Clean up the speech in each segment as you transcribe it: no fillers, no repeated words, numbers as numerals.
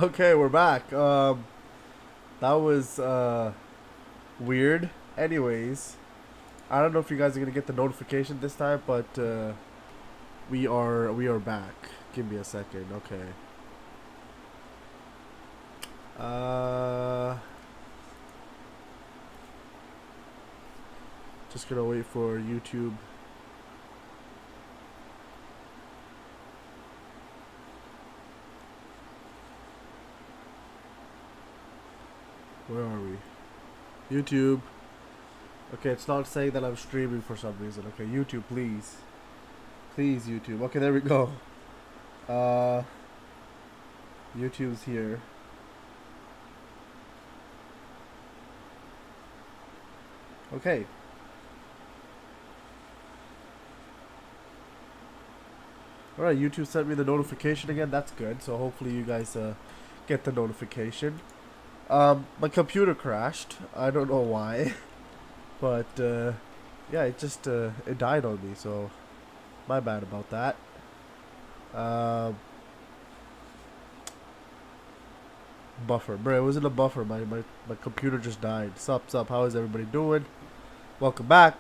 Okay, we're back. That was weird. Anyways, I don't know if you guys are gonna get the notification this time, but we are back. Give me a second. Okay. Uh, just gonna wait for YouTube. Where are we? YouTube. Okay, it's not saying that I'm streaming for some reason. Okay, YouTube, please. Please, YouTube. Okay, there we go. YouTube's here. Okay. Alright, YouTube sent me the notification again. That's good. So hopefully you guys get the notification. My computer crashed. I don't know why. But yeah, it just it died on me, so my bad about that. Buffer, bro, it wasn't a buffer. My computer just died. Sup, how is everybody doing? Welcome back.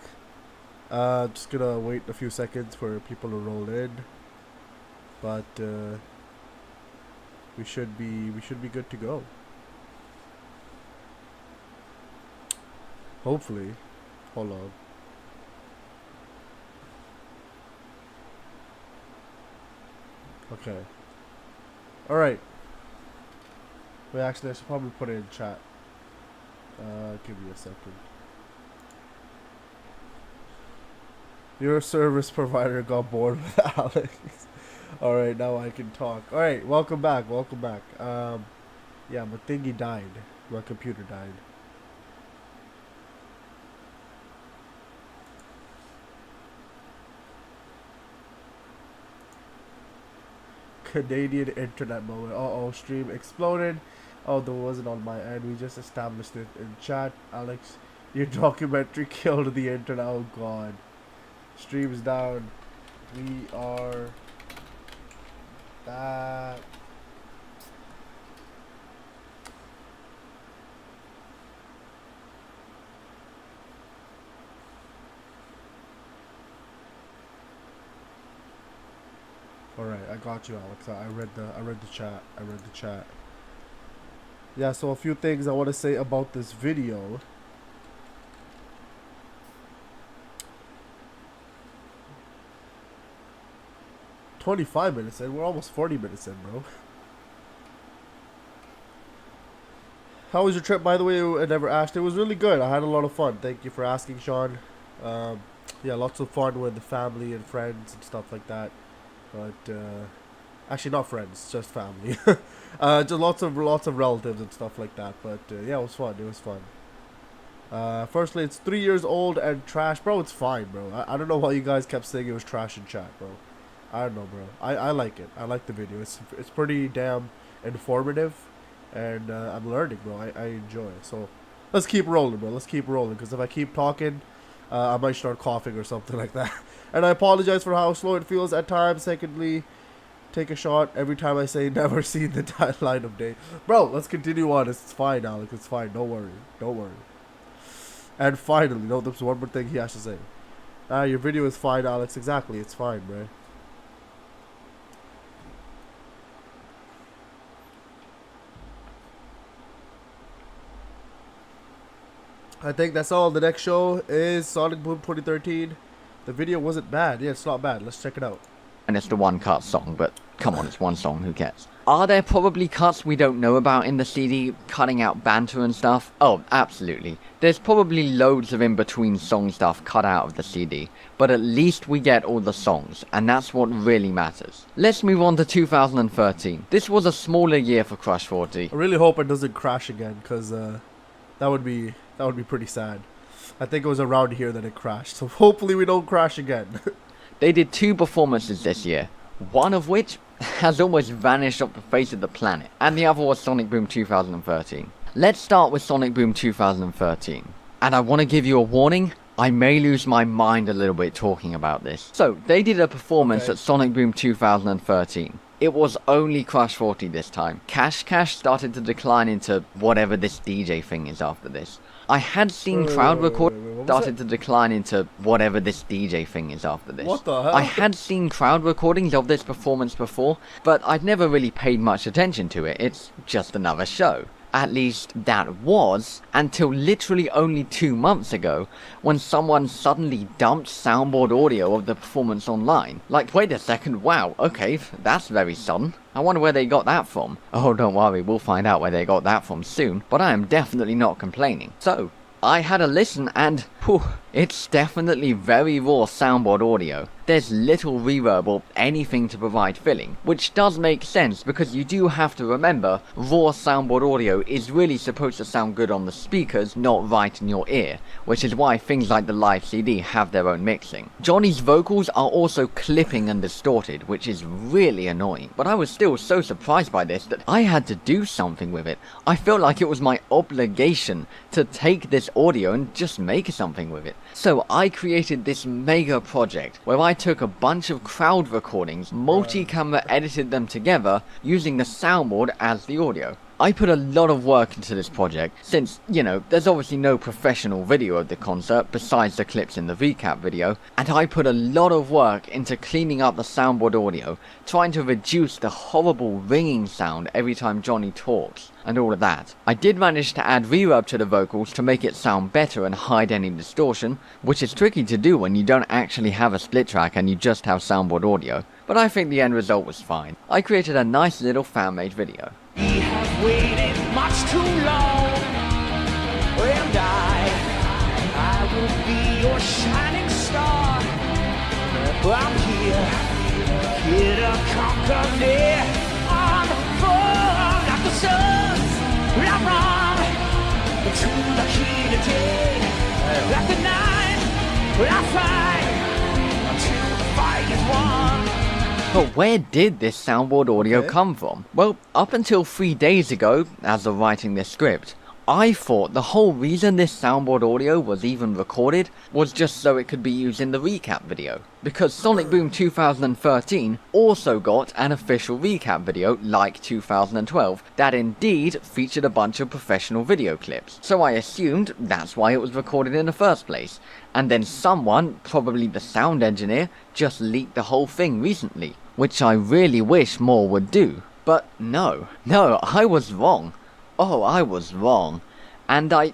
Just gonna wait a few seconds for people to roll in, but we should be good to go. Hopefully. Hold on. Okay. Alright. Wait, actually, I should probably put it in chat. Give me a second. Your service provider got bored with Alex. Alright, now I can talk. Alright, welcome back. Yeah, my thingy died. My computer died. Canadian internet moment. Uh-oh, stream exploded. Oh, that wasn't on my end. We just established it in chat. Alex, your documentary killed the internet. Oh, God. Stream's down. We are back. Alright, I got you, Alex. I read the chat. Yeah, so a few things I want to say about this video. $25 in. We're almost 40 minutes in, bro. How was your trip, by the way? I never asked. It was really good. I had a lot of fun. Thank you for asking, Sean. Yeah, lots of fun with the family and friends and stuff like that. But actually, not friends, just family. Just lots of relatives and stuff like that. But yeah, it was fun. Firstly, it's 3 years old and trash, bro. It's fine, bro. I don't know why you guys kept saying it was trash in chat, bro. I don't know, bro. I like it. I like the video. It's pretty damn informative, and I'm learning, bro. I enjoy it. So let's keep rolling, bro. Let's keep rolling, because if I keep talking, I might start coughing or something like that. And I apologize for how slow it feels at times. Secondly, take a shot every time I say never seen the light of day. Bro, let's continue on. It's fine, Alex. It's fine. Don't worry. And finally, no, there's one more thing he has to say. Your video is fine, Alex. Exactly. It's fine, bro. I think that's all. The next show is Sonic Boom 2013. The video wasn't bad. Yeah, it's not bad. Let's check it out. And it's the one cut song, but come on, it's one song, who cares? Are there probably cuts we don't know about in the CD, cutting out banter and stuff? Oh, absolutely. There's probably loads of in-between song stuff cut out of the CD, but at least we get all the songs, and that's what really matters. Let's move on to 2013. This was a smaller year for Crush 40. I really hope it doesn't crash again, because that would be pretty sad. I think it was around here that it crashed, so hopefully we don't crash again. They did 2 performances this year, one of which has almost vanished off the face of the planet, and the other was Sonic Boom 2013. Let's start with Sonic Boom 2013. And I want to give you a warning, I may lose my mind a little bit talking about this. So, they did a performance at Sonic Boom 2013. it was only Crush 40 this time. Cash Cash started to decline into whatever this DJ thing is after this. I had seen crowd record started to decline into whatever this DJ thing is after this. What the hell? I had seen crowd recordings of this performance before, but I'd never really paid much attention to it. It's just another show. At least that was, until literally only 2 months ago, when someone suddenly dumped soundboard audio of the performance online. Like, wait a second, wow, okay, that's very sudden. I wonder where they got that from. Oh, don't worry, we'll find out where they got that from soon, but I am definitely not complaining. So, I had a listen and, whew, it's definitely very raw soundboard audio. There's little reverb or anything to provide filling, which does make sense because you do have to remember raw soundboard audio is really supposed to sound good on the speakers, not right in your ear, which is why things like the live CD have their own mixing. Johnny's vocals are also clipping and distorted, which is really annoying, but I was still so surprised by this that I had to do something with it. I felt like it was my obligation to take this audio and just make something with it. So I created this mega project where I took a bunch of crowd recordings, multi-camera edited them together using the soundboard as the audio. I put a lot of work into this project since, you know, there's obviously no professional video of the concert besides the clips in the recap video, and I put a lot of work into cleaning up the soundboard audio, trying to reduce the horrible ringing sound every time Johnny talks, and all of that. I did manage to add reverb to the vocals to make it sound better and hide any distortion, which is tricky to do when you don't actually have a split track and you just have soundboard audio, but I think the end result was fine. I created a nice little fan-made video. We have waited much too long, and I will be your shining star. I'm here to conquer me. On the floor like the sun, I'm wrong to the key to day. Like the night, I fight until the fight is won. But where did this soundboard audio come from? Well, up until 3 days ago, as of writing this script, I thought the whole reason this soundboard audio was even recorded was just so it could be used in the recap video. Because Sonic Boom 2013 also got an official recap video like 2012 that indeed featured a bunch of professional video clips. So I assumed that's why it was recorded in the first place. And then someone, probably the sound engineer, just leaked the whole thing recently, which I really wish more would do. But no, I was wrong. Oh, I was wrong. And a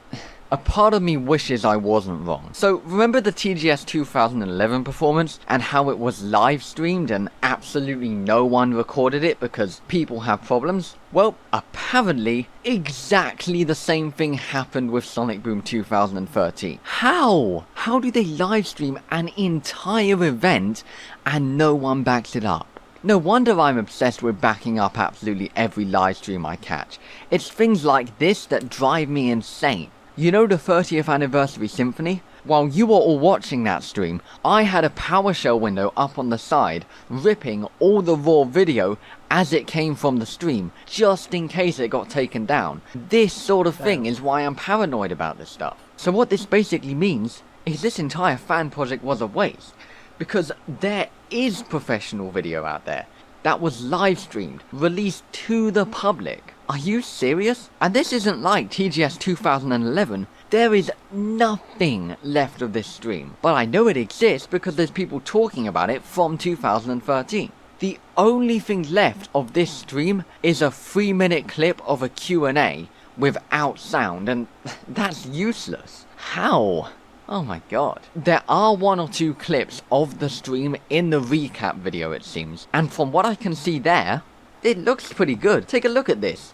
part of me wishes I wasn't wrong. So, remember the TGS 2011 performance and how it was live streamed and absolutely no one recorded it because people have problems? Well, apparently, exactly the same thing happened with Sonic Boom 2013. How? How do they live stream an entire event and no one backs it up? No wonder I'm obsessed with backing up absolutely every live stream I catch. It's things like this that drive me insane. You know the 30th anniversary symphony? While you were all watching that stream, I had a PowerShell window up on the side, ripping all the raw video as it came from the stream, just in case it got taken down. This sort of thing is why I'm paranoid about this stuff. So what this basically means is this entire fan project was a waste. Because there is professional video out there that was live streamed, released to the public. Are you serious? And this isn't like TGS 2011. There is nothing left of this stream. But I know it exists because there's people talking about it from 2013. The only thing left of this stream is a 3-minute clip of a Q&A without sound, and that's useless. How? Oh my god. There are 1 or 2 clips of the stream in the recap video, it seems. And from what I can see there, it looks pretty good. Take a look at this.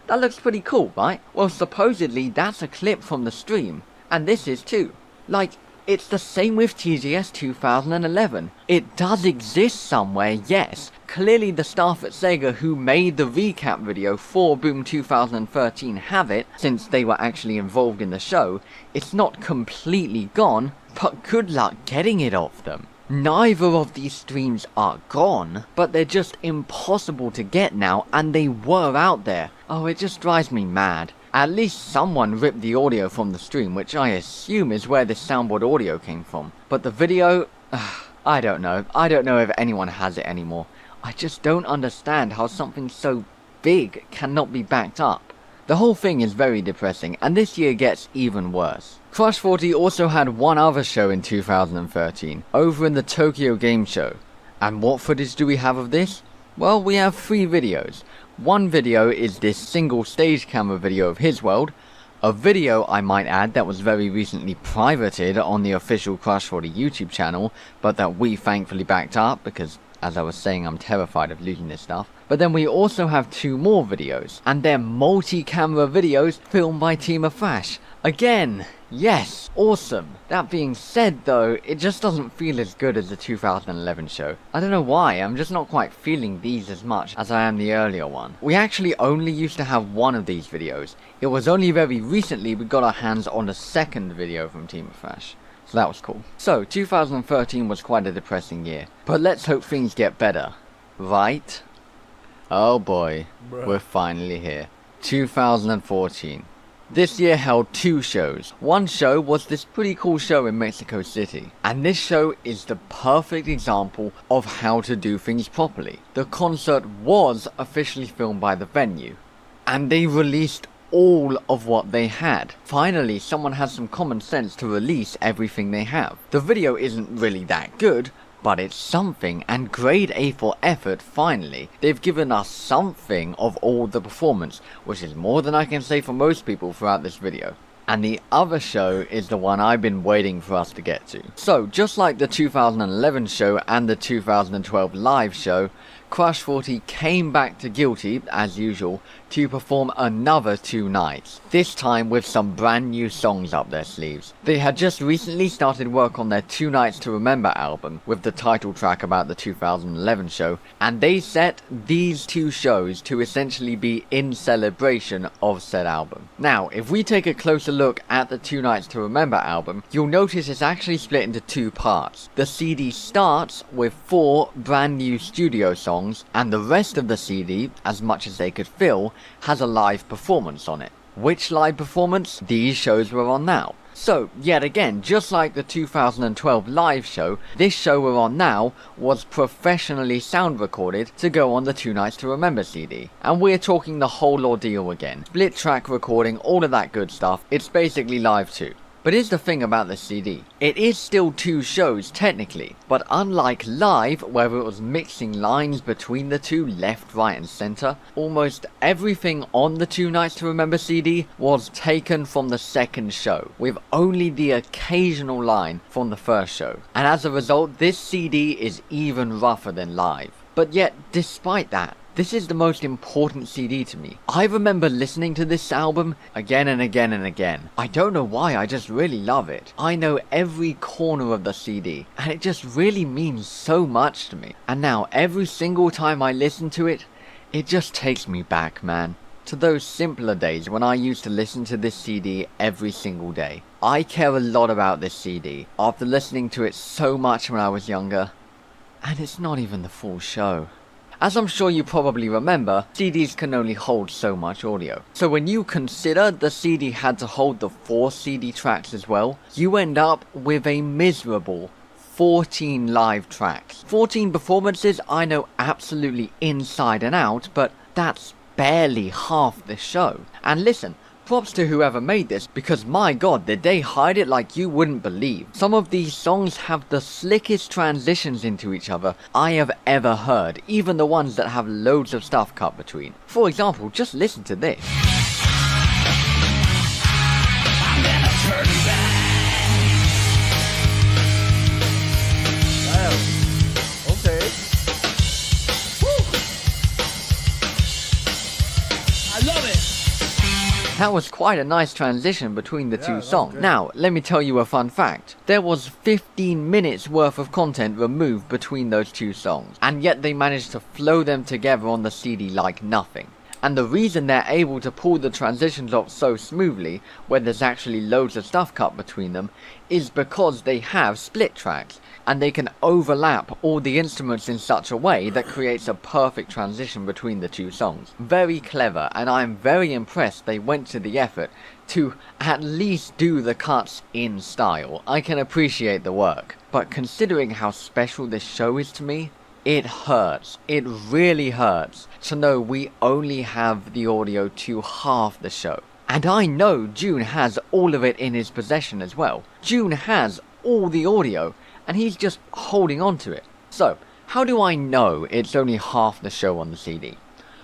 That looks pretty cool, right? Well, supposedly that's a clip from the stream. And this is too. Like, it's the same with TGS 2011. It does exist somewhere, yes. Clearly the staff at Sega who made the recap video for Boom 2013 have it, since they were actually involved in the show. It's not completely gone, but good luck getting it off them. Neither of these streams are gone, but they're just impossible to get now, and they were out there. Oh, it just drives me mad. At least someone ripped the audio from the stream, which I assume is where this soundboard audio came from. But the video, I don't know. I don't know if anyone has it anymore. I just don't understand how something so big cannot be backed up. The whole thing is very depressing, and this year gets even worse. Crush 40 also had one other show in 2013, over in the Tokyo Game Show. And what footage do we have of this? Well, we have 3 videos. One video is this single stage camera video of his world, a video, I might add, that was very recently privated on the official Crush 40 YouTube channel, but that we thankfully backed up because, as I was saying, I'm terrified of losing this stuff. But then we also have 2 more videos, and they're multi-camera videos filmed by Team of Thrash. Again, yes, awesome. That being said though, it just doesn't feel as good as the 2011 show. I don't know why, I'm just not quite feeling these as much as I am the earlier one. We actually only used to have one of these videos. It was only very recently we got our hands on the second video from Team of Thrash. So that was cool. So, 2013 was quite a depressing year. But let's hope things get better. Right? Oh boy, Bruh. we're finally here. 2014. This year held 2 shows. One show was this pretty cool show in Mexico City. And this show is the perfect example of how to do things properly. The concert was officially filmed by the venue. And they released all of what they had. Finally, someone has some common sense to release everything they have. The video isn't really that good, but it's something, and grade A for effort. Finally, they've given us something of all the performance, which is more than I can say for most people throughout this video. And the other show is the one I've been waiting for us to get to. So, just like the 2011 show and the 2012 live show, Crush 40 came back to Guilty, as usual, to perform another 2 nights, this time with some brand new songs up their sleeves. They had just recently started work on their 2 Nights to Remember album, with the title track about the 2011 show, and they set these 2 shows to essentially be in celebration of said album. Now, if we take a closer look at the 2 Nights to Remember album, you'll notice it's actually split into 2 parts. The CD starts with 4 brand new studio songs, and the rest of the CD, as much as they could fill, has a live performance on it. Which live performance? These shows we're on now. So, yet again, just like the 2012 live show, this show we're on now was professionally sound recorded to go on the 2 Nights to Remember CD. And we're talking the whole ordeal again. Split track recording, all of that good stuff. It's basically live too. But here's the thing about the CD. It is still 2 shows technically, but unlike live, where it was mixing lines between the 2 left, right and center, almost everything on the 2 Nights to Remember CD was taken from the second show, with only the occasional line from the first show. And as a result, this CD is even rougher than live. But yet, despite that, this is the most important CD to me. I remember listening to this album again and again and again. I don't know why, I just really love it. I know every corner of the CD, and it just really means so much to me. And now, every single time I listen to it, it just takes me back, man. To those simpler days when I used to listen to this CD every single day. I care a lot about this CD, after listening to it so much when I was younger. And it's not even the full show. As I'm sure you probably remember, CDs can only hold so much audio. So when you consider the CD had to hold the 4 CD tracks as well, you end up with a miserable 14 live tracks. 14 performances I know absolutely inside and out, but that's barely half the show. And listen, props to whoever made this, because my god, did they hide it like you wouldn't believe. Some of these songs have the slickest transitions into each other I have ever heard, even the ones that have loads of stuff cut between. For example, just listen to this. I'm never turning back. Damn. Okay. I love it. That was quite a nice transition between the Yeah, 2 that was songs. good. Now, let me tell you a fun fact. There was 15 minutes worth of content removed between those 2 songs, and yet they managed to flow them together on the CD like nothing. And the reason they're able to pull the transitions off so smoothly, when there's actually loads of stuff cut between them, is because they have split tracks, and they can overlap all the instruments in such a way that creates a perfect transition between the 2 songs. Very clever, and I'm very impressed they went to the effort to at least do the cuts in style. I can appreciate the work, but considering how special this show is to me, it hurts. It really hurts to know we only have the audio to half the show. And I know June has all of it in his possession as well. June has all the audio, and he's just holding on to it. So, how do I know it's only half the show on the CD?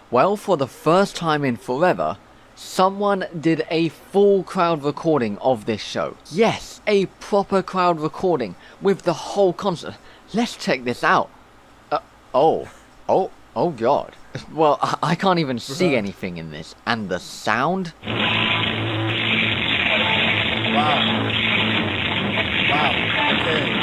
Well, for the first time in forever, someone did a full crowd recording of this show. Yes, a proper crowd recording with the whole concert. Let's check this out. Oh god. Well, I can't even see anything in this. And the sound? Wow. Okay.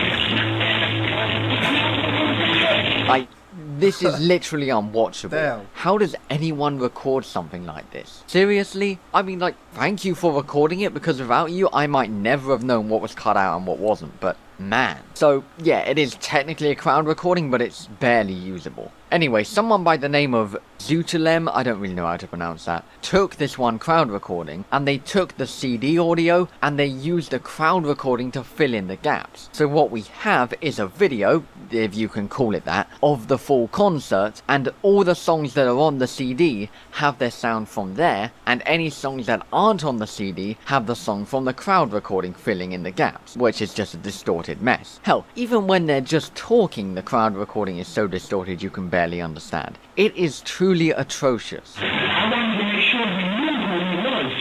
This is literally unwatchable. Damn. How does anyone record something like this? Seriously? I mean, like, thank you for recording it, because without you, I might never have known what was cut out and what wasn't, but man. So, yeah, it is technically a crowd recording, but it's barely usable. Anyway, someone by the name of Zutulem, I don't really know how to pronounce that, took this one crowd recording, and they took the CD audio, and they used the crowd recording to fill in the gaps. So what we have is a video, if you can call it that, of the full concert, and all the songs that are on the CD have their sound from there, and any songs that aren't on the CD have the song from the crowd recording filling in the gaps, which is just a distorted mess. Hell, even when they're just talking, the crowd recording is so distorted you can barely understand. It is truly atrocious. I wanted to make sure we knew who he was.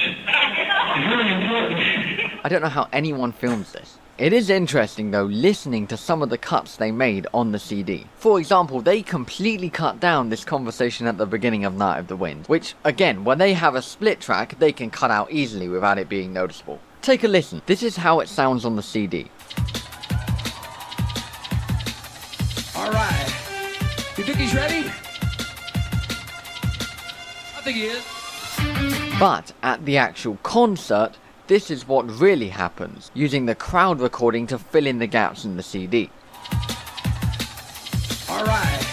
Very important. I don't know how anyone films this. It is interesting though listening to some of the cuts they made on the CD. For example, they completely cut down this conversation at the beginning of Night of the Wind, which again, when they have a split track, they can cut out easily without it being noticeable. Take a listen. This is how it sounds on the CD. Alright. You think he's ready? I think he is. But at the actual concert, this is what really happens, using the crowd recording to fill in the gaps in the CD. Alright.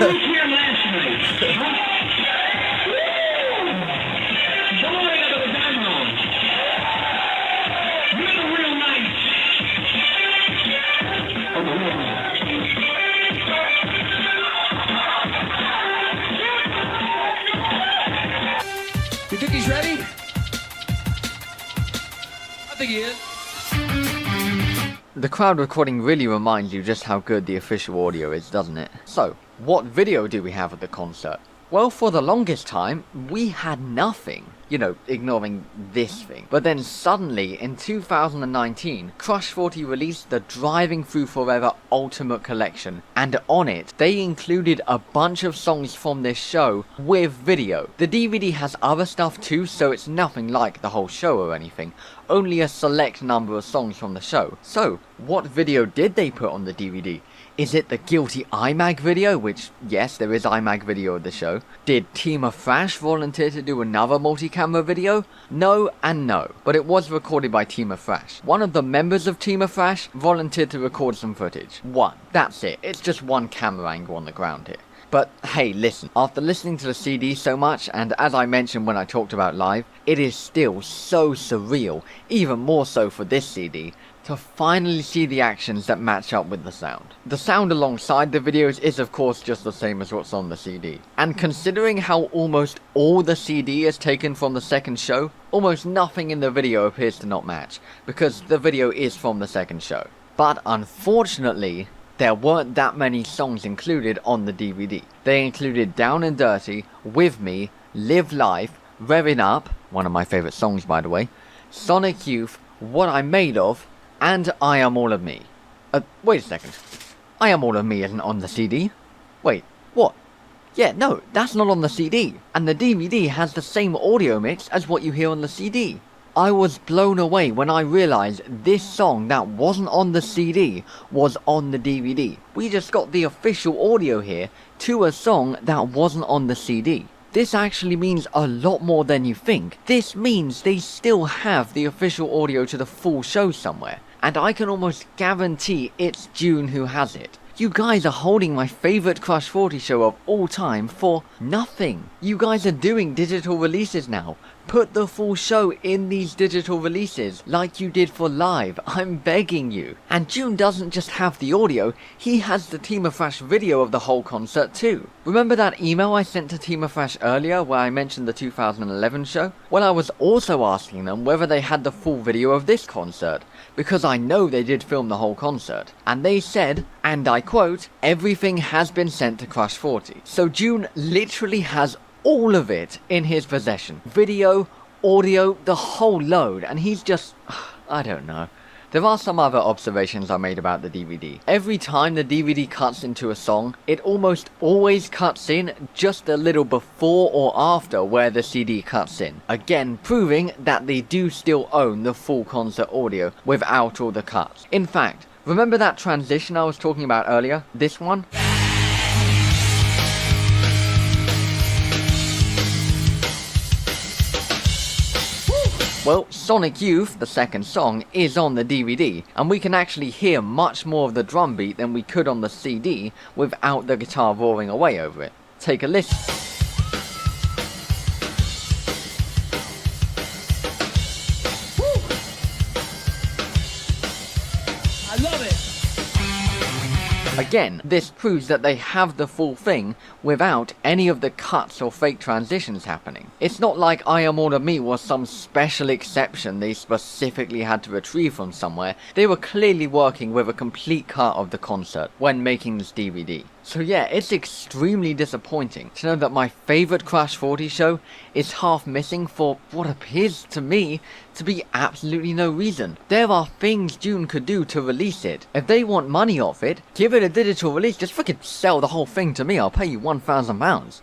Who's here last night? Huh? Don't worry about the dime roll. You're the real nice. Oh, the real nice. You think he's ready? I think he is. The crowd recording really reminds you just how good the official audio is, doesn't it? So, what video do we have at the concert? Well, for the longest time, we had nothing. You know, ignoring this thing. But then suddenly, in 2019, Crush 40 released the Driving Through Forever Ultimate Collection, and on it, they included a bunch of songs from this show with video. The DVD has other stuff too, so it's nothing like the whole show or anything, only a select number of songs from the show. So, what video did they put on the DVD? Is it the Guilty IMAG video, which, yes, there is IMAG video of the show? Did Tima Thrash volunteer to do another multi-camera video? No and no, but it was recorded by Tima Thrash. One of the members of Tima Thrash volunteered to record some footage. One. That's it. It's just one camera angle on the ground here. But hey, listen, after listening to the CD so much, and as I mentioned when I talked about live, it is still so surreal, even more so for this CD, to finally see the actions that match up with the sound. The sound alongside the videos is of course just the same as what's on the CD. And considering how almost all the CD is taken from the second show, almost nothing in the video appears to not match, because the video is from the second show. But unfortunately, there weren't that many songs included on the DVD. They included Down and Dirty, With Me, Live Life, Revving Up, one of my favourite songs by the way, Sonic Youth, What I'm Made Of, and I Am All of Me. Wait a second. I Am All of Me isn't on the CD. Wait, what? Yeah, no, that's not on the CD. And the DVD has the same audio mix as what you hear on the CD. I was blown away when I realised this song that wasn't on the CD was on the DVD. We just got the official audio here to a song that wasn't on the CD. This actually means a lot more than you think. This means they still have the official audio to the full show somewhere. And I can almost guarantee it's June who has it. You guys are holding my favorite Crush 40 show of all time for nothing. You guys are doing digital releases now. Put the full show in these digital releases like you did for live. I'm begging you. And June doesn't just have the audio, he has the Team of Thrash video of the whole concert too. Remember that email I sent to Team of Thrash earlier where I mentioned the 2011 show? Well, I was also asking them whether they had the full video of this concert, because I know they did film the whole concert. And they said, and I quote, "Everything has been sent to Crush 40. So June literally has all of it in his possession. Video, audio, the whole load, and he's just, I don't know. There are some other observations I made about the DVD. Every time the DVD cuts into a song, it almost always cuts in just a little before or after where the CD cuts in. Again, proving that they do still own the full concert audio without all the cuts. In fact, remember that transition I was talking about earlier? This one? Well, Sonic Youth, the second song, is on the DVD, and we can actually hear much more of the drum beat than we could on the CD without the guitar roaring away over it. Take a listen. I love it. Again, this proves that they have the full thing without any of the cuts or fake transitions happening. It's not like I Am All of Me was some special exception they specifically had to retrieve from somewhere. They were clearly working with a complete cut of the concert when making this DVD. So yeah, it's extremely disappointing to know that my favourite Crush 40 show is half missing for what appears to me to be absolutely no reason. There are things June could do to release it. If they want money off it, give it a digital release, just fucking sell the whole thing to me, I'll pay you £1,000.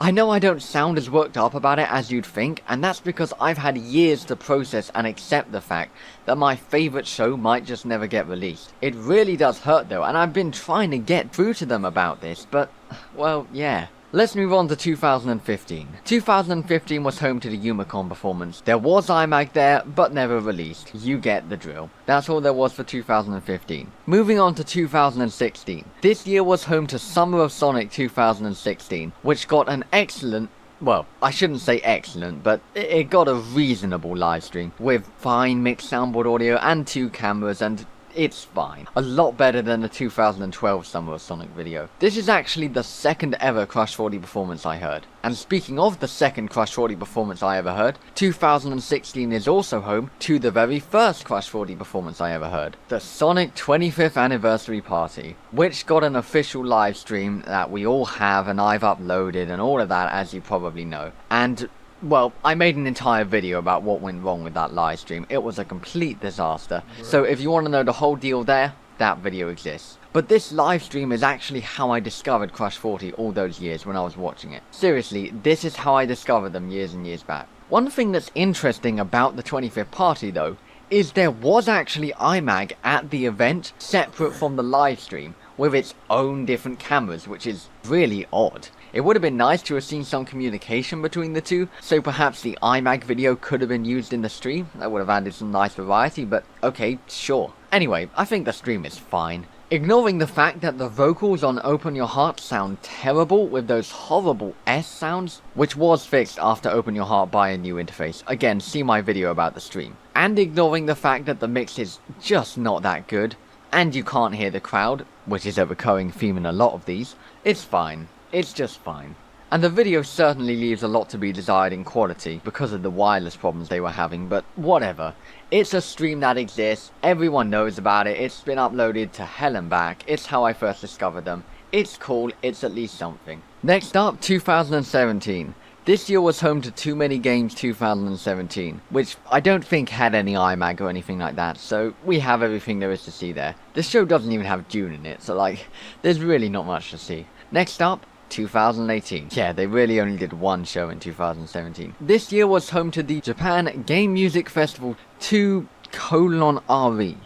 I know I don't sound as worked up about it as you'd think, and that's because I've had years to process and accept the fact that my favourite show might just never get released. It really does hurt though, and I've been trying to get through to them about this, but, well, yeah. Let's move on to 2015. 2015 was home to the Yumacon performance. There was IMAG there, but never released. You get the drill. That's all there was for 2015. Moving on to 2016. This year was home to Summer of Sonic 2016, which got an excellent, well, I shouldn't say excellent, but it got a reasonable live stream with fine mixed soundboard audio and 2 cameras, and it's fine. A lot better than the 2012 Summer of Sonic video. This is actually the second ever Crush 40 performance I heard. And speaking of the second Crush 40 performance I ever heard, 2016 is also home to the very first Crush 40 performance I ever heard. The Sonic 25th Anniversary Party, which got an official live stream that we all have and I've uploaded and all of that, as you probably know. And well, I made an entire video about what went wrong with that live stream. It was a complete disaster. So if you want to know the whole deal there, that video exists. But this live stream is actually how I discovered Crush 40 all those years when I was watching it. Seriously, this is how I discovered them years and years back. One thing that's interesting about the 25th party though, is there was actually IMAG at the event, separate from the live stream, with its own different cameras, which is really odd. It would have been nice to have seen some communication between the two, so perhaps the IMAG video could have been used in the stream. That would have added some nice variety, but okay, sure. Anyway, I think the stream is fine. Ignoring the fact that the vocals on Open Your Heart sound terrible with those horrible S sounds, which was fixed after Open Your Heart by a new interface. Again, see my video about the stream. And ignoring the fact that the mix is just not that good, and you can't hear the crowd, which is a recurring theme in a lot of these, it's fine. It's just fine. And the video certainly leaves a lot to be desired in quality because of the wireless problems they were having, but whatever. It's a stream that exists, everyone knows about it, it's been uploaded to hell and back, it's how I first discovered them. It's cool, it's at least something. Next up, 2017. This year was home to Too Many Games 2017, which I don't think had any IMAG or anything like that, so we have everything there is to see there. This show doesn't even have June in it, so like, there's really not much to see. Next up, 2018. Yeah, they really only did one show in 2017. This year was home to the Japan Game Music Festival 2:RE.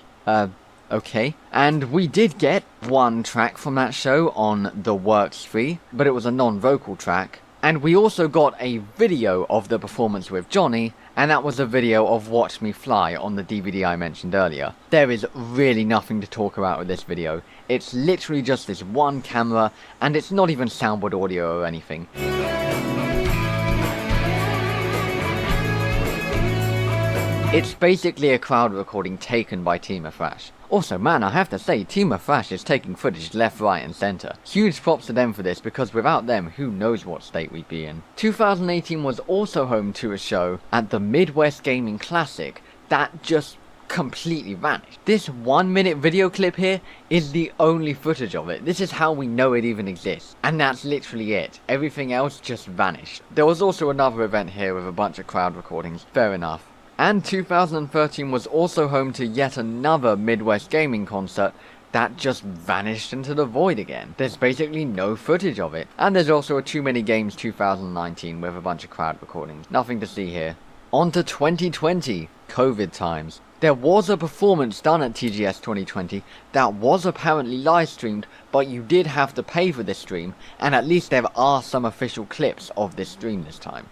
Okay. And we did get one track from that show on The Works 3, but it was a non-vocal track. And we also got a video of the performance with Johnny, and that was a video of Watch Me Fly on the DVD I mentioned earlier. There is really nothing to talk about with this video. It's literally just this one camera, and it's not even soundboard audio or anything. It's basically a crowd recording taken by Team Thrash. Also, man, I have to say, Team Thrash is taking footage left, right and centre. Huge props to them for this, because without them, who knows what state we'd be in. 2018 was also home to a show at the Midwest Gaming Classic that just completely vanished. This 1 minute video clip here is the only footage of it. This is how we know it even exists. And that's literally it. Everything else just vanished. There was also another event here with a bunch of crowd recordings. Fair enough. And 2013 was also home to yet another Midwest Gaming concert that just vanished into the void again. There's basically no footage of it. And there's also a Too Many Games 2019 with a bunch of crowd recordings. Nothing to see here. On to 2020, COVID times. There was a performance done at TGS 2020 that was apparently live streamed, but you did have to pay for this stream, and at least there are some official clips of this stream this time.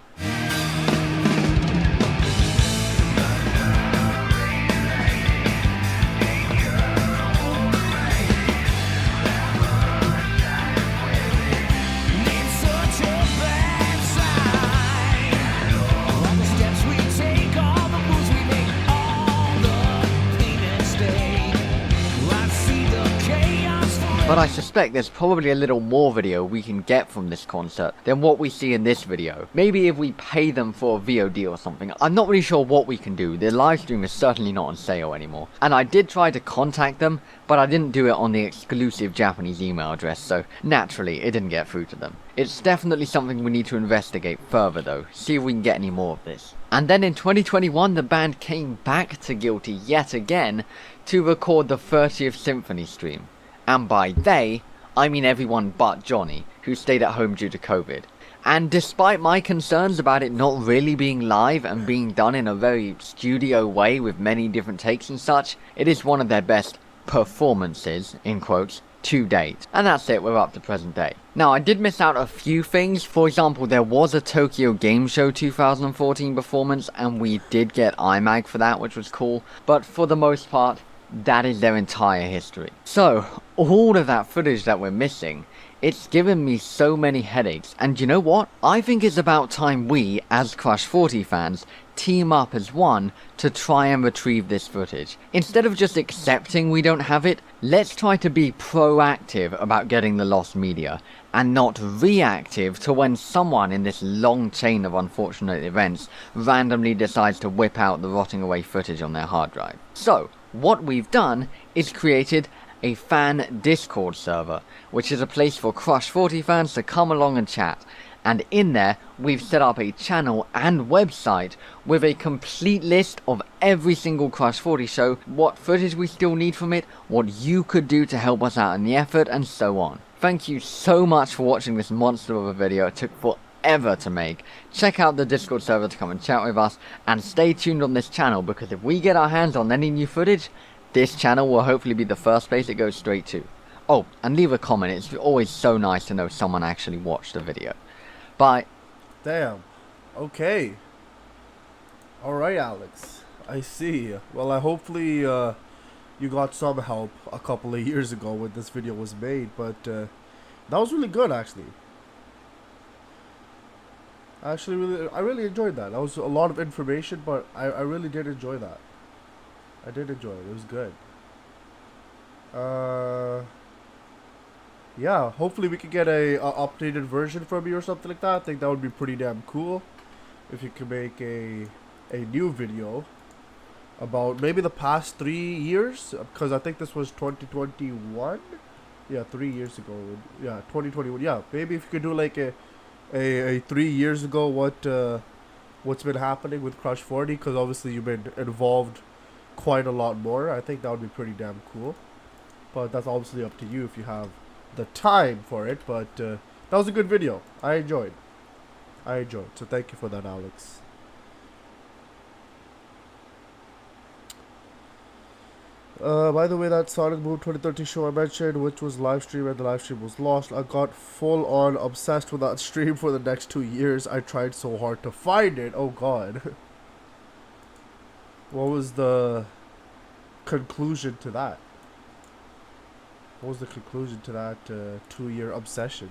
But I suspect there's probably a little more video we can get from this concert than what we see in this video. Maybe if we pay them for a VOD or something. I'm not really sure what we can do. Their live stream is certainly not on sale anymore. And I did try to contact them, but I didn't do it on the exclusive Japanese email address, so naturally it didn't get through to them. It's definitely something we need to investigate further though, see if we can get any more of this. And then in 2021 the band came back to Guilty yet again to record the 30th Symphony stream. And by they, I mean everyone but Johnny, who stayed at home due to COVID. And despite my concerns about it not really being live and being done in a very studio way with many different takes and such, it is one of their best performances, in quotes, to date. And that's it, we're up to present day. Now, I did miss out a few things. For example, there was a Tokyo Game Show 2014 performance, and we did get IMAG for that, which was cool. But for the most part, that is their entire history. So, all of that footage that we're missing, it's given me so many headaches, and you know what? I think it's about time we, as Crush 40 fans, team up as one to try and retrieve this footage. Instead of just accepting we don't have it, let's try to be proactive about getting the lost media, and not reactive to when someone in this long chain of unfortunate events randomly decides to whip out the rotting away footage on their hard drive. So, what we've done is created a fan Discord server, which is a place for Crush 40 fans to come along and chat. And in there, we've set up a channel and website with a complete list of every single Crush 40 show, what footage we still need from it, what you could do to help us out in the effort, and so on. Thank you so much for watching this monster of a video. It took forever to make. Check out the Discord server to come and chat with us, and stay tuned on this channel, because if we get our hands on any new footage, this channel will hopefully be the first place it goes straight to. Oh, and leave a comment. It's always so nice to know someone actually watched the video. Bye. Damn. Okay. Alright, Alex. I see. Well, I hopefully you got some help a couple of years ago when this video was made, but that was really good, actually. I really enjoyed that. That was a lot of information, but I really did enjoy that. I did enjoy it. It was good. Yeah, hopefully we could get a updated version from you or something like that. I think that would be pretty damn cool if you could make a new video about maybe the past 3 years, because I think this was 2021. Yeah, 3 years ago. Yeah, 2021. Yeah, maybe if you could do like a 3 years ago what's been happening with Crush 40, because obviously you've been involved quite a lot more. I think that would be pretty damn cool, but that's obviously up to you if you have the time for it. But that was a good video. I enjoyed, so thank you for that, Alex. By the way, that Sonic Boom 2013 show I mentioned, which was live stream and the live stream was lost, I got full on obsessed with that stream for the next 2 years. I tried so hard to find it. Oh god. What was the conclusion to that? What was the conclusion to that 2-year obsession?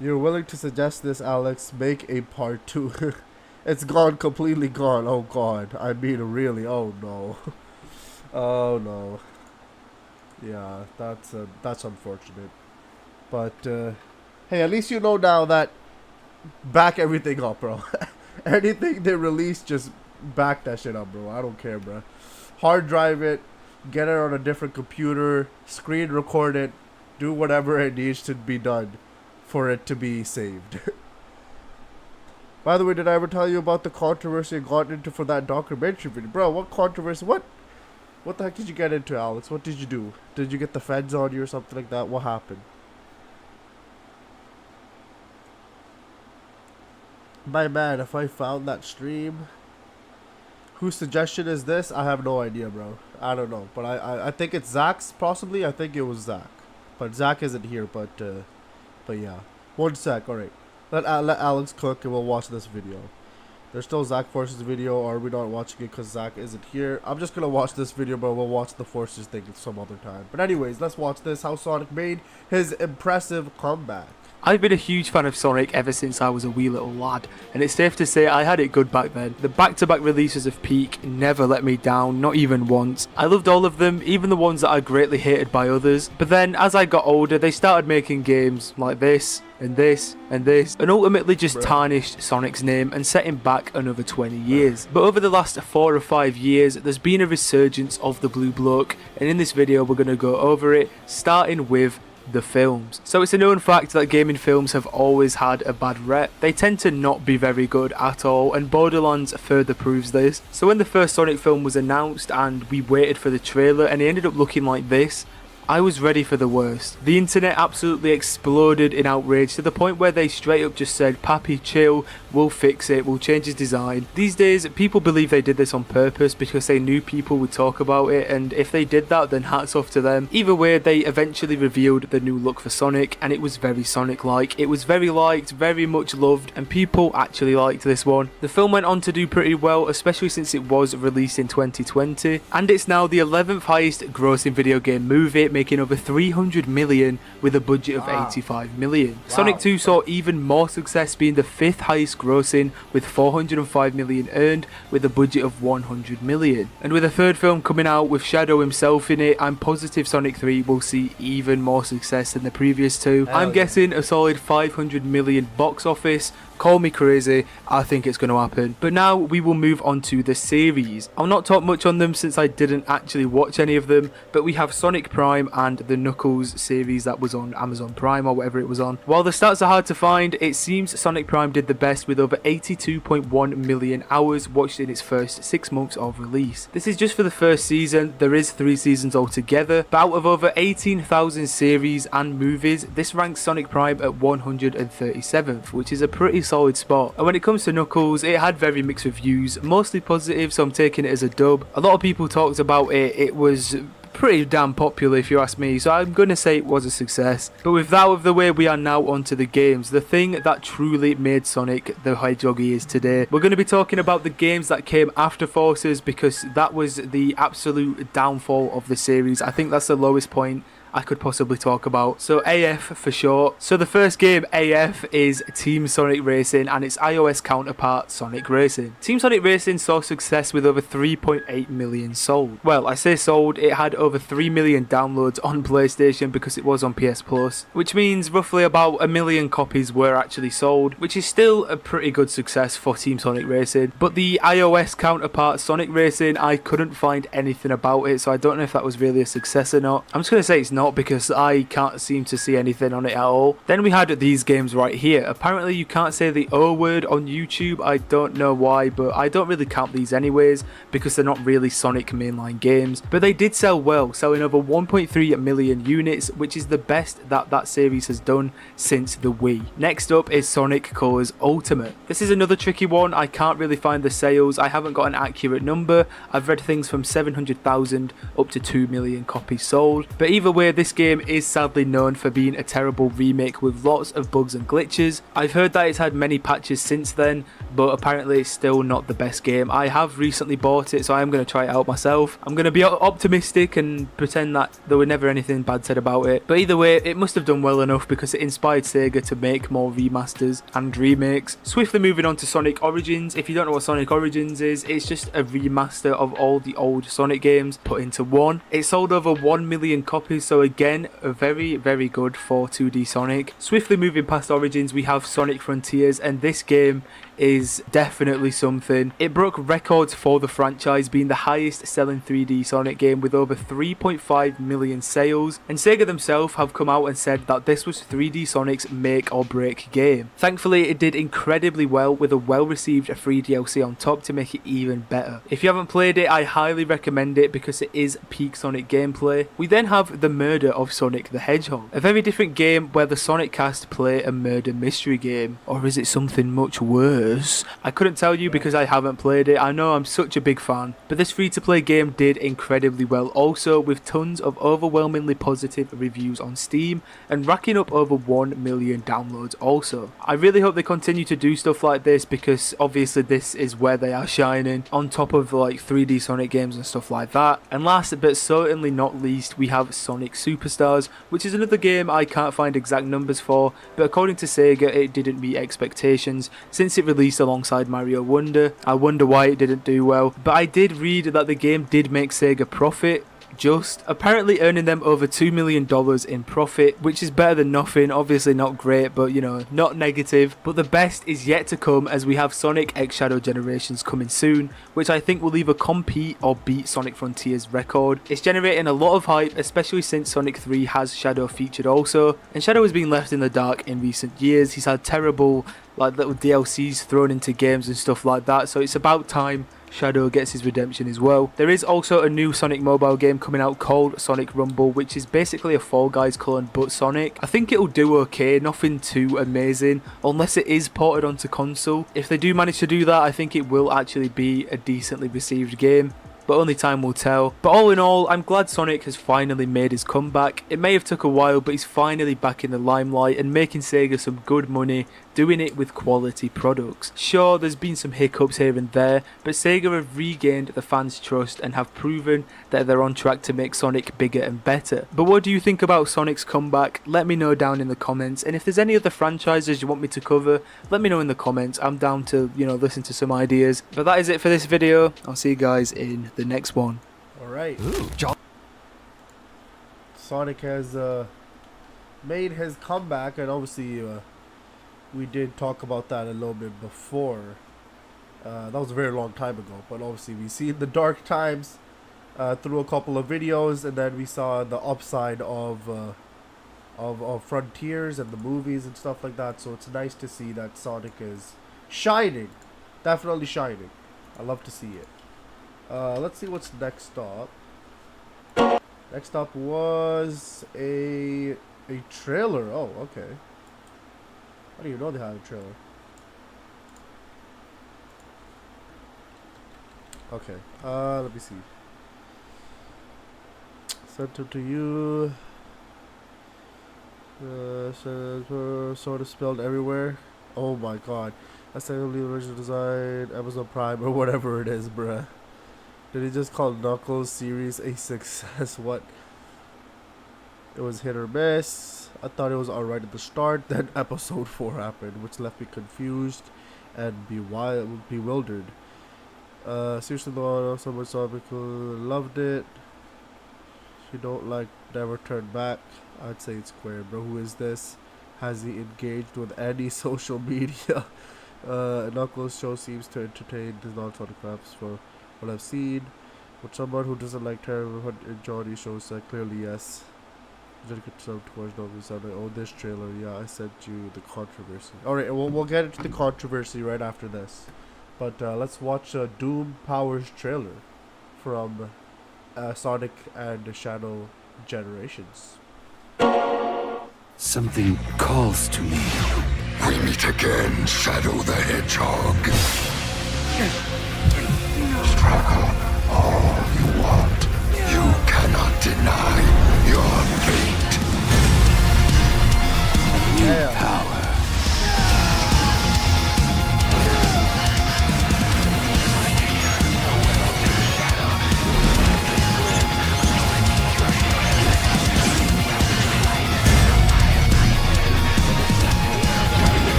You're willing to suggest this, Alex? Make a part 2. It's gone, completely gone. Oh god. I mean, really. Oh no. Oh no. Yeah, that's unfortunate. But hey, at least you know now that back everything up, bro. Anything they release, just back that shit up, bro. I don't care, bro. Hard drive it, get it on a different computer, screen record it, do whatever it needs to be done for it to be saved. By the way, did I ever tell you about the controversy I got into for that documentary video? Bro, what controversy? What the heck did you get into, Alex? What did you do? Did you get the feds on you or something like that? What happened? My man, if I found that stream... Whose suggestion is this? I have no idea, bro. I don't know. But I think it's Zach's, possibly. I think it was Zach. But Zach isn't here, but yeah. 1 sec, alright. Let Alex cook and we'll watch this video. There's still Zach Force's video, or are we not watching it because Zach isn't here? I'm just gonna watch this video, but we'll watch the Forces thing some other time. But anyways, let's watch this, how Sonic made his impressive comeback. I've been a huge fan of Sonic ever since I was a wee little lad, and it's safe to say I had it good back then. The back-to-back releases of Peak never let me down, not even once. I loved all of them, even the ones that I greatly hated by others. But then, as I got older, they started making games like this, and this, and this, and ultimately just tarnished Sonic's name and set him back another 20 years. But over the last 4 or 5 years, there's been a resurgence of the Blue Bloke, and in this video we're going to go over it, starting with the films. So it's a known fact that gaming films have always had a bad rep. They tend to not be very good at all, and Borderlands further proves this. So when the first Sonic film was announced and we waited for the trailer and it ended up looking like this, I was ready for the worst. The internet absolutely exploded in outrage to the point where they straight up just said, "Pappy, chill, we'll fix it, we'll change his design." These days, people believe they did this on purpose because they knew people would talk about it, and if they did that, then hats off to them. Either way, they eventually revealed the new look for Sonic, and it was very Sonic-like. It was very liked, very much loved, and people actually liked this one. The film went on to do pretty well, especially since it was released in 2020, and it's now the 11th highest grossing video game movie, making over 300 million with a budget of 85 million. Sonic 2 saw even more success, being the 5th highest grossing with 405 million earned with a budget of 100 million. And with a third film coming out with Shadow himself in it, I'm positive Sonic 3 will see even more success than the previous two. I'm guessing a solid 500 million box office. Call me crazy, I think it's going to happen. But now we will move on to the series. I'll not talk much on them since I didn't actually watch any of them, but we have Sonic Prime and the Knuckles series that was on Amazon Prime or whatever it was on. While the stats are hard to find, it seems Sonic Prime did the best with over 82.1 million hours watched in its first 6 months of release. This is just for the first season. There is 3 seasons altogether, but out of over 18,000 series and movies, this ranks Sonic Prime at 137th, which is a pretty solid spot. And when it comes to Knuckles, it had very mixed reviews, mostly positive, so I'm taking it as a dub. A lot of people talked about it. It was pretty damn popular if you ask me, so I'm gonna say it was a success. But with that out of the way, we are now onto the games, the thing that truly made Sonic the Hedgehog he is today. We're going to be talking about the games that came after Forces, because that was the absolute downfall of the series. I think that's the lowest point I could possibly talk about. So AF for short. So the first game, AF, is Team Sonic Racing and its iOS counterpart, Sonic Racing. Team Sonic Racing saw success with over 3.8 million sold. Well, I say sold, it had over 3 million downloads on PlayStation because it was on PS Plus, which means roughly about 1 million copies were actually sold, which is still a pretty good success for Team Sonic Racing. But the iOS counterpart, Sonic Racing, I couldn't find anything about it, so I don't know if that was really a success or not. I'm just going to say it's not. not, because I can't seem to see anything on it at all. Then we had these games right here. Apparently you can't say the O word on YouTube. I don't know why, but I don't really count these anyways because they're not really Sonic mainline games. But they did sell well, selling over 1.3 million units, which is the best that series has done since the Wii. Next up is Sonic Colors Ultimate. This is another tricky one. I can't really find the sales. I haven't got an accurate number. I've read things from 700,000 up to 2 million copies sold. But either way, this game is sadly known for being a terrible remake with lots of bugs and glitches. I've heard that it's had many patches since then, but apparently it's still not the best game. I have recently bought it, so I am going to try it out myself. I'm going to be optimistic and pretend that there were never anything bad said about it. But either way, it must have done well enough because it inspired Sega to make more remasters and remakes. Swiftly moving on to Sonic Origins. If you don't know what Sonic Origins is, it's just a remaster of all the old Sonic games put into one. It sold over 1 million copies, so again, a very, very good for 2D Sonic. Swiftly moving past Origins, we have Sonic Frontiers, and this game is definitely something. It broke records for the franchise, being the highest selling 3D Sonic game with over 3.5 million sales, and Sega themselves have come out and said that this was 3D Sonic's make or break game. Thankfully, it did incredibly well with a well received free DLC on top to make it even better. If you haven't played it, I highly recommend it because it is peak Sonic gameplay. We then have The Murder of Sonic the Hedgehog, a very different game where the Sonic cast play a murder mystery game. Or is it something much worse? I couldn't tell you because I haven't played it. I know I'm such a big fan, but this free-to-play game did incredibly well also, with tons of overwhelmingly positive reviews on Steam and racking up over 1 million downloads also. I really hope they continue to do stuff like this because obviously this is where they are shining, on top of like 3D Sonic games and stuff like that. And last but certainly not least, we have Sonic Superstars, which is another game I can't find exact numbers for, but according to Sega it didn't meet expectations since it released alongside Mario Wonder. I wonder why it didn't do well, but I did read that the game did make Sega profit, just apparently earning them over $2 million in profit, which is better than nothing. Obviously not great, but you know, not negative. But the best is yet to come, as we have Sonic X Shadow Generations coming soon, which I think will either compete or beat Sonic Frontiers record. It's generating a lot of hype, especially since Sonic 3 has Shadow featured also, and Shadow has been left in the dark in recent years. He's had terrible like little DLCs thrown into games and stuff like that, so it's about time Shadow gets his redemption as well. There is also a new Sonic mobile game coming out called Sonic Rumble, which is basically a Fall Guys clone but Sonic. I think it'll do okay, nothing too amazing, unless it is ported onto console. If they do manage to do that, I think it will actually be a decently received game, but only time will tell. But all in all, I'm glad Sonic has finally made his comeback. It may have took a while, but he's finally back in the limelight and making Sega some good money, doing it with quality products. Sure, there's been some hiccups here and there, but Sega have regained the fans' trust and have proven that they're on track to make Sonic bigger and better. But what do you think about Sonic's comeback? Let me know down in the comments, and if there's any other franchises you want me to cover, let me know in the comments. I'm down to, you know, listen to some ideas. But that is it for this video. I'll see you guys in the next one. Alright. Sonic has made his comeback, and obviously we did talk about that a little bit before. That was a very long time ago, but obviously we see the dark times through a couple of videos, and then we saw the upside of Frontiers and the movies and stuff like that. So it's nice to see that Sonic is shining, definitely shining. I love to see it. Let's see what's next up. Next up was a trailer. Oh, okay. How do you know they had a trailer? Okay, let me see. Sent it to you. Sort of spelled everywhere. Oh my god. That's the original design, Amazon Prime, or whatever it is, bruh. Did he just call Knuckles series a success? What? It was hit or miss. I thought it was alright at the start, then episode 4 happened, which left me confused and bewildered. Seriously though, someone saw me cool, loved it. If you don't like Never Turn Back, I'd say it's Square, bro. Who is this? Has he engaged with any social media? Knuckles show seems to entertain the non-photographs for what I've seen. But someone who doesn't like Terror would enjoy these shows, clearly yes. Did get some towards Novi Sunday. Oh, this trailer. Yeah, I sent you the controversy. All right, we'll get into the controversy right after this. But let's watch Doom Powers trailer from Sonic and Shadow Generations. Something calls to me. We meet again, Shadow the Hedgehog. Struggle all you want. You cannot deny your fate. Yeah. Power.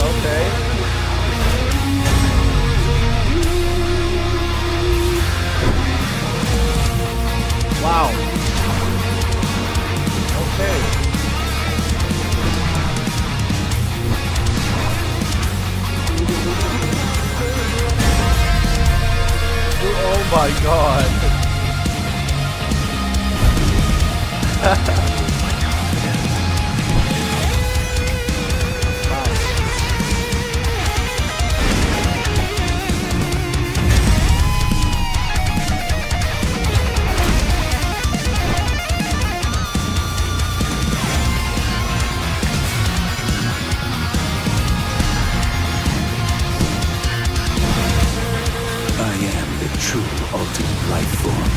Okay. Wow. Okay. Oh my god. I am the true ultimate life form.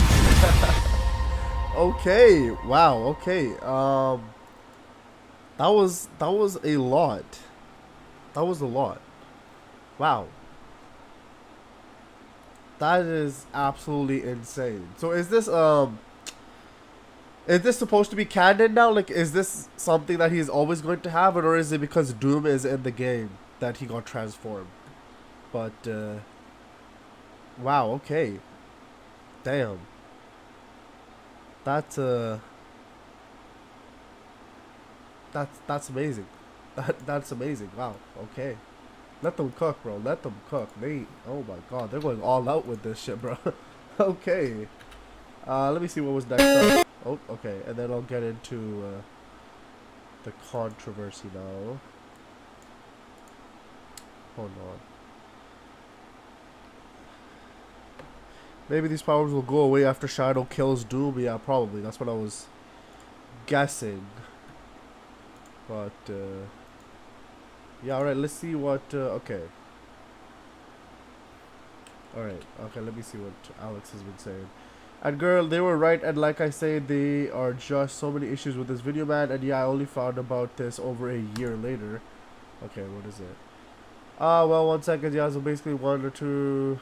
Okay, wow, okay. That was a lot. That was a lot. Wow. That is absolutely insane. So is this supposed to be canon now? Like, is this something that he's always going to have, or is it because Doom is in the game that he got transformed? But wow, okay. Damn. That's amazing. That's amazing. Wow. Okay. Let them cook, bro. Let them cook. Oh my god, they're going all out with this shit, bro. Okay. Let me see what was next up. Oh, okay. And then I'll get into the controversy now. Hold on. Maybe these powers will go away after Shadow kills Doom. Yeah, probably. That's what I was guessing. But, yeah, alright, let's see what, okay. Alright, okay, let me see what Alex has been saying. And girl, they were right, and like I say, there are just so many issues with this video, man. And yeah, I only found about this over a year later. Okay, what is it? Well, 1 second, yeah, so basically 1 or 2...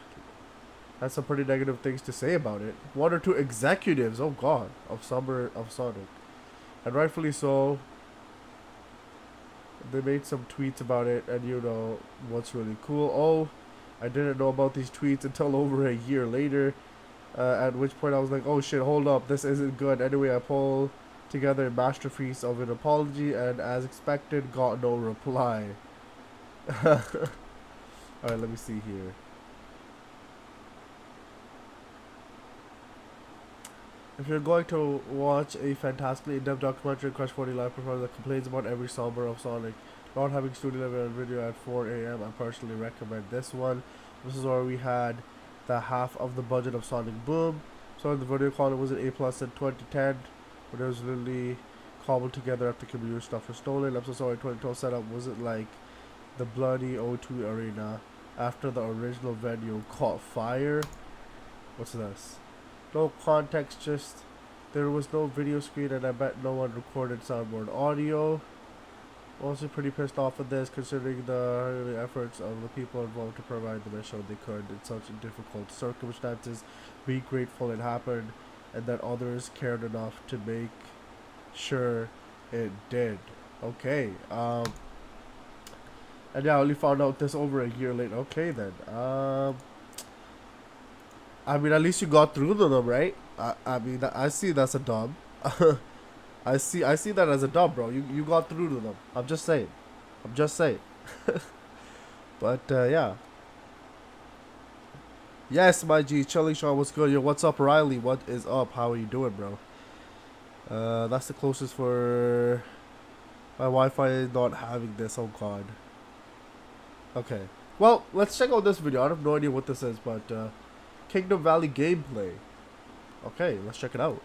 That's some pretty negative things to say about it. 1 or 2 executives, oh god, of Sonic. And rightfully so. They made some tweets about it, and you know what's really cool. Oh, I didn't know about these tweets until over a year later. At which point I was like, oh shit, hold up, this isn't good. Anyway, I pulled together a masterpiece of an apology, and as expected, got no reply. Alright, let me see here. If you're going to watch a fantastically in-depth documentary Crush 40 live performance that complains about every somber of Sonic not having studio level video at 4 AM, I personally recommend this one. This is where we had the half of the budget of Sonic Boom. So the video quality was an A+ in 2010, but it was literally cobbled together after computer stuff was stolen. I'm so sorry, 2012 setup wasn't like the bloody O2 Arena after the original venue caught fire. What's this? No context, just there was no video screen, and I bet no one recorded soundboard audio. Also pretty pissed off with this, considering the efforts of the people involved to provide the best show they could in such difficult circumstances. Be grateful it happened, and that others cared enough to make sure it did. Okay, and yeah, I only found out this over a year later. Okay then, I mean, at least you got through to them, right? I mean, I see that's a dub. I see that as a dub, bro. You got through to them. I'm just saying. But yeah. Yes, my G, Chilling Sean, what's good? Yo, what's up, Riley? What is up? How are you doing, bro? That's the closest for my Wi-Fi not having this. Oh god. Okay. Well, let's check out this video. I have no idea what this is, but Kingdom Valley gameplay. Okay, let's check it out.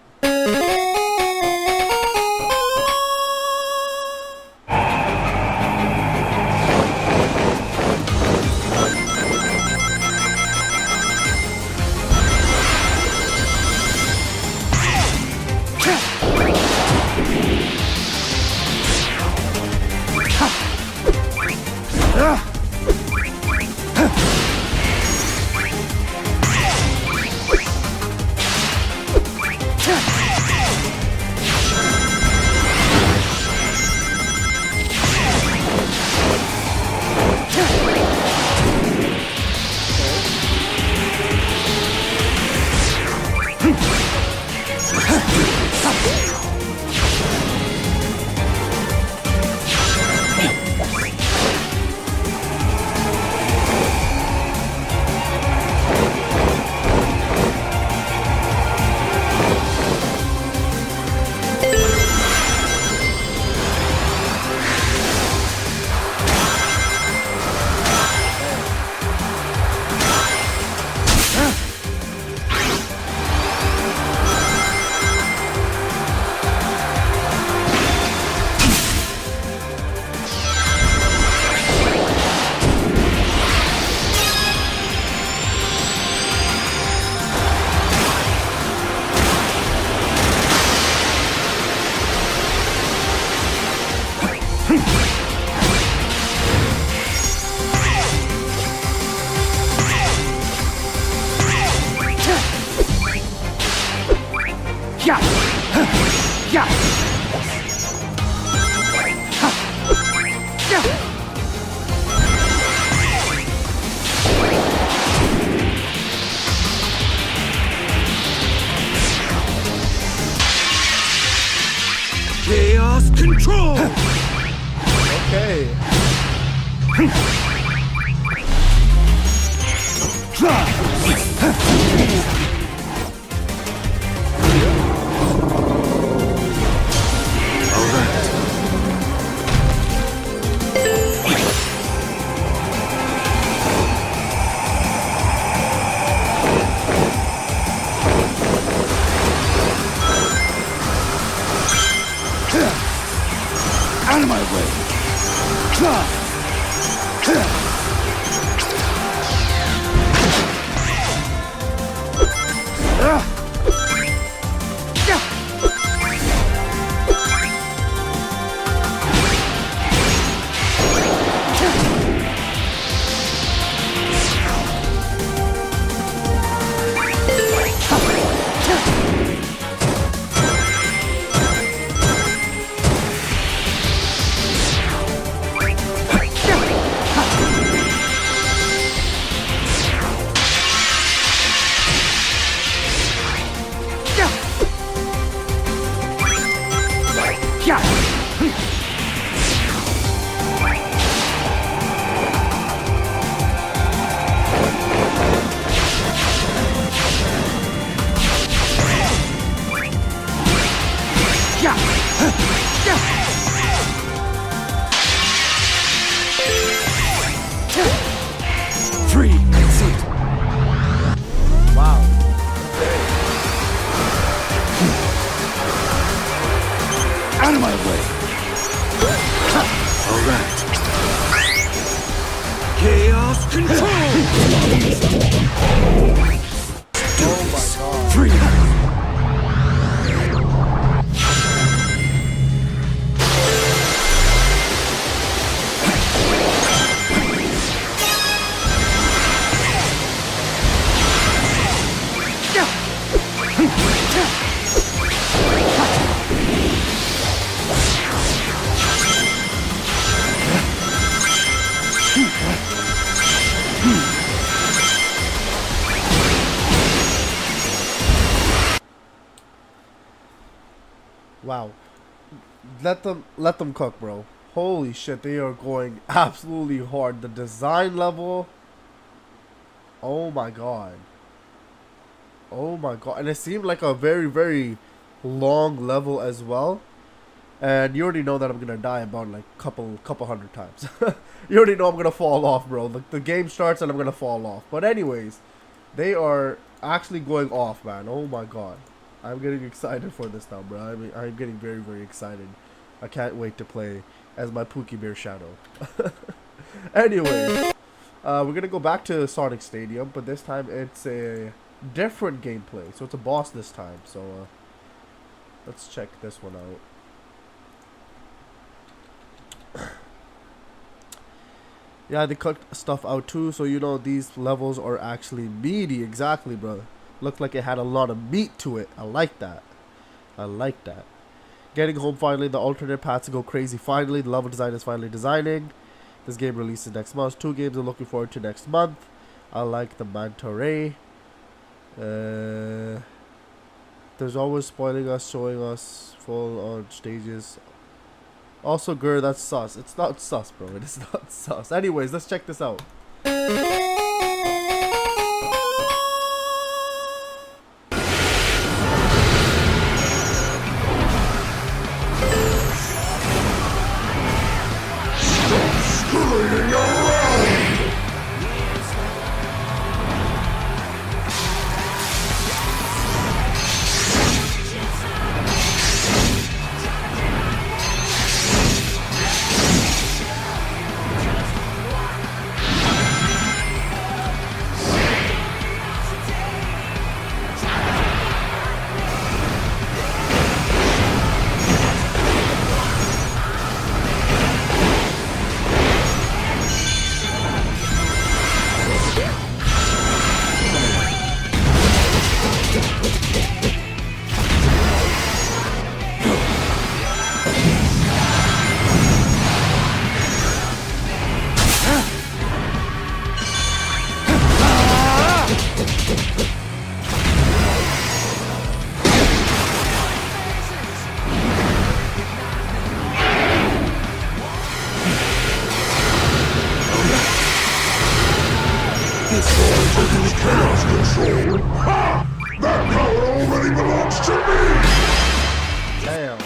Chaos control! Okay. Out of my way! Three, that's it. Wow. Out of my way! Alright. Chaos control! Oh my god. Three! Wow. Let them cook, bro. Holy shit, they are going absolutely hard. The design level. Oh my god. Oh my god. And it seemed like a very, very long level as well. And you already know that I'm gonna die about like couple hundred times. You already know I'm gonna fall off, bro. The game starts and I'm gonna fall off. But anyways, they are actually going off, man. Oh my god. I'm getting excited for this now, bro. I'm getting very, very excited. I can't wait to play as my Pookie Bear Shadow. Anyway, we're gonna go back to Sonic Stadium, but this time it's a different gameplay. So it's a boss this time. So let's check this one out. Yeah, they cut stuff out too, so you know these levels are actually meaty. Exactly, brother. Looked like it had a lot of meat to it. I like that. I like that. Getting home finally. The alternate paths go crazy finally. The level design is finally designing. This game releases next month. 2 games I'm looking forward to next month. I like the Manta Ray. There's always spoiling us, showing us full on stages. Also, Gur, that's sus. It's not sus, bro. It is not sus. Anyways, let's check this out. Scurrying around! Chaos Control! Ha! That power already belongs to me! Damn.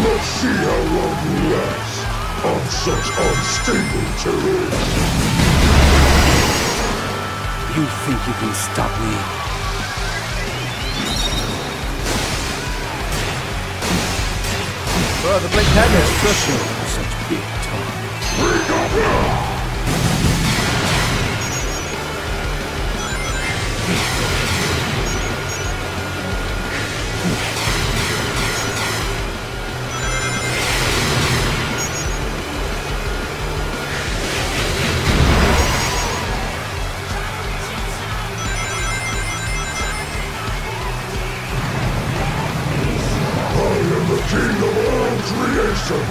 Let's see how long you last on such unstable terrain. You think you can stop me? Bro, the Blink Hammer is crushing. Such big talk. King of all creation!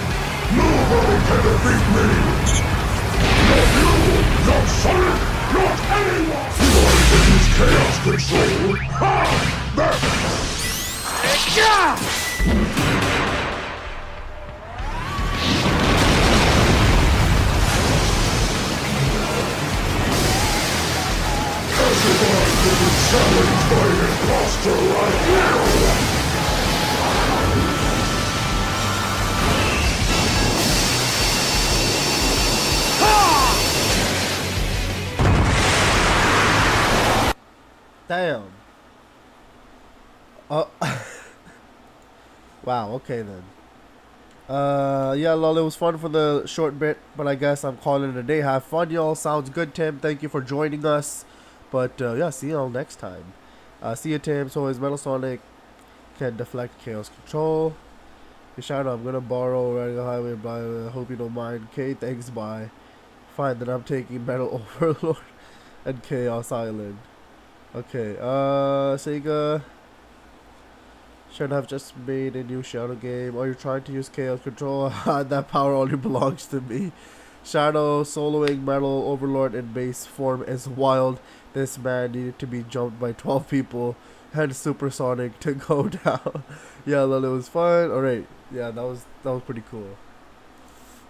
Nobody can defeat me! Not you! Not Sonic! Not anyone! Try to use Chaos Control! Ha! Everyone will be challenged by an imposter right now! Damn. Wow, okay then. Yeah, lol, it was fun for the short bit, but I guess I'm calling it a day. Have fun, y'all. Sounds good, Tim. Thank you for joining us. But, yeah, see y'all next time. See you, Tim. So is Metal Sonic can deflect Chaos Control. Your shadow, I'm gonna borrow Riding the Highway, bye. Hope you don't mind. Okay, thanks, bye. Fine, then I'm taking Metal Overlord and Chaos Island. Okay, Sega, Should have just made a new Shadow game. Are you trying to use Chaos Control? That power only belongs to me. Shadow soloing Metal Overlord in base form is wild. This man needed to be jumped by 12 people and Supersonic to go down. Yeah, Lily was fun. Alright, yeah, that was pretty cool.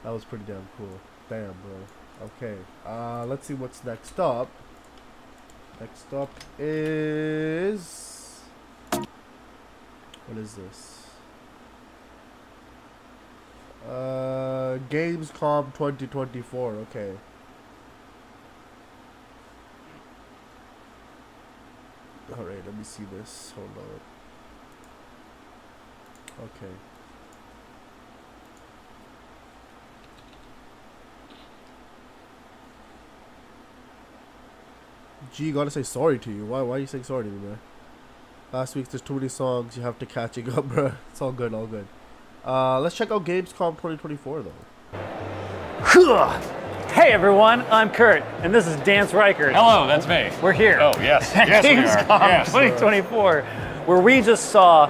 That was pretty damn cool. Damn, bro. Okay, let's see what's next up. Next up is... what is this? Gamescom 2024. Okay. Alright, let me see this. Hold on. Okay. G, gotta say sorry to you. Why are you saying sorry to me, man? Last week there's too many songs. You have to catching up, bro. It's all good, all good. Let's check out Gamescom 2024 though. Hey everyone, I'm Kurt, and this is Dance Reichert. Hello, that's me. We're here. Oh, yes. At Yes, we are. Gamescom Yes. 2024, where we just saw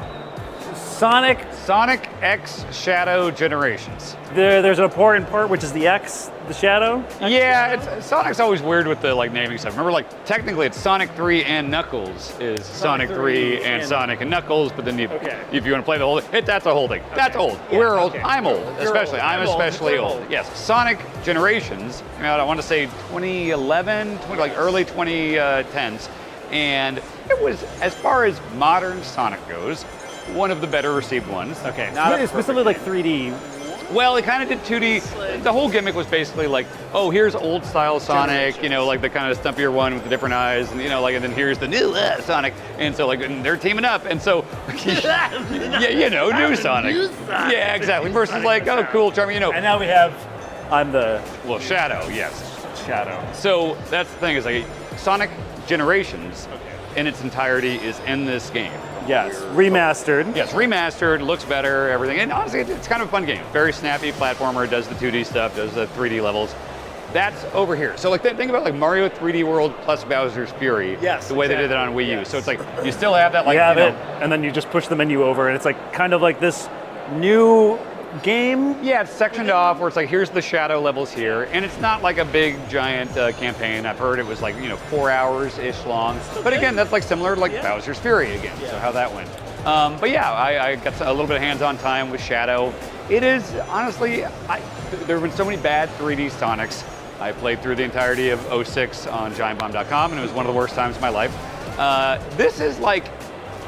Sonic. Sonic X Shadow Generations. There's an important part, which is the X, the Shadow. Yeah, Sonic's always weird with the naming stuff. Remember, technically it's Sonic 3 and Knuckles is Sonic 3 and Sonic and Knuckles, but then if you want to play the whole thing, that's a whole thing. Okay. That's old. Yeah, we're old. Okay. I'm old, especially. I'm especially old. Yes, Sonic Generations. I want to say 2011, early 2010s, and it was, as far as modern Sonic goes, one of the better received ones. Okay, specifically 3D. Well, it kind of did 2D. The whole gimmick was basically oh, here's old style Sonic, the kind of stumpier one with the different eyes, and and then here's the new Sonic, and so and they're teaming up, and so yeah, new Sonic. Yeah, exactly. Versus oh, cool, charming, And now we have, Shadow, yes. Shadow. So that's the thing is Sonic Generations in its entirety is in this game. Yes, remastered. Yes, remastered, looks better, everything. And honestly, it's kind of a fun game. Very snappy platformer, does the 2D stuff, does the 3D levels. That's over here. So think about Mario 3D World plus Bowser's Fury. Yes, the way they did it on Wii U. So it's you still have that you have it, and then you just push the menu over, and it's kind of this new game. Yeah, it's sectioned off where it's here's the Shadow levels here, and it's not a big giant campaign. I've heard it was 4 hours-ish long. But again, that's similar to Bowser's Fury again. Yeah. So how that went. But yeah, I got a little bit of hands-on time with Shadow. It is honestly, there have been so many bad 3D Sonics. I played through the entirety of 06 on GiantBomb.com, and it was one of the worst times of my life. This is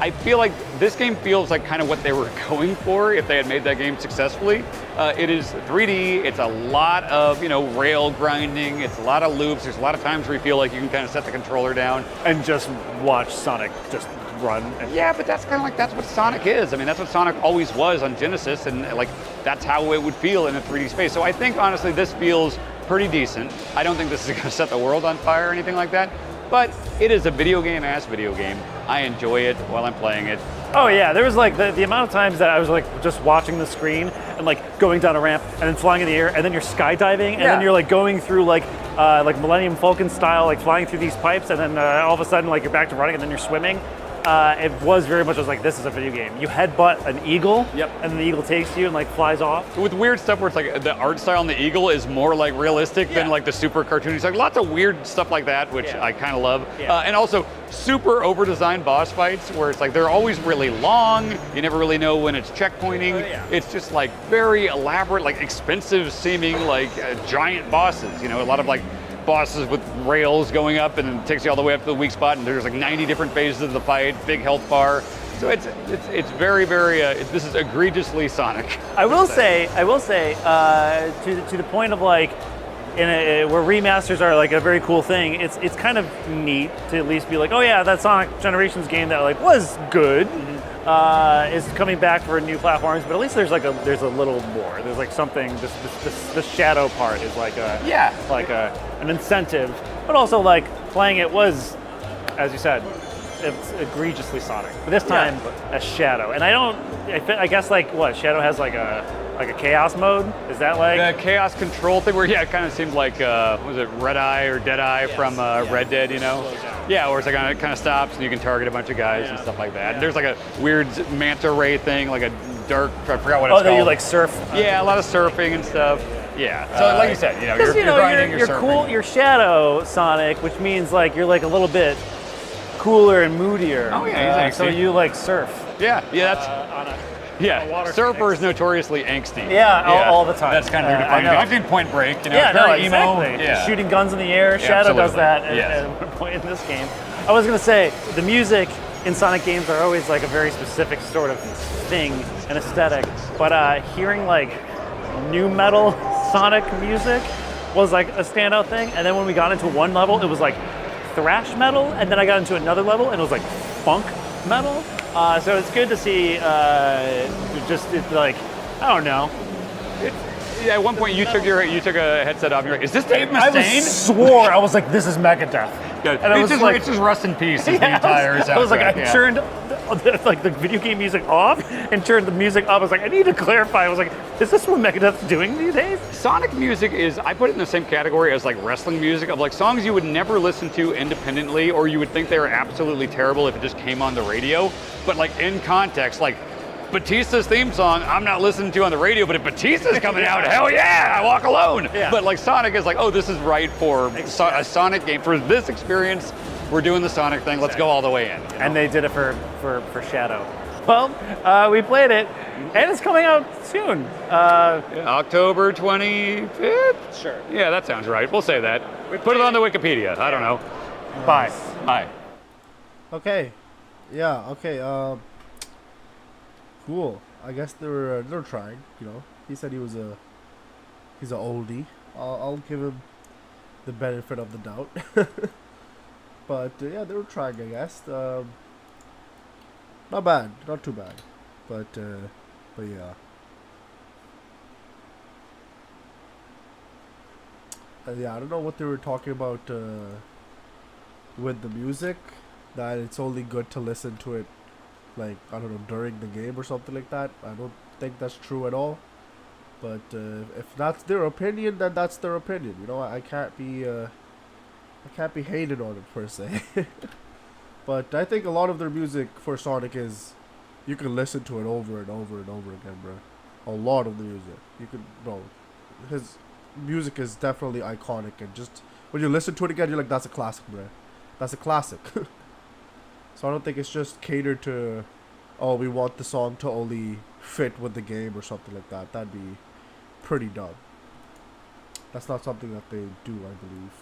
I feel this game feels kind of what they were going for if they had made that game successfully. It is 3D, it's a lot of, rail grinding, it's a lot of loops, there's a lot of times where you feel you can kind of set the controller down. And just watch Sonic just run. Yeah, but that's kind of that's what Sonic is. I mean, that's what Sonic always was on Genesis, and that's how it would feel in a 3D space. So I think, honestly, this feels pretty decent. I don't think this is going to set the world on fire or anything like that. But it is a video game-ass video game. I enjoy it while I'm playing it. Oh yeah, there was the amount of times that I was just watching the screen and going down a ramp and then flying in the air and then you're skydiving and then you're going through Millennium Falcon style flying through these pipes and then all of a sudden you're back to running and then you're swimming. It was very much this is a video game. You headbutt an eagle, and then the eagle takes you and like flies off. With weird stuff where it's the art style on the eagle is more realistic than the super cartoony. It's lots of weird stuff like that, which I kind of love. And also super over-designed boss fights where it's they're always really long. You never really know when it's checkpointing. It's just very elaborate, expensive seeming giant bosses. A lot of bosses with rails going up and then it takes you all the way up to the weak spot, and there's 90 different phases of the fight, big health bar. So it's very, very, this is egregiously Sonic. I will say, to the point of where remasters are a very cool thing, it's kind of neat to at least be oh yeah, that Sonic Generations game that was good, is coming back for new platforms, but at least there's there's a little more. There's something, this Shadow part is an incentive, but also playing it was, as you said, it's egregiously Sonic. But this time, a Shadow. And I guess what, Shadow has a chaos mode? Is that the chaos control thing where it kind of seemed was it Red Eye or Dead Eye from Red Dead, Yeah, where it's like it kind of stops and you can target a bunch of guys and stuff like that. And there's like a weird manta ray thing, like a dark. I forgot what it's called. Oh, that you like surf. Yeah, a lot of surfing and stuff. Yeah. So like you said, you're grinding, you're surfing. Cool. You're Shadow Sonic, which means like you're like a little bit cooler and moodier. Oh yeah, he's so angsty. you like surf. Yeah, that's. On a Yeah, water surfer is notoriously angsty. Yeah, all the time. That's kind of your defining. I've seen Point Break, Yeah, no, very emo. exactly. Yeah. Shooting guns in the air. Yeah, Shadow does absolutely. that Yes. at one point in this game. I was gonna say the music in Sonic games are always like a very specific sort of thing and aesthetic, but hearing like new metal Sonic music was like a standout thing. And then when we got into one level, it was like thrash metal, and then I got into another level and it was like funk metal. So it's good to see it's like, I don't know. Yeah, at one point you took a headset off and you're like, is this Dave Mustaine? Swore, I was like, this is Megadeth. Good. And I was like, it's just Rust in Peace is the yeah, entire I was like, I soundtrack, turned like the video game music off and turned the music up. I was like, I need to clarify. I was like, is this what Megadeth's doing these days? Sonic music is, I put it in the same category as like wrestling music, of like songs you would never listen to independently, or you would think they were absolutely terrible if it just came on the radio. But like in context, like Batista's theme song, I'm not listening to on the radio, but if Batista's coming out, hell yeah, I walk alone. Yeah. But like Sonic is like, oh, this is right for a Sonic game. For this experience, we're doing the Sonic thing, let's go all the way in. You know? And they did it for Shadow. Well, we played it, and it's coming out soon. October 25th? Sure. Yeah, that sounds right. We'll say that. Put it on the Wikipedia. I don't know. Bye. Bye. Okay. Yeah. Okay. Cool. I guess they're trying. You know, he said he's an oldie. I'll give him the benefit of the doubt. But yeah, they were trying. I guess. Not bad. Not too bad. But yeah. Yeah, I don't know what they were talking about with the music. That it's only good to listen to it, like, I don't know, during the game or something like that. I don't think that's true at all. But if that's their opinion, then that's their opinion. You know, I can't be hated on it per se. But I think a lot of their music for Sonic is, you can listen to it over and over and over again, bro. A lot of the music, you could, bro. His music is definitely iconic, and just when you listen to it again, you're like, that's a classic, bro. That's a classic. So I don't think it's just catered to, oh, we want the song to only fit with the game or something like that. That'd be pretty dumb. That's not something that they do, I believe.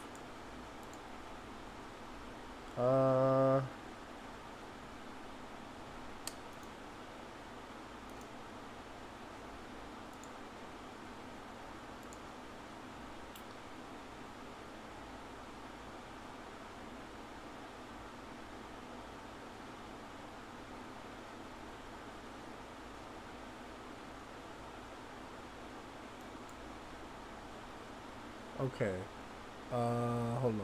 Okay. Hold on.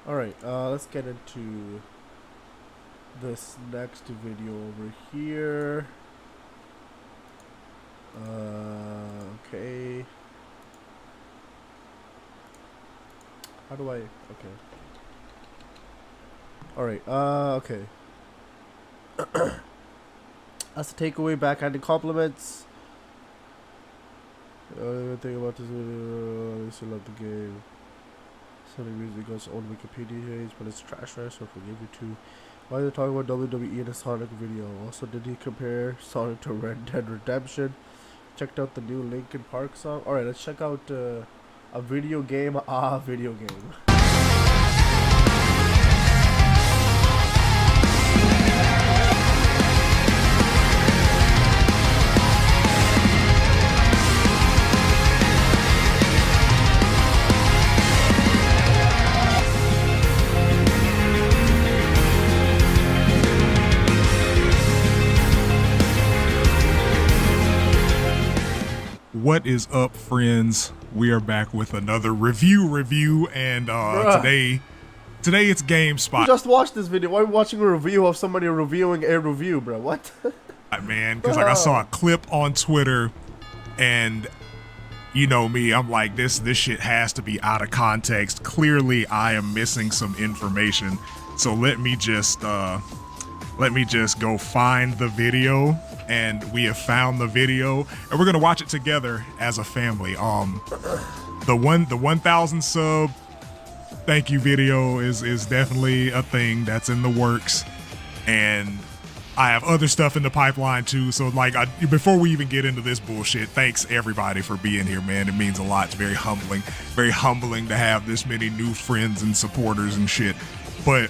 Alright, let's get into this next video over here. Okay. How do I, okay. Alright, okay. That's the takeaway, backhanded compliments. Think about this video, I still love the game. Sonic music goes on Wikipedia page, but it's trash, so forgive you too. Why are they talking about WWE in a Sonic video? Also, did he compare Sonic to Red Dead Redemption? Checked out the new Linkin Park song. Alright, let's check out a video game. Video game. What is up, friends? We are back with another review, and today it's GameSpot. You just watched this video. Why are you watching a review of somebody reviewing a review, bro? What? Man, because like I saw a clip on Twitter, and you know me, I'm like, this shit has to be out of context. Clearly, I am missing some information. So let me just go find the video, and we have found the video, and we're gonna watch it together as a family. The 1,000 sub thank you video is definitely a thing that's in the works, and I have other stuff in the pipeline too. So like, before we even get into this bullshit, thanks everybody for being here, man. It means a lot. It's very humbling to have this many new friends and supporters and shit. But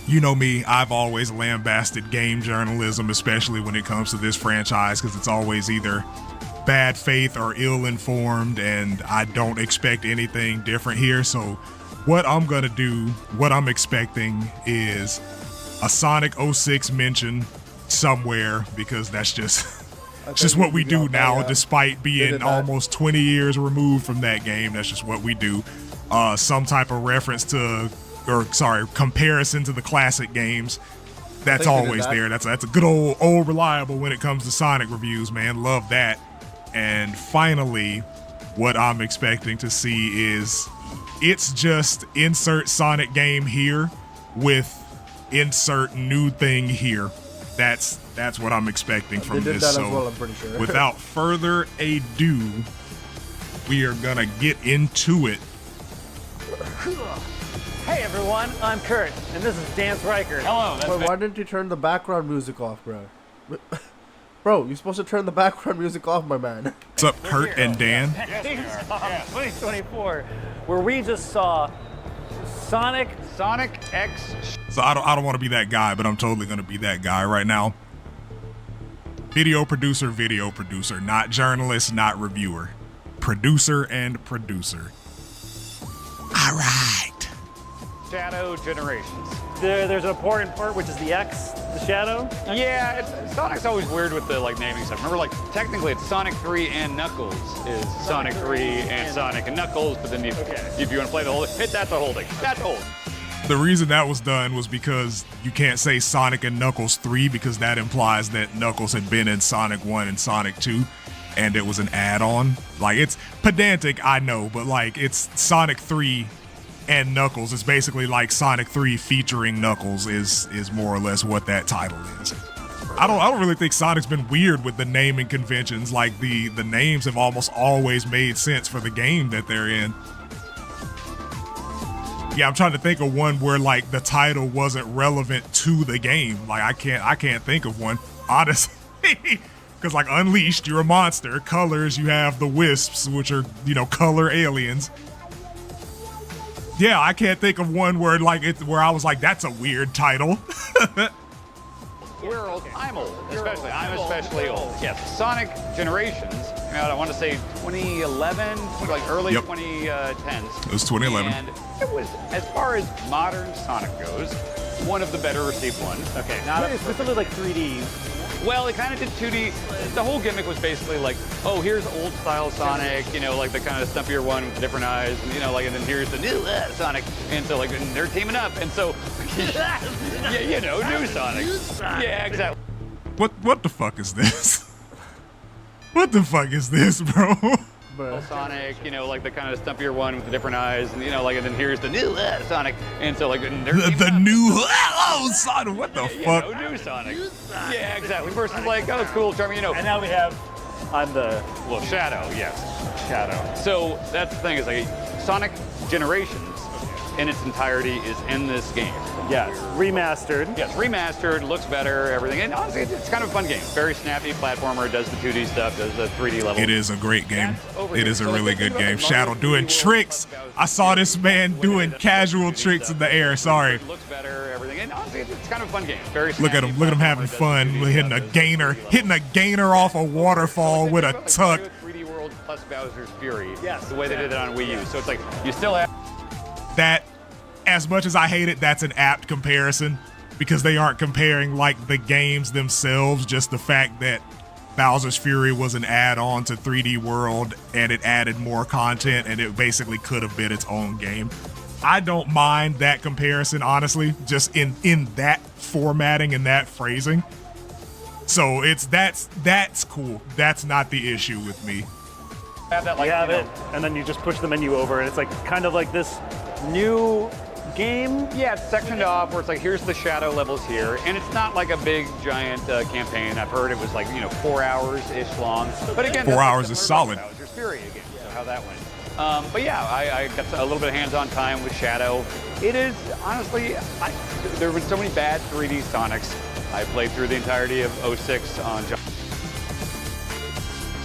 you know me, I've always lambasted game journalism, especially when it comes to this franchise, because it's always either bad faith or ill-informed, and I don't expect anything different here. So what I'm gonna do, what I'm expecting is a Sonic 06 mention somewhere, because that's just what we do now, despite being almost 20 years removed from that game. That's just what we do. Some type of reference to, comparison to the classic games. That's always there. That's a good old reliable when it comes to Sonic reviews, man. Love that. And finally, what I'm expecting to see is, it's just insert Sonic game here with insert new thing here. That's what I'm expecting from this. So well, I'm pretty sure. Without further ado, we are gonna get into it. Hey everyone, I'm Kurt, and this is Dance Riker. Hello. Wait, why didn't you turn the background music off, bro? Bro, you're supposed to turn the background music off, my man. What's up, Kurt and Dan? 2024, where we just saw Sonic X. So I don't want to be that guy, but I'm totally gonna be that guy right now. Video producer, not journalist, not reviewer. Producer and producer. All right. Shadow Generations. There's an important part, which is the X, the shadow. Yeah, Sonic's always weird with the naming stuff. Remember, technically it's Sonic 3 and Knuckles is Sonic 3 and Sonic and Knuckles, but then if you want to play the whole thing, that's the whole thing. That's the whole thing. The reason that was done was because you can't say Sonic and Knuckles 3, because that implies that Knuckles had been in Sonic 1 and Sonic 2, and it was an add-on. It's pedantic, I know, but it's Sonic 3 and Knuckles. It's basically like Sonic 3 featuring Knuckles is more or less what that title is. I don't really think Sonic's been weird with the naming conventions. The names have almost always made sense for the game that they're in. Yeah, I'm trying to think of one where the title wasn't relevant to the game. I can't think of one, honestly. Because Unleashed, you're a monster. Colors, you have the Wisps, which are, color aliens. Yeah, I can't think of one where where I was like, that's a weird title. We're old. I'm old, especially. I'm especially old. Yes, Sonic Generations. I want to say 2011, early 2010s. It was 2011. And it was, as far as modern Sonic goes, one of the better received ones. Okay, Not specifically 3D. Well, it kind of did 2D. The whole gimmick was basically oh, here's old style Sonic, the kind of stumpier one with the different eyes, and and then here's the new Sonic, and so and they're teaming up, and so new Sonic. Yeah, exactly. What the fuck is this? What the fuck is this, bro? Sonic, the kind of stumpier one with the different eyes, and and then here's the new Sonic, and so and they're the new Sonic. What the fuck? New Sonic. Yeah, exactly. Versus oh, cool, charming, And now we have Shadow. Yes, Shadow. So that's the thing is Sonic Generations in its entirety is in this game. Yes, remastered. Yes, remastered, looks better, everything. And honestly, it's kind of a fun game. Very snappy platformer, does the 2D stuff, does the 3D level. It is a great game. It is a really good game. Shadow doing tricks. I saw this man doing casual tricks in the air. Sorry. It looks better, everything. And honestly, it's kind of a fun game. Very snappy. Look at him having fun, hitting a gainer off a waterfall with a tuck. 3D World plus Bowser's Fury. Yes. The way they did it on Wii U. So it's you still have that. As much as I hate it, that's an apt comparison, because they aren't comparing the games themselves, just the fact that Bowser's Fury was an add-on to 3D World and it added more content and it basically could have been its own game. I don't mind that comparison, honestly, just in that formatting and that phrasing. So that's cool. That's not the issue with me. Have that, like, you have you know, it, and then you just push the menu over, and it's like kind of like this new game. Yeah, it's sectioned off where it's like, here's the shadow levels here. And it's not like a big, giant campaign. I've heard it was like, 4 hours-ish long. But again, 4 hours that's is solid. Bowser's Fury again, so how that went. But yeah, I got a little bit of hands-on time with Shadow. It is, honestly, there have been so many bad 3D Sonics. I played through the entirety of 06 on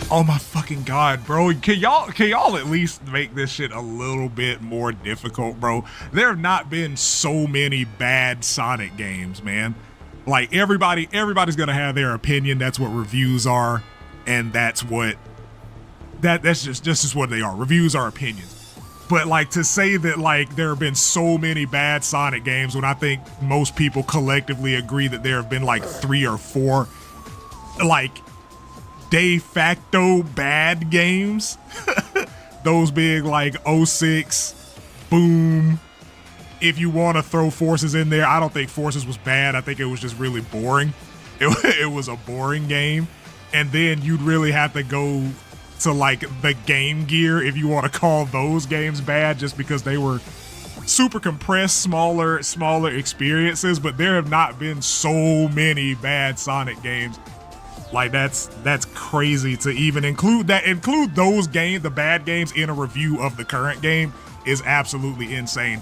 Oh my fucking god, bro. Can y'all at least make this shit a little bit more difficult, bro? There have not been so many bad Sonic games, man. Like everybody's gonna have their opinion. That's what reviews are, and that's just what they are. Reviews are opinions. But like to say that like there have been so many bad Sonic games when I think most people collectively agree that there have been like 3 or 4 like de facto bad games. Those big like 06, Boom. If you want to throw Forces in there, I don't think Forces was bad. I think it was just really boring. It was a boring game. And then you'd really have to go to like the Game Gear if you want to call those games bad, just because they were super compressed, smaller experiences. But there have not been so many bad Sonic games. Like that's crazy to even include those games, the bad games, in a review of the current game is absolutely insane.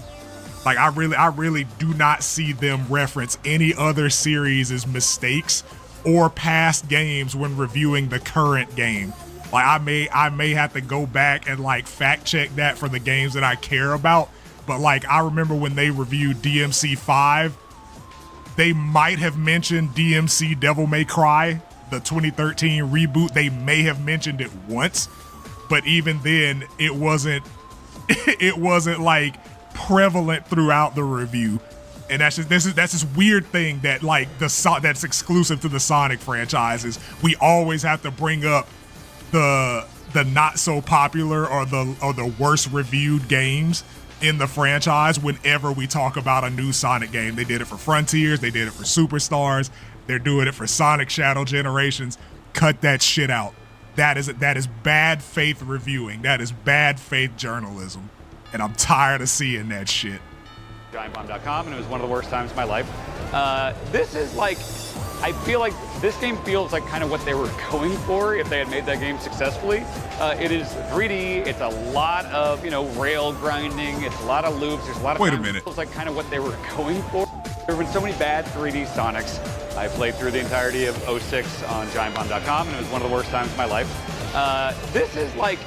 Like I really do not see them reference any other series as mistakes or past games when reviewing the current game. Like I may have to go back and like fact check that for the games that I care about. But like I remember when they reviewed DMC 5, they might have mentioned DMC Devil May Cry, the 2013 reboot. They may have mentioned it once, but even then it wasn't like prevalent throughout the review. And that's this weird thing that like that's exclusive to the Sonic franchises. We always have to bring up the not so popular or the worst reviewed games in the franchise whenever we talk about a new Sonic game. They did it for Frontiers, they did it for Superstars, they're doing it for Sonic Shadow Generations. Cut that shit out. That is bad faith reviewing. That is bad faith journalism. And I'm tired of seeing that shit. GiantBomb.com, and it was one of the worst times of my life. This is like, I feel like this game feels like kind of what they were going for if they had made that game successfully. It is 3D, it's a lot of, rail grinding, it's a lot of loops, there's a lot of... Wait a minute. It feels like kind of what they were going for. There have been so many bad 3D Sonics. I played through the entirety of 06 on GiantBomb.com, and it was one of the worst times of my life. This is like,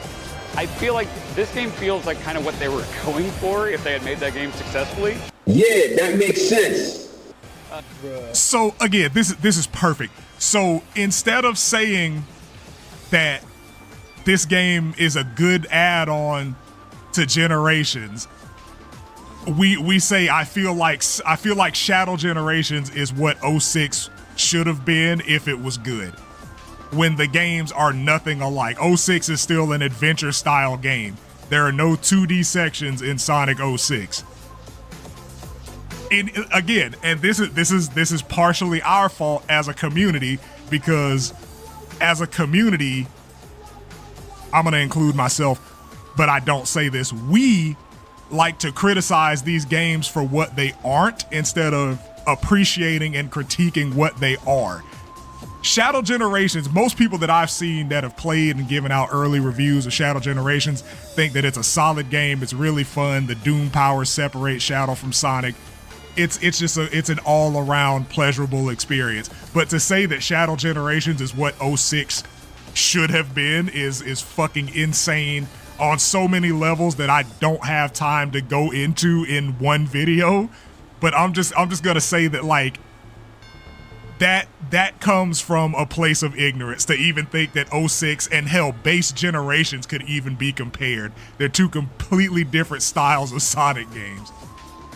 I feel like this game feels like kind of what they were going for if they had made that game successfully. Yeah, that makes sense. So again, this is perfect. So instead of saying that this game is a good add-on to Generations, we say I feel like Shadow Generations is what 06 should have been if it was good. When the games are nothing alike. 06 is still an adventure style game. There are no 2D sections in Sonic 06. And this is partially our fault as a community, because as a community, I'm gonna include myself, but I don't say this, we like to criticize these games for what they aren't instead of appreciating and critiquing what they are. Shadow Generations, most people that I've seen that have played and given out early reviews of Shadow Generations think that it's a solid game. It's really fun. The Doom powers separate Shadow from Sonic. It's an all-around pleasurable experience. But to say that Shadow Generations is what 06 should have been is fucking insane on so many levels that I don't have time to go into in one video. But I'm just gonna say that like that comes from a place of ignorance to even think that 06 and hell, base Generations could even be compared. They're two completely different styles of Sonic games.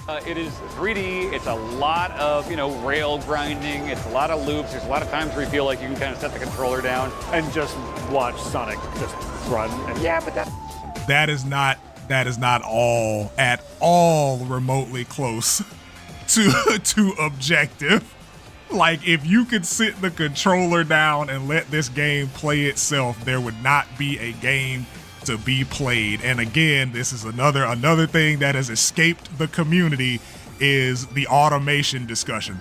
It is 3D. It's a lot of, rail grinding. It's a lot of loops. There's a lot of times where you feel like you can kind of set the controller down. And just watch Sonic just run. And Yeah, but That is not at all remotely close to objective. Like, if you could sit the controller down and let this game play itself, there would not be a game to be played. And again, this is another thing that has escaped the community, is the automation discussion.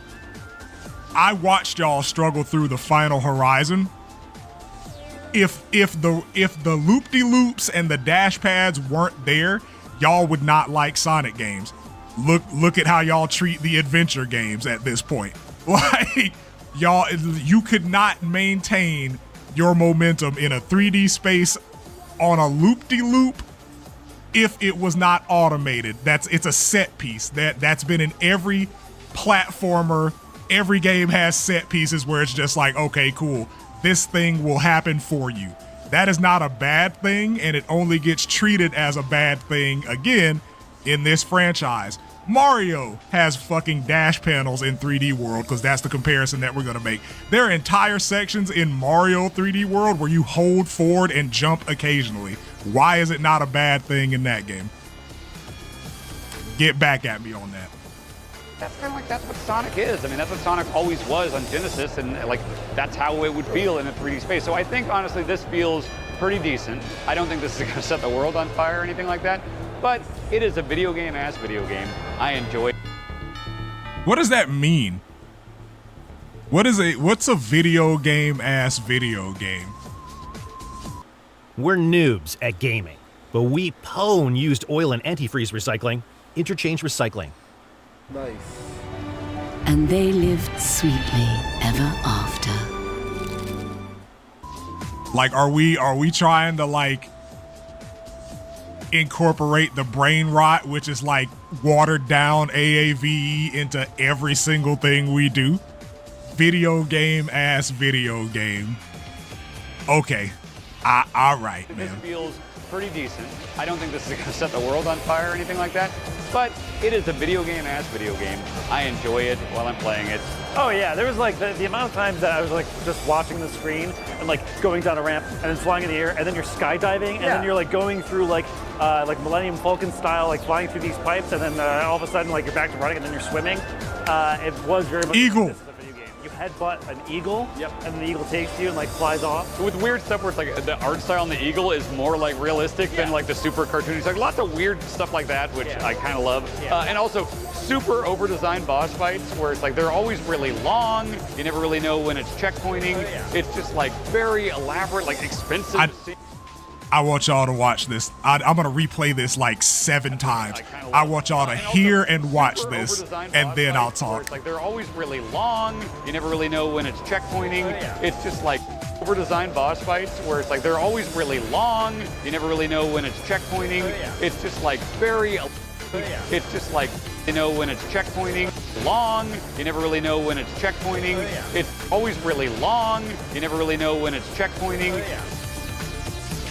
I watched y'all struggle through the final Horizon. If the loop-de-loops and the dash pads weren't there, y'all would not like Sonic games. Look at how y'all treat the adventure games at this point. Like, y'all, you could not maintain your momentum in a 3D space on a loop-de-loop if it was not automated. It's a set piece that's been in every platformer. Every game has set pieces where it's just like, okay, cool, this thing will happen for you. That is not a bad thing, and it only gets treated as a bad thing again in this franchise. Mario has fucking dash panels in 3D World, because that's the comparison that we're gonna make. There are entire sections in Mario 3D World where you hold forward and jump occasionally. Why is it not a bad thing in that game? Get back at me on that. That's what Sonic is. I mean, that's what Sonic always was on Genesis, and that's how it would feel in a 3D space. So I think, honestly, this feels pretty decent. I don't think this is gonna set the world on fire or anything like that, but it is a video game as video game. I enjoy it. What does that mean? What's a video game ass video game? We're noobs at gaming, but we pwn used oil and antifreeze recycling, Interchange Recycling. Nice. And they lived sweetly ever after. Like, are we trying to incorporate the brain rot, which is watered down AAVE, into every single thing we do? Video game ass video game. Okay. All right, man. This feels pretty decent. I don't think this is gonna set the world on fire or anything like that, but it is a video game as video game. I enjoy it while I'm playing it. Oh yeah, there was the amount of times that I was just watching the screen and going down a ramp and then flying in the air, and then you're skydiving, and then you're going through like Millennium Falcon style, flying through these pipes, and then all of a sudden you're back to running, and then you're swimming. It was very much Eagle. Like this is a video game. You headbutt an eagle, and then the eagle takes you and flies off. With weird stuff where it's the art style on the eagle is more realistic than the super cartoony stuff. Lots of weird stuff like that, which I kind of love. And also super over-designed boss fights where it's they're always really long. You never really know when it's checkpointing. It's just very elaborate, expensive. I want y'all to watch this. I'm gonna replay this 7 times. I want y'all to hear and watch this, and then I'll talk. They're always really long. You never really know when it's checkpointing. It's just over-designed boss fights where it's they're always really long. You never really know when it's checkpointing. It's just very. It's just you know when it's checkpointing. Long. You never really know when it's checkpointing. It's always really long. You never really know when it's checkpointing.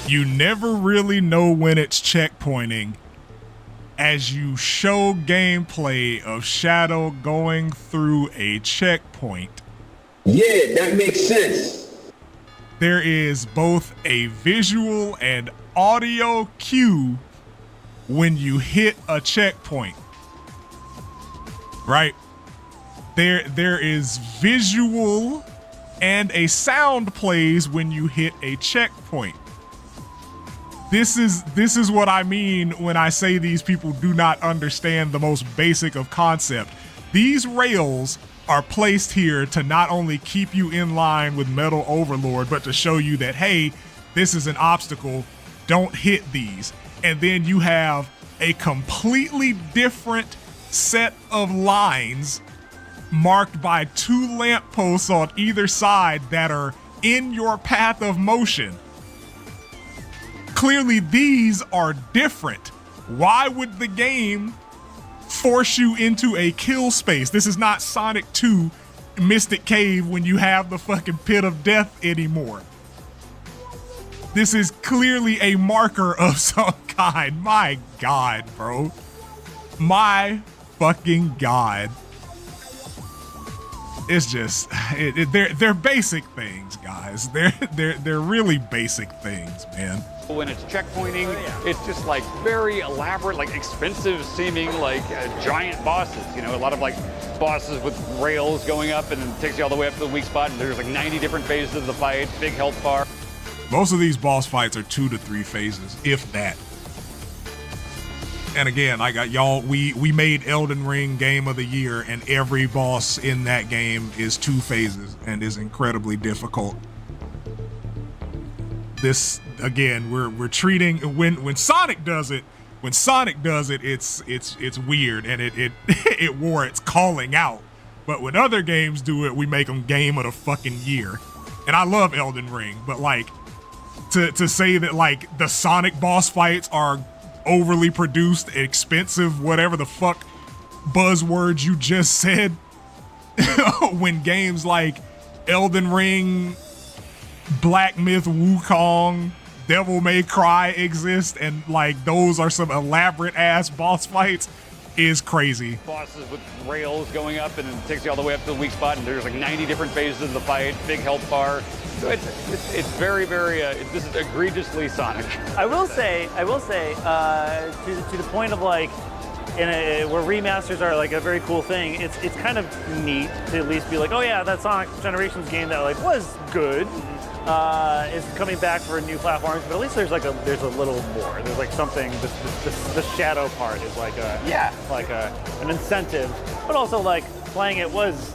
You never really know when it's checkpointing, as you show gameplay of Shadow going through a checkpoint. Yeah, that makes sense. There is both a visual and audio cue when you hit a checkpoint. Right? There is visual and a sound plays when you hit a checkpoint. This is what I mean when I say these people do not understand the most basic of concept. These rails are placed here to not only keep you in line with Metal Overlord, but to show you that, hey, this is an obstacle, don't hit these. And then you have a completely different set of lines marked by 2 lampposts on either side that are in your path of motion. Clearly, these are different. Why would the game force you into a kill space? This is not Sonic 2 Mystic Cave when you have the fucking pit of death anymore. This is clearly a marker of some kind. My God, bro. My fucking god. It's just they're basic things, guys. They're really basic things, man. When it's checkpointing, it's just like very elaborate, like expensive seeming, like giant bosses. You know, a lot of like bosses with rails going up and it takes you all the way up to the weak spot. And there's like 90 different phases of the fight, big health bar. Most of these boss fights are 2 to 3 phases, if that. And again, I got y'all. We made Elden Ring Game of the Year, and every boss in that game is 2 phases and is incredibly difficult. This again, we're treating when Sonic does it. When Sonic does it, it's weird and it warrants calling out. But when other games do it, we make them Game of the fucking Year. And I love Elden Ring, but like to say that like the Sonic boss fights are overly produced, expensive, whatever the fuck buzzwords you just said, when games like Elden Ring, Black Myth Wukong, Devil May Cry exist, and like those are some elaborate ass boss fights, is crazy. Bosses with rails going up and it takes you all the way up to the weak spot, and there's like 90 different phases of the fight, big health bar. So it's very, very, this is egregiously Sonic. I will say, to the point of like, where remasters are like a very cool thing. It's kind of neat to at least be like, oh yeah, that Sonic Generations game that like was good is coming back for new platforms. But at least there's a little more. There's like something. The shadow part is like an incentive, but also like playing it was,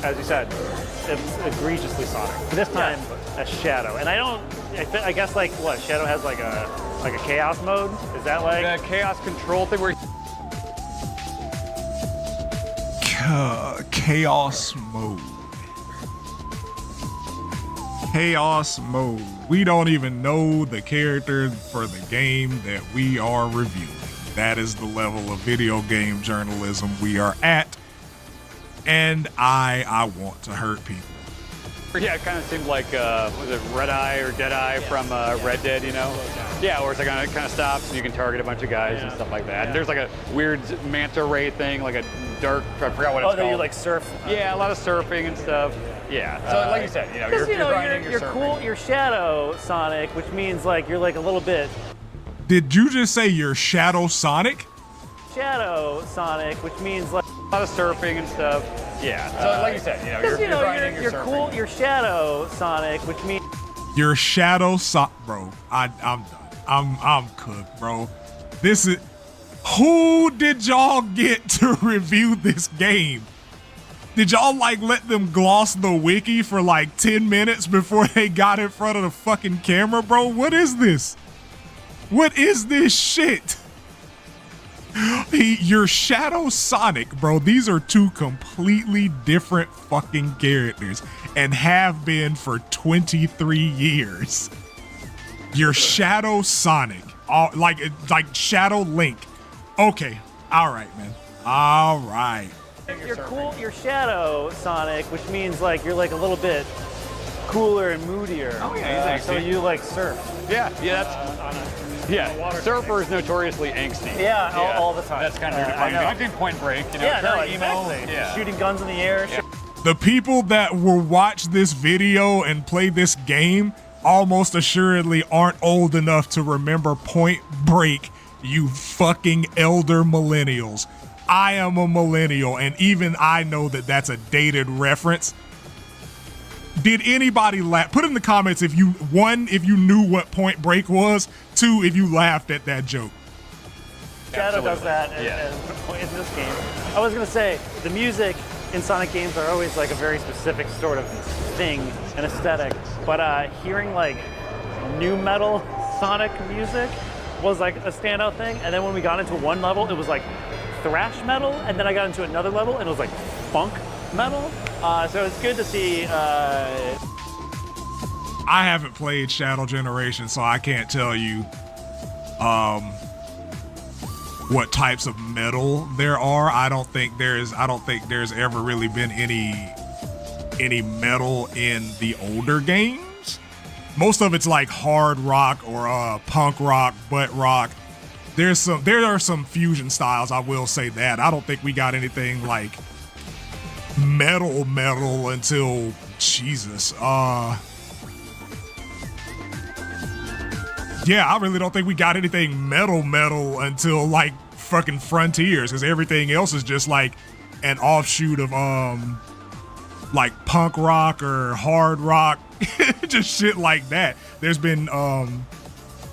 as you said, it's egregiously Sonic. But this time, a Shadow. And I guess like what Shadow has like a chaos mode. Is that like the chaos control thing where? Chaos mode. Chaos mode. We don't even know the character for the game that we are reviewing. That is the level of video game journalism we are at. And I want to hurt people. Yeah, it kind of seemed like, was it Red Eye or Dead Eye from Red Dead, you know? Yeah, where it's like it kind of stops and you can target a bunch of guys and stuff like that. And there's like a weird manta ray thing, like a dark, I forgot what it's called. Oh, you like surf? Yeah, a lot of surfing and stuff. Yeah, so like you said, you're grinding, you're cool, you're Shadow Sonic, which means like you're like a little bit. Did you just say you're Shadow Sonic? Shadow Sonic, which means like a lot of surfing and stuff. Yeah, so like you said, you're grinding, you're surfing. Cool, you're Shadow Sonic, which means you're Shadow Sonic, bro. I'm done. I'm cooked, bro. This is who did y'all get to review this game? Did y'all like let them gloss the wiki for like 10 minutes before they got in front of the fucking camera, bro? What is this? What is this shit? You're Shadow Sonic, bro. These are 2 completely different fucking characters and have been for 23 years. You're Shadow Sonic. Like Shadow Link. Okay. All right, man. All right. You're cool, you're Shadow Sonic, which means like you're like a little bit cooler and moodier. Oh yeah, so you like surf. Yeah, that's surfers notoriously angsty. Yeah, all the time. That's kind of weird. I did Point Break, you know, exactly. Shooting guns in the air. Yeah. The people that will watch this video and play this game almost assuredly aren't old enough to remember Point Break, you fucking elder millennials. I am a millennial, and even I know that that's a dated reference. Did anybody laugh? Put in the comments if you knew what Point Break was. 2, if you laughed at that joke. Shadow does that in this game. I was gonna say the music in Sonic games are always like a very specific sort of thing and aesthetic, but hearing like new metal Sonic music was like a standout thing. And then when we got into one level, it was like thrash metal, and then I got into another level and it was like funk metal. So it's good to see. I haven't played Shadow Generation, so I can't tell you what types of metal there are. I don't think there's ever really been any metal in the older games. Most of it's like hard rock or punk rock, butt rock. there are some fusion styles. I will say that. I don't think we got anything like metal until Jesus. Yeah, I really don't think we got anything metal until like fucking Frontiers, because everything else is just like an offshoot of like punk rock or hard rock, just shit like that. There's been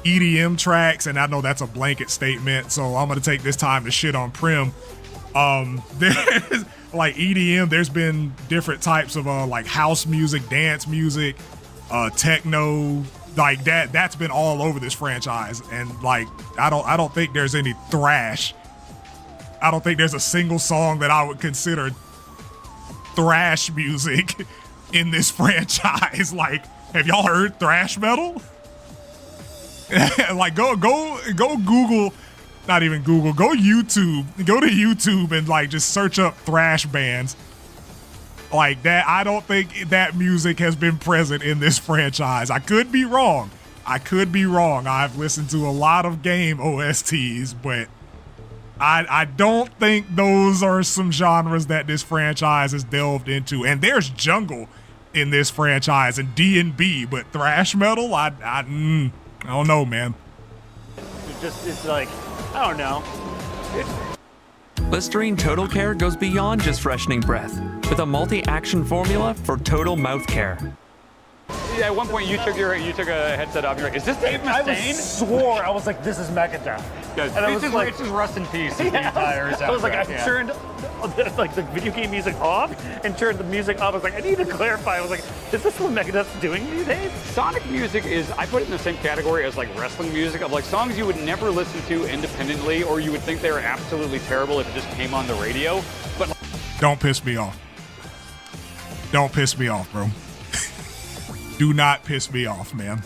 EDM tracks, and I know that's a blanket statement, so I'm gonna take this time to shit on Prim. There's like EDM, there's been different types of like house music, dance music, techno, like that's been all over this franchise. And like I don't think there's any thrash. I don't think there's a single song that I would consider thrash music in this franchise. Like, have y'all heard thrash metal? Like go Google, not even Google, go to YouTube and like just search up thrash bands like that. I don't think that music has been present in this franchise. I could be wrong. I've listened to a lot of game OSTs, but I don't think those are some genres that this franchise has delved into. And there's jungle in this franchise and D&B, but thrash metal, I don't know, man. It's like, I don't know. Listerine Total Care goes beyond just freshening breath with a multi-action formula for total mouth care. Yeah, at one point you took a headset off. You're like, "Is this Dave Mustaine?" I was like, "This is Megadeth." And I was like, it's just rust in peace. The Yeah, entire I was like, I soundtrack, turned like the video game music off and turned the music off. I was like, I need to clarify. I was like, is this what Megadeth's doing these days? Sonic music is, I put it in the same category as like wrestling music, of like songs you would never listen to independently, or you would think they were absolutely terrible if it just came on the radio. But don't piss me off. Don't piss me off, bro. Do not piss me off, man.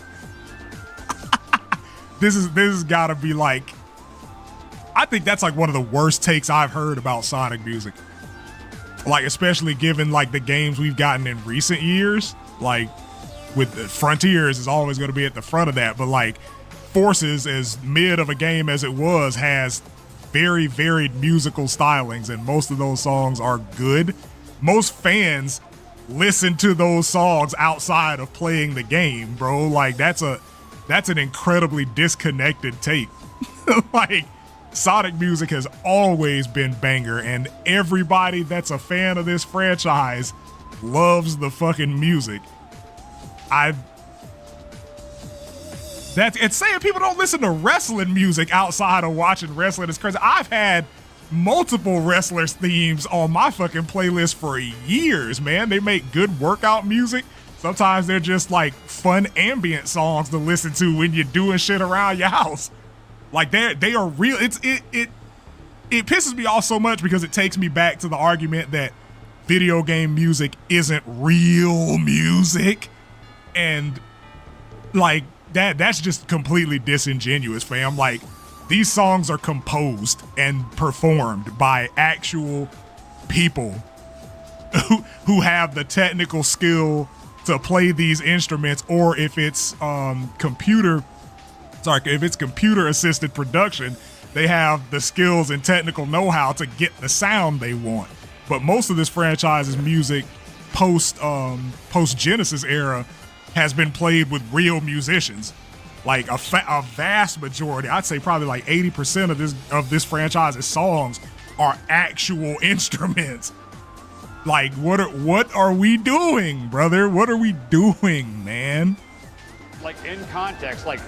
This has got to be like, I think that's like one of the worst takes I've heard about Sonic music. Like, especially given like the games we've gotten in recent years, like with the Frontiers is always going to be at the front of that. But like Forces, as mid of a game as it was, has very varied musical stylings, and most of those songs are good. Most fans listen to those songs outside of playing the game, bro. Like that's an incredibly disconnected take. Like, Sonic music has always been banger, and everybody that's a fan of this franchise loves the fucking music. It's saying people don't listen to wrestling music outside of watching wrestling is crazy. I've had multiple wrestlers themes on my fucking playlist for years, man. They make good workout music. Sometimes they're just like fun ambient songs to listen to when you're doing shit around your house. Like they are real. It pisses me off so much because it takes me back to the argument that video game music isn't real music, and like that's just completely disingenuous, fam. Like, these songs are composed and performed by actual people who have the technical skill to play these instruments, or if it's computer assisted production, they have the skills and technical know-how to get the sound they want. But most of this franchise's music post Genesis era has been played with real musicians. Like a vast majority, I'd say probably like 80% of this franchise's songs are actual instruments. Like, what are we doing, brother? What are we doing, man? like in context, like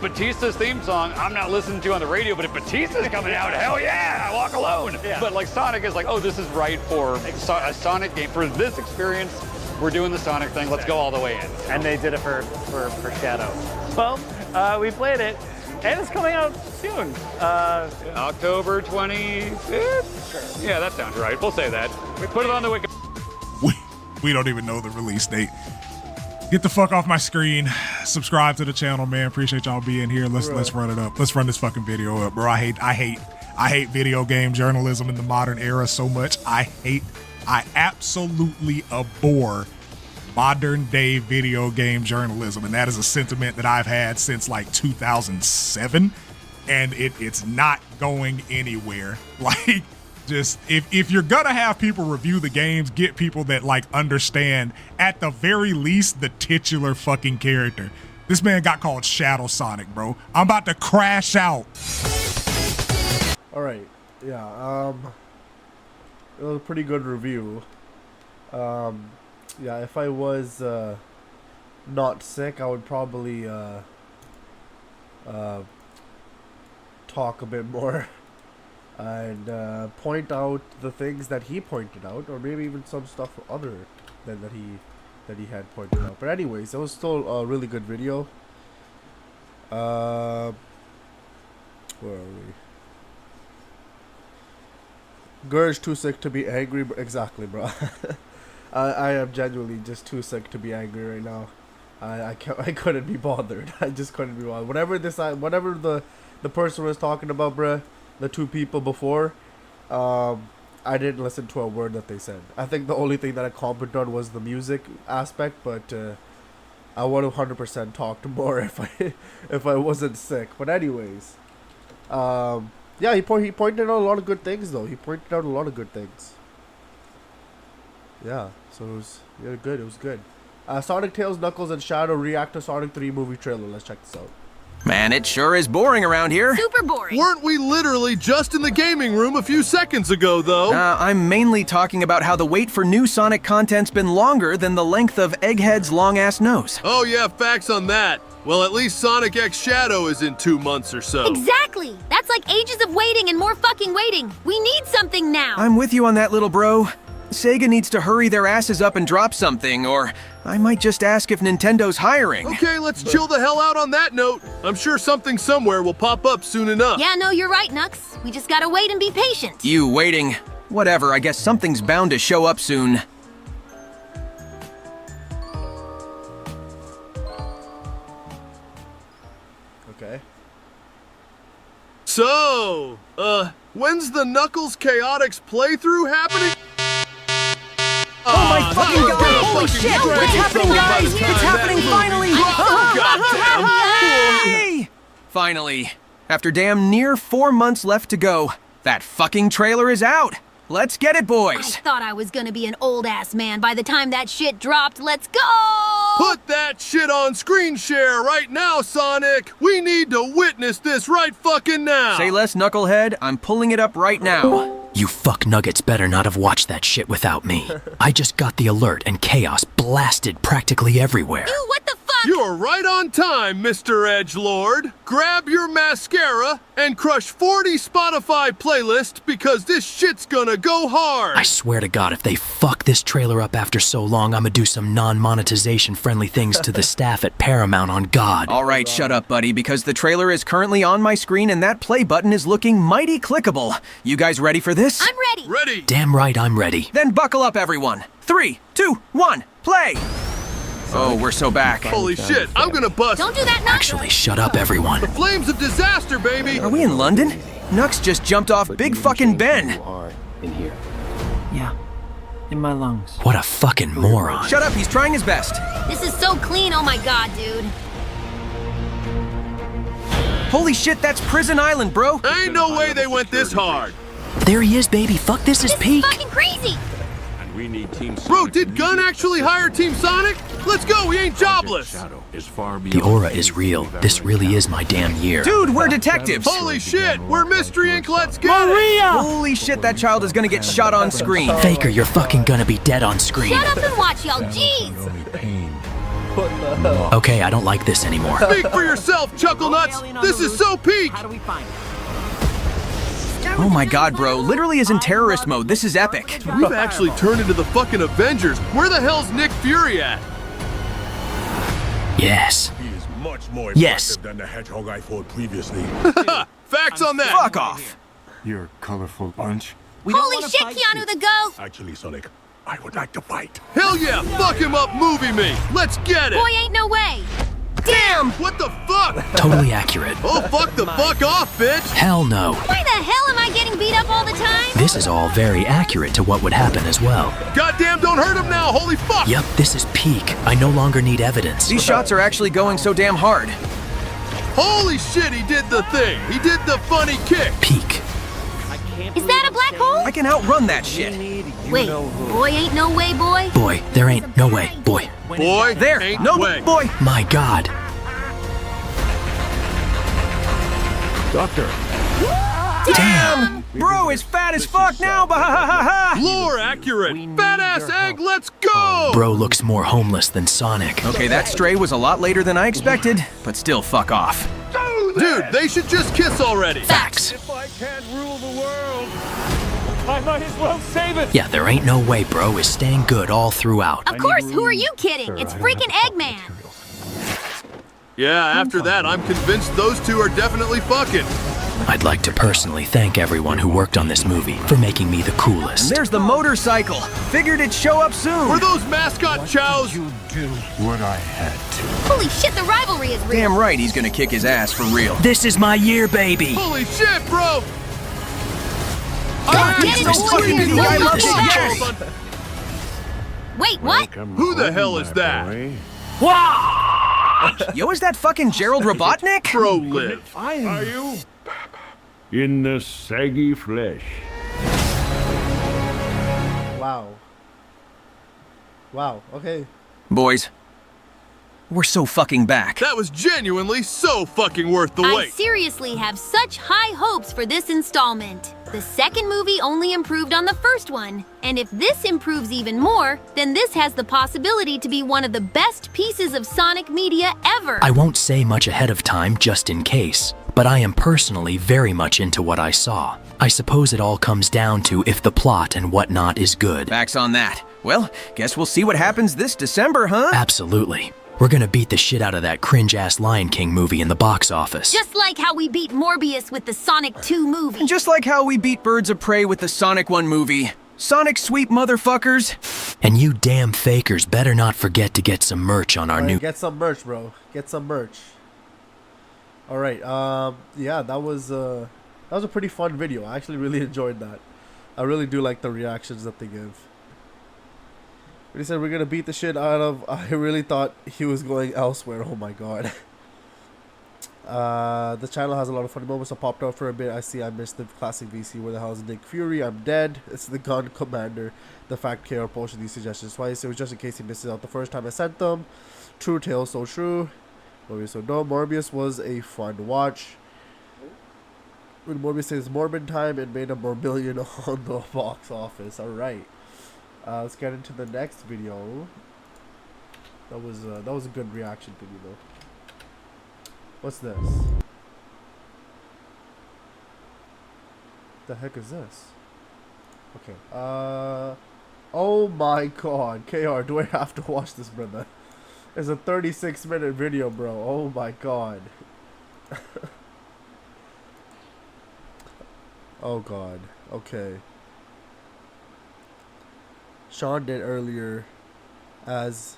Batista's theme song, I'm not listening to on the radio, but if Batista's coming out, hell yeah, I walk alone. Yeah. But like Sonic is like, oh, this is right for a Sonic game. For this experience, we're doing the Sonic thing. Let's go all the way in. And they did it for Shadow. Well, we played it, and it's coming out soon. October 25th? Sure. Yeah, that sounds right. We'll say that. We put it on the wiki. We don't even know the release date. Get the fuck off my screen. Subscribe to the channel, man. Appreciate y'all being here. Let's run it up. Let's run this fucking video up, bro. I hate video game journalism in the modern era so much. I absolutely abhor modern day video game journalism, and that is a sentiment that I've had since like 2007. and it's not going anywhere. Like, just if you're gonna have people review the games, get people that like understand at the very least the titular fucking character. This man got called Shadow Sonic, bro. I'm about to crash out. All right, yeah, it was a pretty good review. Yeah, if I was not sick, I would probably talk a bit more and point out the things that he pointed out, or maybe even some stuff other than that he had pointed out. But anyways, it was still a really good video. Where are we? Gurge too sick to be angry, exactly, bro. I am genuinely just too sick to be angry right now. I couldn't be bothered. I just couldn't be bothered. Whatever the person was talking about, bruh, the two people before, I didn't listen to a word that they said. I think the only thing that I commented on was the music aspect, but I would have 100% talked more if I wasn't sick. But anyways, yeah, he pointed out a lot of good things, though. He pointed out a lot of good things. Yeah, so it was good. It was good. Sonic, Tails, Knuckles, and Shadow react to Sonic 3 movie trailer. Let's check this out. Man, it sure is boring around here. Super boring. Weren't we literally just in the gaming room a few seconds ago, though? I'm mainly talking about how the wait for new Sonic content's been longer than the length of Egghead's long-ass nose. Oh yeah, facts on that. Well, at least Sonic X Shadow is in 2 months or so. Exactly! That's like ages of waiting and more fucking waiting. We need something now. I'm with you on that, little bro. Sega needs to hurry their asses up and drop something, or I might just ask if Nintendo's hiring. Okay, let's chill the hell out on that note. I'm sure something somewhere will pop up soon enough. Yeah, no, you're right, Nux. We just gotta wait and be patient. You waiting? Whatever, I guess something's bound to show up soon. Okay. So, when's the Knuckles Chaotix playthrough happening? Oh my fucking god! Holy shit! It's happening, guys! It's happening finally! Yay! Finally, after damn near 4 months left to go, that fucking trailer is out! Let's get it, boys! I thought I was gonna be an old-ass man by the time that shit dropped. Let's go! Put that shit on screen share right now, Sonic! We need to witness this right fucking now! Say less, Knucklehead. I'm pulling it up right now. You fuck nuggets better not have watched that shit without me. I just got the alert and chaos blasted practically everywhere. Ew, what the fuck? You're right on time, Mr. Edgelord. Grab your mascara and crush 40 Spotify playlists because this shit's gonna go hard. I swear to God, if they fuck this trailer up after so long, I'ma do some non-monetization friendly things to the staff at Paramount on God. Alright, shut up, buddy, because the trailer is currently on my screen and that play button is looking mighty clickable. You guys ready for this? I'm ready. Ready. Damn right I'm ready. Then buckle up, everyone. 3, 2, 1, play! Oh, we're so back. Holy shit, I'm gonna bust. Don't do that, Nux. Actually, shut up, everyone. The flames of disaster, baby! Are we in London? Nux just jumped off Big fucking Ben. In here. Yeah, in my lungs. What a fucking moron. Shut up, he's trying his best. This is so clean, oh my god, dude. Holy shit, that's Prison Island, bro. Ain't no way they went this hard. There he is, baby. Fuck, this is peak. This is fucking crazy. And we need Team Sonic. Bro, did Gunn actually hire Team Sonic? Let's go, we ain't jobless. Shadow is far The beyond aura is real. This really is my damn year. Dude, we're detectives. Holy shit, we're Mystery Inc. Let's get it. Holy shit, that child is gonna get shot on screen. Faker, you're fucking gonna be dead on screen. Shut up and watch, y'all. Jeez. Okay, I don't like this anymore. Speak for yourself, Chuckle Nuts. This is so peak. How do we find it? Oh my god, bro. Literally is in terrorist mode. This is epic. We've actually turned into the fucking Avengers. Where the hell's Nick Fury at? Yes. He is much more Yes. impressive than the hedgehog I fought previously. Facts on that. Fuck off. You're a colorful bunch. Holy shit, Keanu the Goat. Actually, Sonic, I would like to fight. Hell yeah, fuck him up, movie me. Let's get it. Boy, ain't no way. Damn, what the fuck? Totally accurate. Oh, fuck the fuck off, bitch. Hell no. Why the hell am I getting beat up all the time? This is all very accurate to what would happen as well. Goddamn, don't hurt him now, holy fuck. Yep, this is peak. I no longer need evidence. These shots are actually going so damn hard. Holy shit, he did the thing. He did the funny kick. Peak. Is that a black hole? I can outrun that shit. Wait, boy ain't no way, boy. Boy, there ain't no way. Boy. Boy, There. ain't No way. boy. My God. Doctor. Damn! Bro is fat as fuck now, bah. Lore accurate. Fat ass egg, let's go! Bro looks more homeless than Sonic. Okay, that stray was a lot later than I expected, but still fuck off. Dude, they should just kiss already. Facts. If I can't rule the world, I might as well save it. Yeah, there ain't no way Bro is staying good all throughout. Of course, who are you kidding? It's freaking Eggman. Yeah, after that, I'm convinced those two are definitely fucking. I'd like to personally thank everyone who worked on this movie for making me the And coolest. there's the motorcycle. Figured it'd show up soon. Were those mascot chows? You do what I had to. Holy shit, the rivalry is real. Damn right he's gonna kick his ass for real. This is my year, baby. Holy shit, bro! Get it, so boy. sweet. Look I love at it. that. Yes. Wait, what? Who the hell is that? Yo, is that fucking Gerald Robotnik? Bro live. Are you? In the saggy flesh. Wow. Wow. Okay. Boys, we're so fucking back. That was genuinely so fucking worth the I wait. seriously have such high hopes for this installment. The second movie only improved on the first one, and if this improves even more, then this has the possibility to be one of the best pieces of Sonic media ever. I won't say much ahead of time just in case, but I am personally very much into what I saw. I suppose it all comes down to if the plot and whatnot is good. Facts on that. Well, guess we'll see what happens this December, huh? Absolutely. We're gonna beat the shit out of that cringe-ass Lion King movie in the box office. Just like how we beat Morbius with the Sonic 2 movie. And just like how we beat Birds of Prey with the Sonic 1 movie. Sonic sweep motherfuckers. And you damn fakers better not forget to get some merch on our Alright, new... get some merch, bro. Get some merch. Alright, yeah, that was a pretty fun video. I actually really enjoyed that. I really do like the reactions that they give. When he said we're gonna beat the shit out of, I really thought he was going elsewhere. Oh my god. The channel has a lot of funny moments. I popped out for a bit. I missed the classic VC. Where the hell is Nick Fury? I'm dead. It's the gun commander. The fact KR posted these suggestions twice. It was just in case he misses out the first time I sent them. True tale, so true. Morbius, so no. Morbius was a fun watch. When Morbius says Morbid time, it made a more million on the box office. Alright. Let's get into the next video. That was a good reaction to me though. What's this? The heck is this? Okay. Oh my god, KR, do I have to watch this, brother? It's a 36-minute video, bro. Oh my god. Oh god. Okay. Sean did earlier, as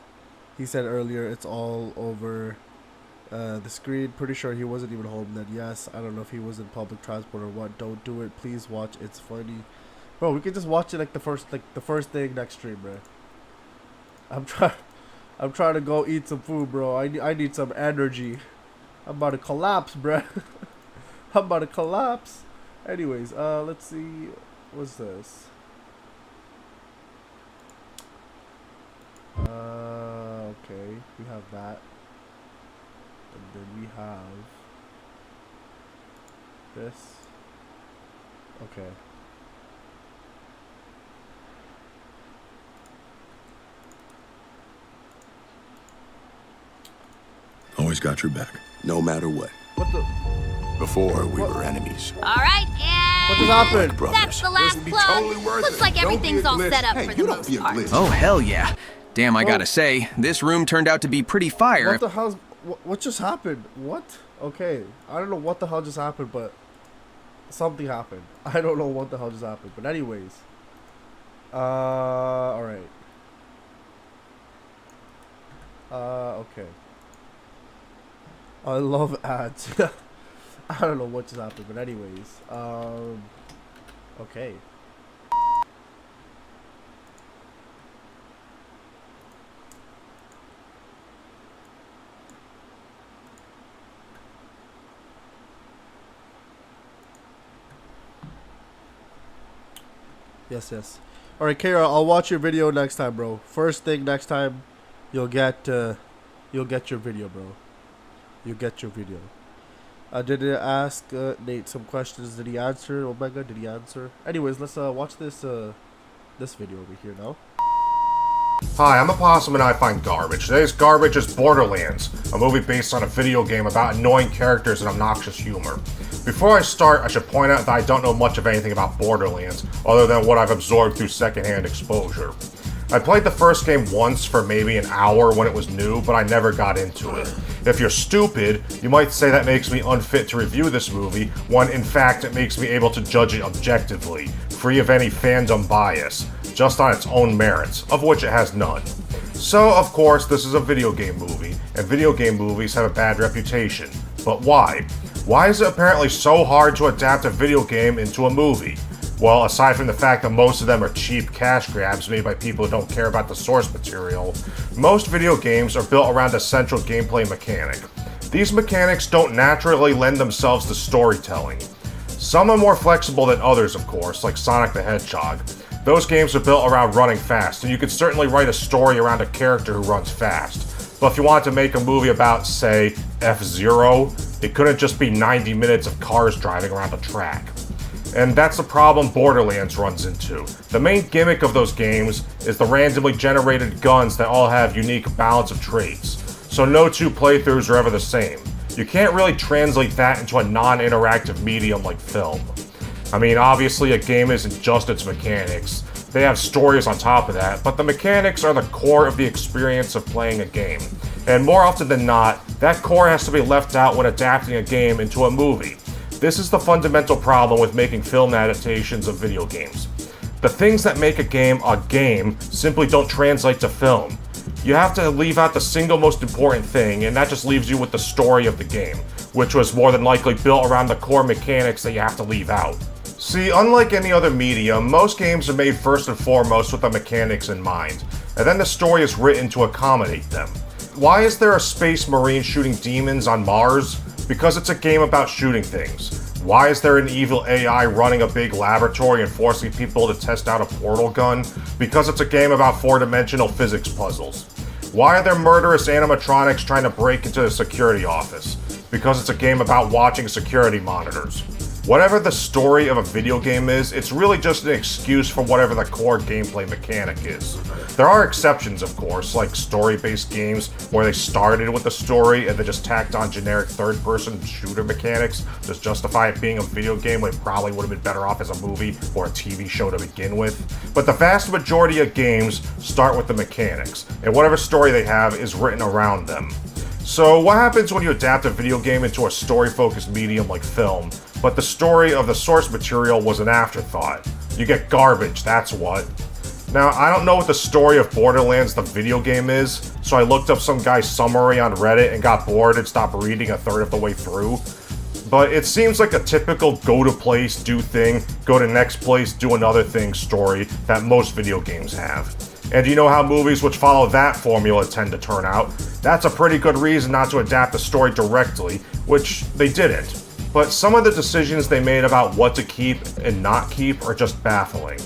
he said earlier, it's all over the screen. Pretty sure he wasn't even home then. Yes, I don't know if he was in public transport or what. Don't do it. Please watch. It's funny. Bro, we can just watch it like the first thing next stream, bro. I'm trying to go eat some food, bro. I need some energy. I'm about to collapse, bro. I'm about to collapse. Anyways, let's see. What's this? Okay, we have that, and then we have this. Okay. Always got your back, no matter what. What the? Before we were enemies. All right, and What just happened? that's the last plug. Looks like everything's all set up for the most part. Oh, hell yeah. Damn, I gotta say, this room turned out to be pretty fire. What the hell? What just happened? What? Okay, I don't know what the hell just happened, but something happened. I don't know what the hell just happened, but anyways. All right. Okay. I love ads. I don't know what just happened, but anyways. Okay. Yes. All right, Kara, I'll watch your video next time, bro. First thing next time, you'll get your video, bro. You'll get your video. Did I ask Nate some questions? Did he answer? Omega, did he answer? Anyways, let's watch this this video over here now. Hi, I'm a possum and I find garbage. Today's garbage is Borderlands, a movie based on a video game about annoying characters and obnoxious humor. Before I start, I should point out that I don't know much of anything about Borderlands, other than what I've absorbed through secondhand exposure. I played the first game once for maybe an hour when it was new, but I never got into it. If you're stupid, you might say that makes me unfit to review this movie, when in fact it makes me able to judge it objectively, free of any fandom bias, just on its own merits, of which it has none. So, of course, this is a video game movie, and video game movies have a bad reputation. But why? Why is it apparently so hard to adapt a video game into a movie? Well, aside from the fact that most of them are cheap cash grabs made by people who don't care about the source material, most video games are built around a central gameplay mechanic. These mechanics don't naturally lend themselves to storytelling. Some are more flexible than others, of course, like Sonic the Hedgehog. Those games are built around running fast, and you could certainly write a story around a character who runs fast. But if you wanted to make a movie about, say, F-Zero, it couldn't just be 90 minutes of cars driving around a track. And that's the problem Borderlands runs into. The main gimmick of those games is the randomly generated guns that all have unique balance of traits. So no two playthroughs are ever the same. You can't really translate that into a non-interactive medium like film. I mean, obviously a game isn't just its mechanics. They have stories on top of that, but the mechanics are the core of the experience of playing a game. And more often than not, that core has to be left out when adapting a game into a movie. This is the fundamental problem with making film adaptations of video games. The things that make a game simply don't translate to film. You have to leave out the single most important thing, and that just leaves you with the story of the game, which was more than likely built around the core mechanics that you have to leave out. See, unlike any other medium, most games are made first and foremost with the mechanics in mind, and then the story is written to accommodate them. Why is there a space marine shooting demons on Mars? Because it's a game about shooting things. Why is there an evil AI running a big laboratory and forcing people to test out a portal gun? Because it's a game about four-dimensional physics puzzles. Why are there murderous animatronics trying to break into the security office? Because it's a game about watching security monitors. Whatever the story of a video game is, it's really just an excuse for whatever the core gameplay mechanic is. There are exceptions, of course, like story-based games where they started with a story and then just tacked on generic third-person shooter mechanics to justify it being a video game when it probably would have been better off as a movie or a TV show to begin with. But the vast majority of games start with the mechanics, and whatever story they have is written around them. So what happens when you adapt a video game into a story-focused medium like film, but the story of the source material was an afterthought? You get garbage, that's what. Now, I don't know what the story of Borderlands the video game is, so I looked up some guy's summary on Reddit and got bored and stopped reading a third of the way through. But it seems like a typical go to place, do thing, go to next place, do another thing story that most video games have. And you know how movies which follow that formula tend to turn out. That's a pretty good reason not to adapt the story directly, which they didn't. But some of the decisions they made about what to keep and not keep are just baffling.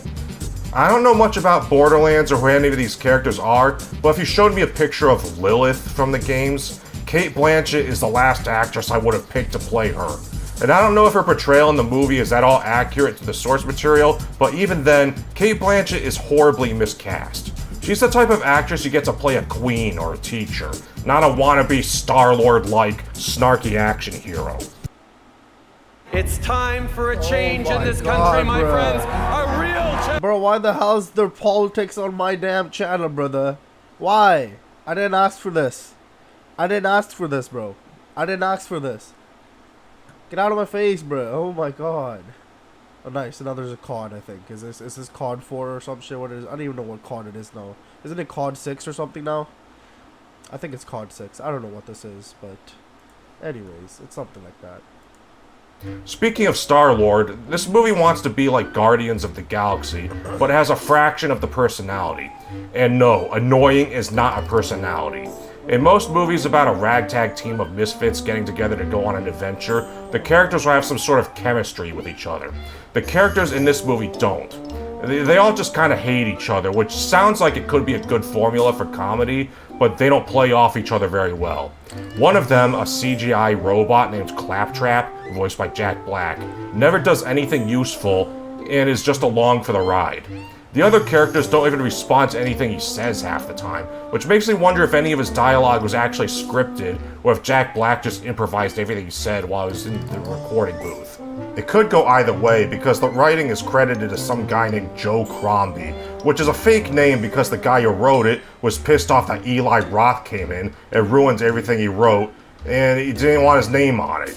I don't know much about Borderlands or who any of these characters are, but if you showed me a picture of Lilith from the games, Cate Blanchett is the last actress I would have picked to play her. And I don't know if her portrayal in the movie is at all accurate to the source material, but even then, Cate Blanchett is horribly miscast. She's the type of actress you get to play a queen or a teacher, not a wannabe Star-Lord-like, snarky action hero. It's time for a change in this country, my friends. A real change. Bro, why the hell is there politics on my damn channel, brother? Why? I didn't ask for this. I didn't ask for this, bro. I didn't ask for this. Get out of my face, bro. Oh my god. Oh, nice. And now there's a COD, I think. Is this COD 4 or some shit? What it is? I don't even know what COD it is now. Isn't it COD 6 or something now? I think it's COD 6. I don't know what this is, but anyways, it's something like that. Speaking of Star-Lord, this movie wants to be like Guardians of the Galaxy, but it has a fraction of the personality. And no, annoying is not a personality. In most movies about a ragtag team of misfits getting together to go on an adventure, the characters will have some sort of chemistry with each other. The characters in this movie don't. They all just kind of hate each other, which sounds like it could be a good formula for comedy, but they don't play off each other very well. One of them, a CGI robot named Claptrap, voiced by Jack Black, never does anything useful and is just along for the ride. The other characters don't even respond to anything he says half the time, which makes me wonder if any of his dialogue was actually scripted, or if Jack Black just improvised everything he said while he was in the recording booth. It could go either way, because the writing is credited to some guy named Joe Crombie, which is a fake name because the guy who wrote it was pissed off that Eli Roth came in and ruined everything he wrote, and he didn't want his name on it.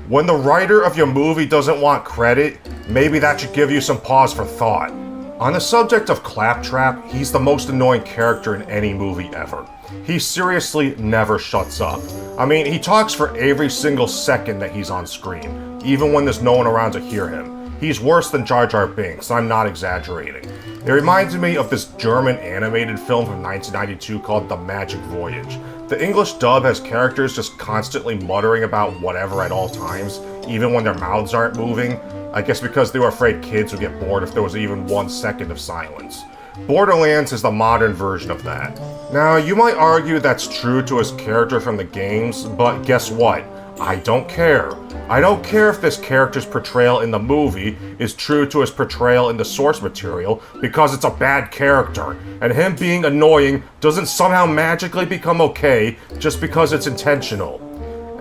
When the writer of your movie doesn't want credit, maybe that should give you some pause for thought. On the subject of Claptrap, he's the most annoying character in any movie ever. He seriously never shuts up. I mean, he talks for every single second that he's on screen, even when there's no one around to hear him. He's worse than Jar Jar Binks, I'm not exaggerating. It reminds me of this German animated film from 1992 called The Magic Voyage. The English dub has characters just constantly muttering about whatever at all times, even when their mouths aren't moving. I guess because they were afraid kids would get bored if there was even 1 second of silence. Borderlands is the modern version of that. Now, you might argue that's true to his character from the games, but guess what? I don't care. I don't care if this character's portrayal in the movie is true to his portrayal in the source material, because it's a bad character, and him being annoying doesn't somehow magically become okay just because it's intentional.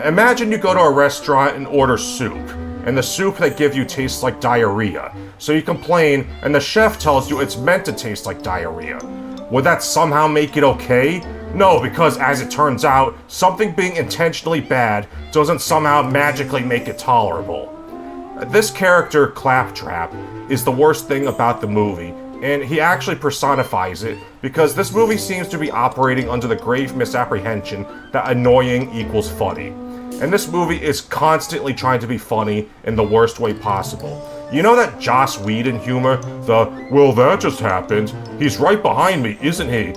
Imagine you go to a restaurant and order soup, and the soup they give you tastes like diarrhea. So you complain, and the chef tells you it's meant to taste like diarrhea. Would that somehow make it okay? No, because as it turns out, something being intentionally bad doesn't somehow magically make it tolerable. This character, Claptrap, is the worst thing about the movie, and he actually personifies it because this movie seems to be operating under the grave misapprehension that annoying equals funny. And this movie is constantly trying to be funny in the worst way possible. You know that Joss Whedon humor? The, well, that just happened. He's right behind me, isn't he?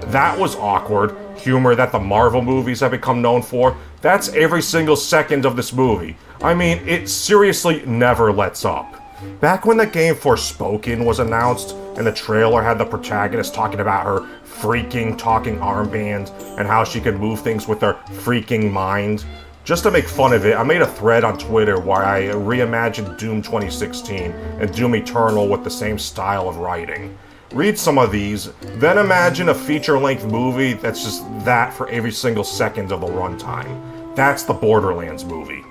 That was awkward. Humor that the Marvel movies have become known for. That's every single second of this movie. I mean, it seriously never lets up. Back when the game Forspoken was announced, and the trailer had the protagonist talking about her freaking talking armband, and how she could move things with her freaking mind, just to make fun of it, I made a thread on Twitter where I reimagined Doom 2016 and Doom Eternal with the same style of writing. Read some of these, then imagine a feature-length movie that's just that for every single second of the runtime. That's the Borderlands movie.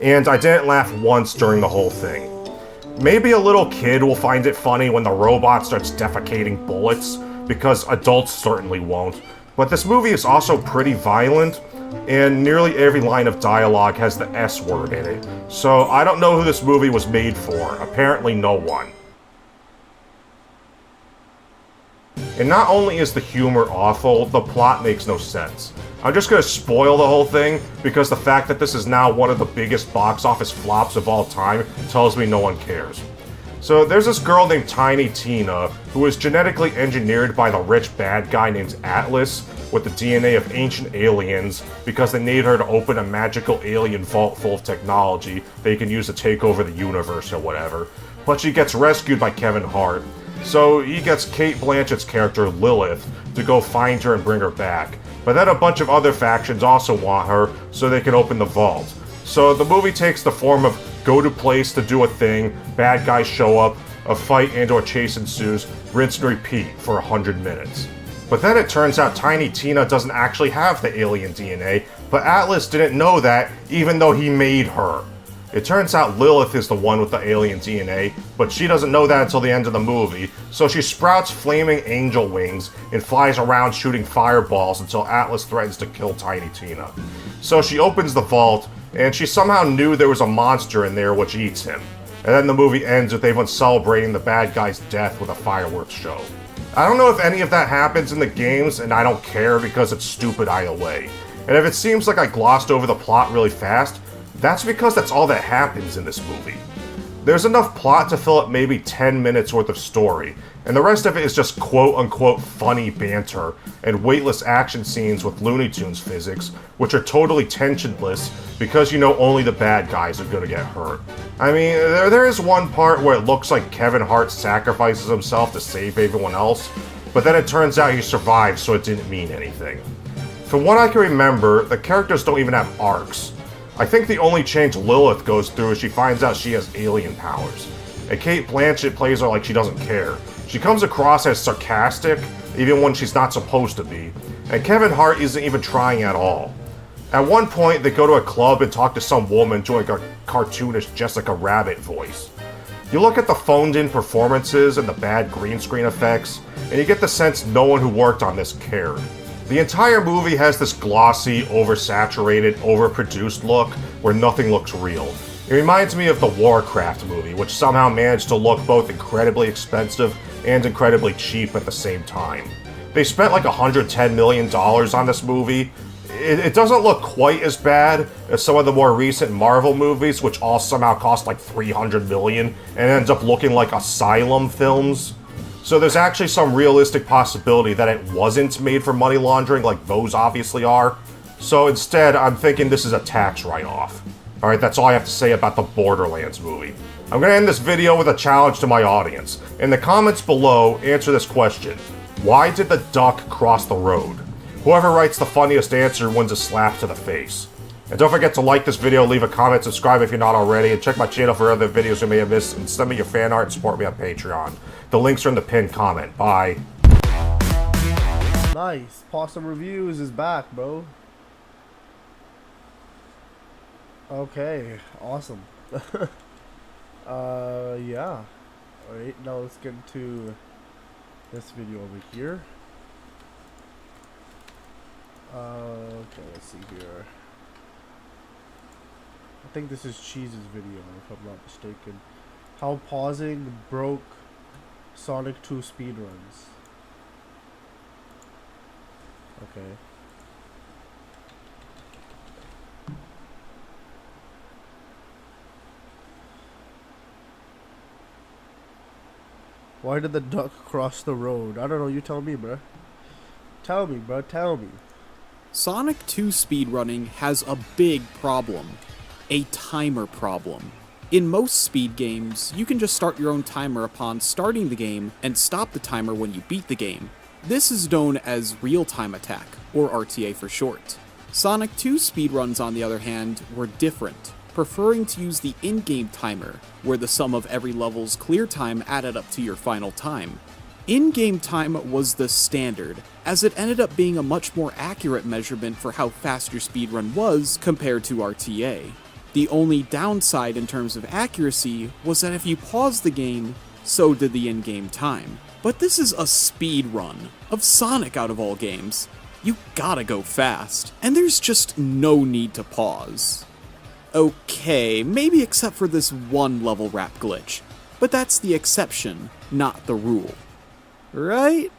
And I didn't laugh once during the whole thing. Maybe a little kid will find it funny when the robot starts defecating bullets, because adults certainly won't. But this movie is also pretty violent, and nearly every line of dialogue has the S word in it. So I don't know who this movie was made for. Apparently no one. And not only is the humor awful, the plot makes no sense. I'm just gonna spoil the whole thing, because the fact that this is now one of the biggest box office flops of all time tells me no one cares. So there's this girl named Tiny Tina, who was genetically engineered by the rich bad guy named Atlas with the DNA of ancient aliens because they need her to open a magical alien vault full of technology they can use to take over the universe or whatever. But she gets rescued by Kevin Hart. So he gets Cate Blanchett's character Lilith to go find her and bring her back. But then a bunch of other factions also want her so they can open the vault. So the movie takes the form of go to place to do a thing, bad guys show up, a fight and or chase ensues, rinse and repeat for 100 minutes. But then it turns out Tiny Tina doesn't actually have the alien DNA, but Atlas didn't know that even though he made her. It turns out Lilith is the one with the alien DNA, but she doesn't know that until the end of the movie, so she sprouts flaming angel wings and flies around shooting fireballs until Atlas threatens to kill Tiny Tina. So she opens the vault, and she somehow knew there was a monster in there which eats him. And then the movie ends with everyone celebrating the bad guy's death with a fireworks show. I don't know if any of that happens in the games, and I don't care because it's stupid either way. And if it seems like I glossed over the plot really fast, that's because that's all that happens in this movie. There's enough plot to fill up maybe 10 minutes worth of story, and the rest of it is just quote-unquote funny banter and weightless action scenes with Looney Tunes physics, which are totally tensionless because you know only the bad guys are gonna get hurt. I mean, there is one part where it looks like Kevin Hart sacrifices himself to save everyone else, but then it turns out he survived, so it didn't mean anything. From what I can remember, the characters don't even have arcs. I think the only change Lilith goes through is she finds out she has alien powers. And Cate Blanchett plays her like she doesn't care. She comes across as sarcastic, even when she's not supposed to be, and Kevin Hart isn't even trying at all. At one point, they go to a club and talk to some woman doing a cartoonish Jessica Rabbit voice. You look at the phoned-in performances and the bad green screen effects, and you get the sense no one who worked on this cared. The entire movie has this glossy, oversaturated, overproduced look where nothing looks real. It reminds me of the Warcraft movie, which somehow managed to look both incredibly expensive and incredibly cheap at the same time. They spent like $110 million on this movie. It doesn't look quite as bad as some of the more recent Marvel movies, which all somehow cost like $300 million and ends up looking like Asylum films. So there's actually some realistic possibility that it wasn't made for money laundering like those obviously are. So instead, I'm thinking this is a tax write-off. Alright, that's all I have to say about the Borderlands movie. I'm gonna end this video with a challenge to my audience. In the comments below, answer this question. Why did the duck cross the road? Whoever writes the funniest answer wins a slap to the face. And don't forget to like this video, leave a comment, subscribe if you're not already, and check my channel for other videos you may have missed, and send me your fan art and support me on Patreon. The links are in the pinned comment. Bye. Nice. Possum Reviews is back, bro. Okay, awesome. Yeah. Alright, now let's get into this video over here. Okay, let's see here. I think this is Cheese's video, if I'm not mistaken. How pausing broke Sonic 2 speedruns. Okay. Why did the duck cross the road? I don't know, you tell me, bruh. Tell me, bruh, tell me. Sonic 2 speedrunning has a big problem. A timer problem. In most speed games, you can just start your own timer upon starting the game and stop the timer when you beat the game. This is known as real-time attack, or RTA for short. Sonic 2 speedruns, on the other hand, were different, preferring to use the in-game timer, where the sum of every level's clear time added up to your final time. In-game time was the standard, as it ended up being a much more accurate measurement for how fast your speedrun was compared to RTA. The only downside in terms of accuracy was that if you paused the game, so did the in-game time. But this is a speedrun of Sonic out of all games. You gotta go fast, and there's just no need to pause. Okay, maybe except for this one level wrap glitch, but that's the exception, not the rule. Right?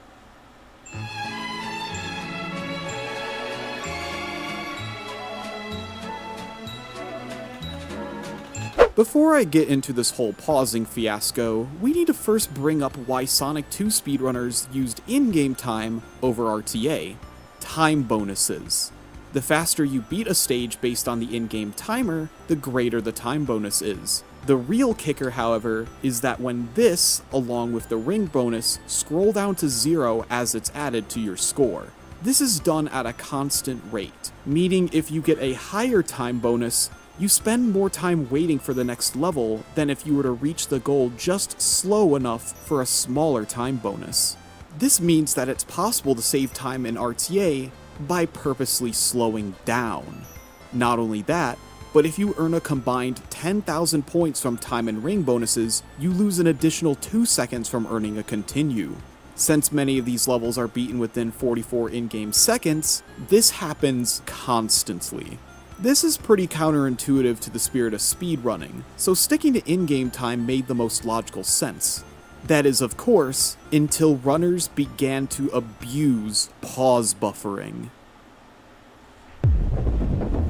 Before I get into this whole pausing fiasco, we need to first bring up why Sonic 2 speedrunners used in-game time over RTA. Time bonuses. The faster you beat a stage based on the in-game timer, the greater the time bonus is. The real kicker, however, is that when this, along with the ring bonus, scroll down to 0 as it's added to your score. This is done at a constant rate, meaning if you get a higher time bonus, you spend more time waiting for the next level than if you were to reach the goal just slow enough for a smaller time bonus. This means that it's possible to save time in RTA by purposely slowing down. Not only that, but if you earn a combined 10,000 points from time and ring bonuses, you lose an additional 2 seconds from earning a continue. Since many of these levels are beaten within 44 in-game seconds, this happens constantly. This is pretty counterintuitive to the spirit of speedrunning, so sticking to in-game time made the most logical sense. That is, of course, until runners began to abuse pause buffering.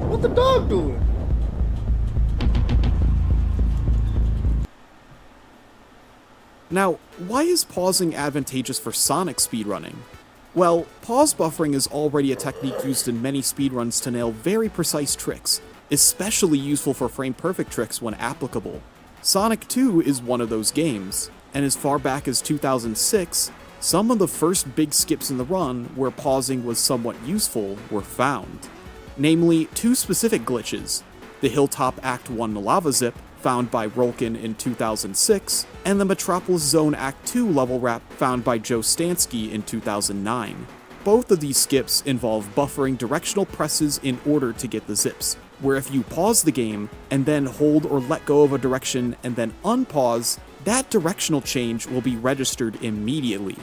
What the dog doing? Now, why is pausing advantageous for Sonic speedrunning? Well, pause buffering is already a technique used in many speedruns to nail very precise tricks, especially useful for frame-perfect tricks when applicable. Sonic 2 is one of those games, and as far back as 2006, some of the first big skips in the run where pausing was somewhat useful were found. Namely, two specific glitches, the Hilltop Act 1 lava zip, found by Rolkin in 2006, and the Metropolis Zone Act 2 level wrap found by Joe Stansky in 2009. Both of these skips involve buffering directional presses in order to get the zips, where if you pause the game and then hold or let go of a direction and then unpause, that directional change will be registered immediately.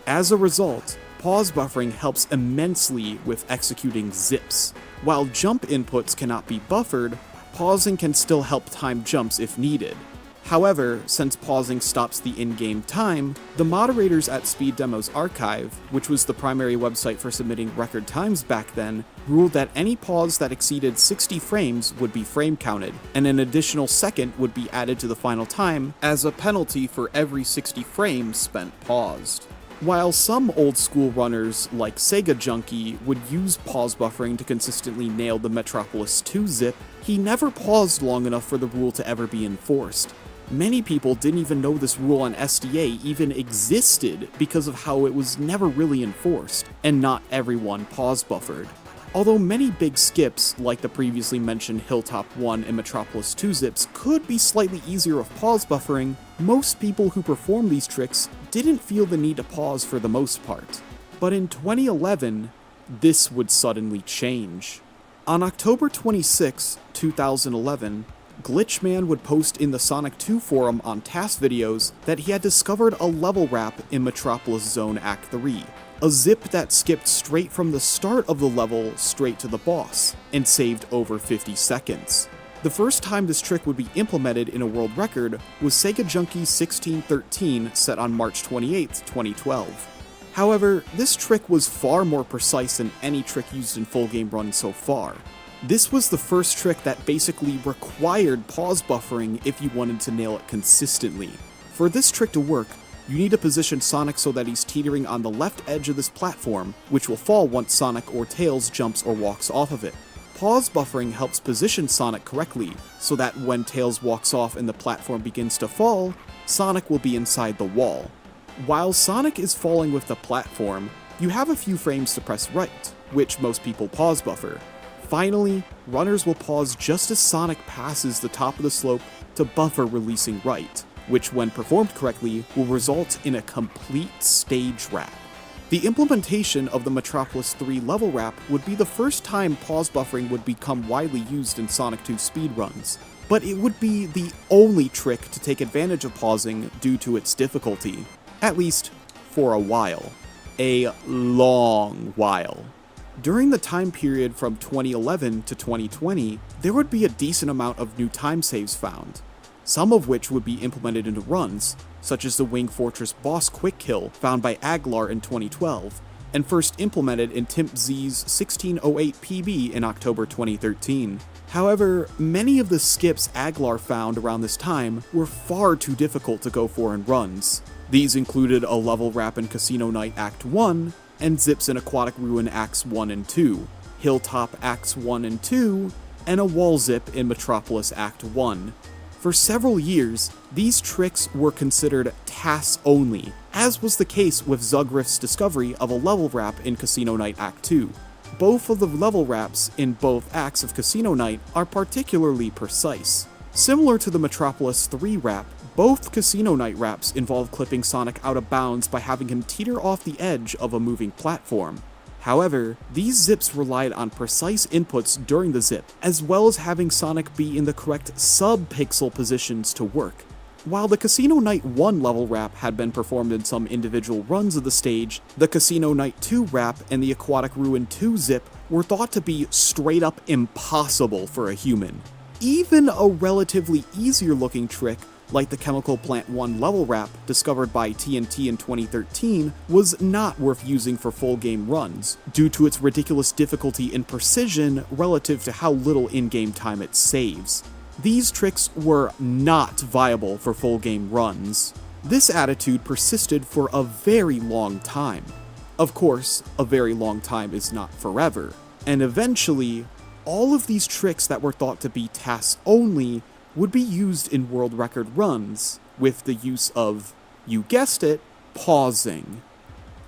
As a result, pause buffering helps immensely with executing zips. While jump inputs cannot be buffered, pausing can still help time jumps if needed. However, since pausing stops the in-game time, the moderators at Speed Demos Archive, which was the primary website for submitting record times back then, ruled that any pause that exceeded 60 frames would be frame counted, and an additional second would be added to the final time as a penalty for every 60 frames spent paused. While some old-school runners, like Sega Junkie, would use pause buffering to consistently nail the Metropolis 2 zip, he never paused long enough for the rule to ever be enforced. Many people didn't even know this rule on SDA even existed because of how it was never really enforced, and not everyone pause buffered. Although many big skips, like the previously mentioned Hilltop 1 and Metropolis 2 zips, could be slightly easier with pause buffering, most people who perform these tricks didn't feel the need to pause for the most part. But in 2011, this would suddenly change. On October 26, 2011, Glitchman would post in the Sonic 2 forum on TAS videos that he had discovered a level wrap in Metropolis Zone Act 3, a zip that skipped straight from the start of the level straight to the boss, and saved over 50 seconds. The first time this trick would be implemented in a world record was Sega Junkie 1613 set on March 28, 2012. However, this trick was far more precise than any trick used in full game runs so far. This was the first trick that basically required pause buffering if you wanted to nail it consistently. For this trick to work, you need to position Sonic so that he's teetering on the left edge of this platform, which will fall once Sonic or Tails jumps or walks off of it. Pause buffering helps position Sonic correctly, so that when Tails walks off and the platform begins to fall, Sonic will be inside the wall. While Sonic is falling with the platform, you have a few frames to press right, which most people pause buffer. Finally, runners will pause just as Sonic passes the top of the slope to buffer releasing right, which when performed correctly will result in a complete stage wrap. The implementation of the Metropolis 3 level wrap would be the first time pause buffering would become widely used in Sonic 2 speedruns, but it would be the only trick to take advantage of pausing due to its difficulty, at least for a while. A long while. During the time period from 2011 to 2020, there would be a decent amount of new time saves found, some of which would be implemented into runs, such as the Wing Fortress boss quick kill found by Aglar in 2012, and first implemented in Timp Z's 1608 PB in October 2013. However, many of the skips Aglar found around this time were far too difficult to go for in runs. These included a level wrap in Casino Night Act 1, and zips in Aquatic Ruin Acts 1 and 2, Hilltop Acts 1 and 2, and a wall zip in Metropolis Act 1. For several years, these tricks were considered TAS only, as was the case with Zugriff's discovery of a level wrap in Casino Night Act 2. Both of the level wraps in both acts of Casino Night are particularly precise. Similar to the Metropolis 3 wrap, both Casino Night wraps involve clipping Sonic out of bounds by having him teeter off the edge of a moving platform. However, these zips relied on precise inputs during the zip, as well as having Sonic be in the correct sub-pixel positions to work. While the Casino Night 1 level wrap had been performed in some individual runs of the stage, the Casino Night 2 wrap and the Aquatic Ruin 2 zip were thought to be straight up impossible for a human. Even a relatively easier looking trick, like the Chemical Plant 1 level wrap discovered by TNT in 2013, was not worth using for full game runs, due to its ridiculous difficulty and precision relative to how little in-game time it saves. These tricks were not viable for full game runs. This attitude persisted for a very long time. Of course, a very long time is not forever, and eventually, all of these tricks that were thought to be tasks only would be used in world record runs, with the use of, you guessed it, pausing.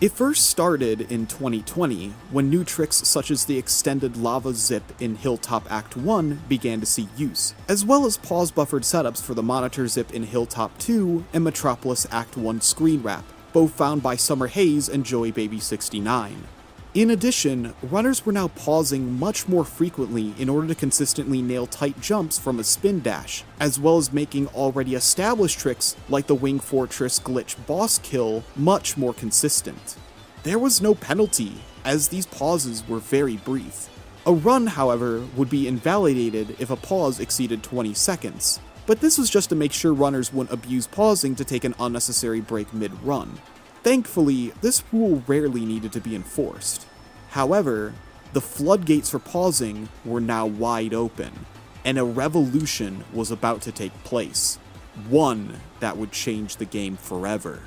It first started in 2020, when new tricks such as the extended lava zip in Hilltop Act 1 began to see use, as well as pause buffered setups for the monitor zip in Hilltop 2 and Metropolis Act 1 screen wrap, both found by Summer Hayes and Joey Baby 69. In addition, runners were now pausing much more frequently in order to consistently nail tight jumps from a spin dash, as well as making already established tricks like the Wing Fortress glitch boss kill much more consistent. There was no penalty, as these pauses were very brief. A run, however, would be invalidated if a pause exceeded 20 seconds, but this was just to make sure runners wouldn't abuse pausing to take an unnecessary break mid-run. Thankfully, this rule rarely needed to be enforced. However, the floodgates for pausing were now wide open, and a revolution was about to take place. One that would change the game forever.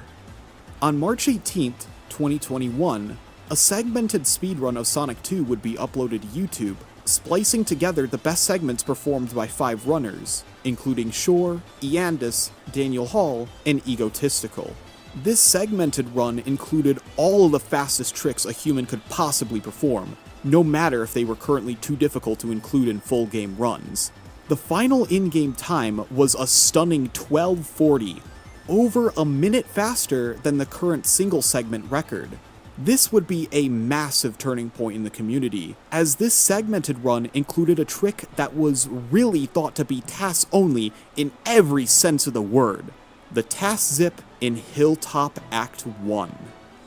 On March 18th, 2021, a segmented speedrun of Sonic 2 would be uploaded to YouTube, splicing together the best segments performed by 5 runners, including Shore, Eandis, Daniel Hall, and Egotistical. This segmented run included all of the fastest tricks a human could possibly perform, no matter if they were currently too difficult to include in full game runs. The final in-game time was a stunning 12:40, over a minute faster than the current single segment record. This would be a massive turning point in the community, as this segmented run included a trick that was really thought to be task only in every sense of the word. The task zip in Hilltop Act 1.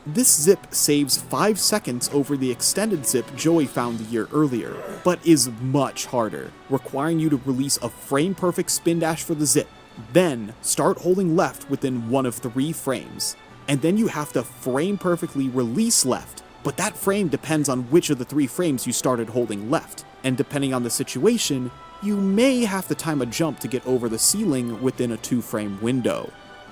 This zip saves 5 seconds over the extended zip Joey found the year earlier, but is much harder, requiring you to release a frame-perfect spin dash for the zip, then start holding left within one of 3 frames, and then you have to frame-perfectly release left, but that frame depends on which of the 3 frames you started holding left, and depending on the situation, you may have to time a jump to get over the ceiling within a 2-frame window.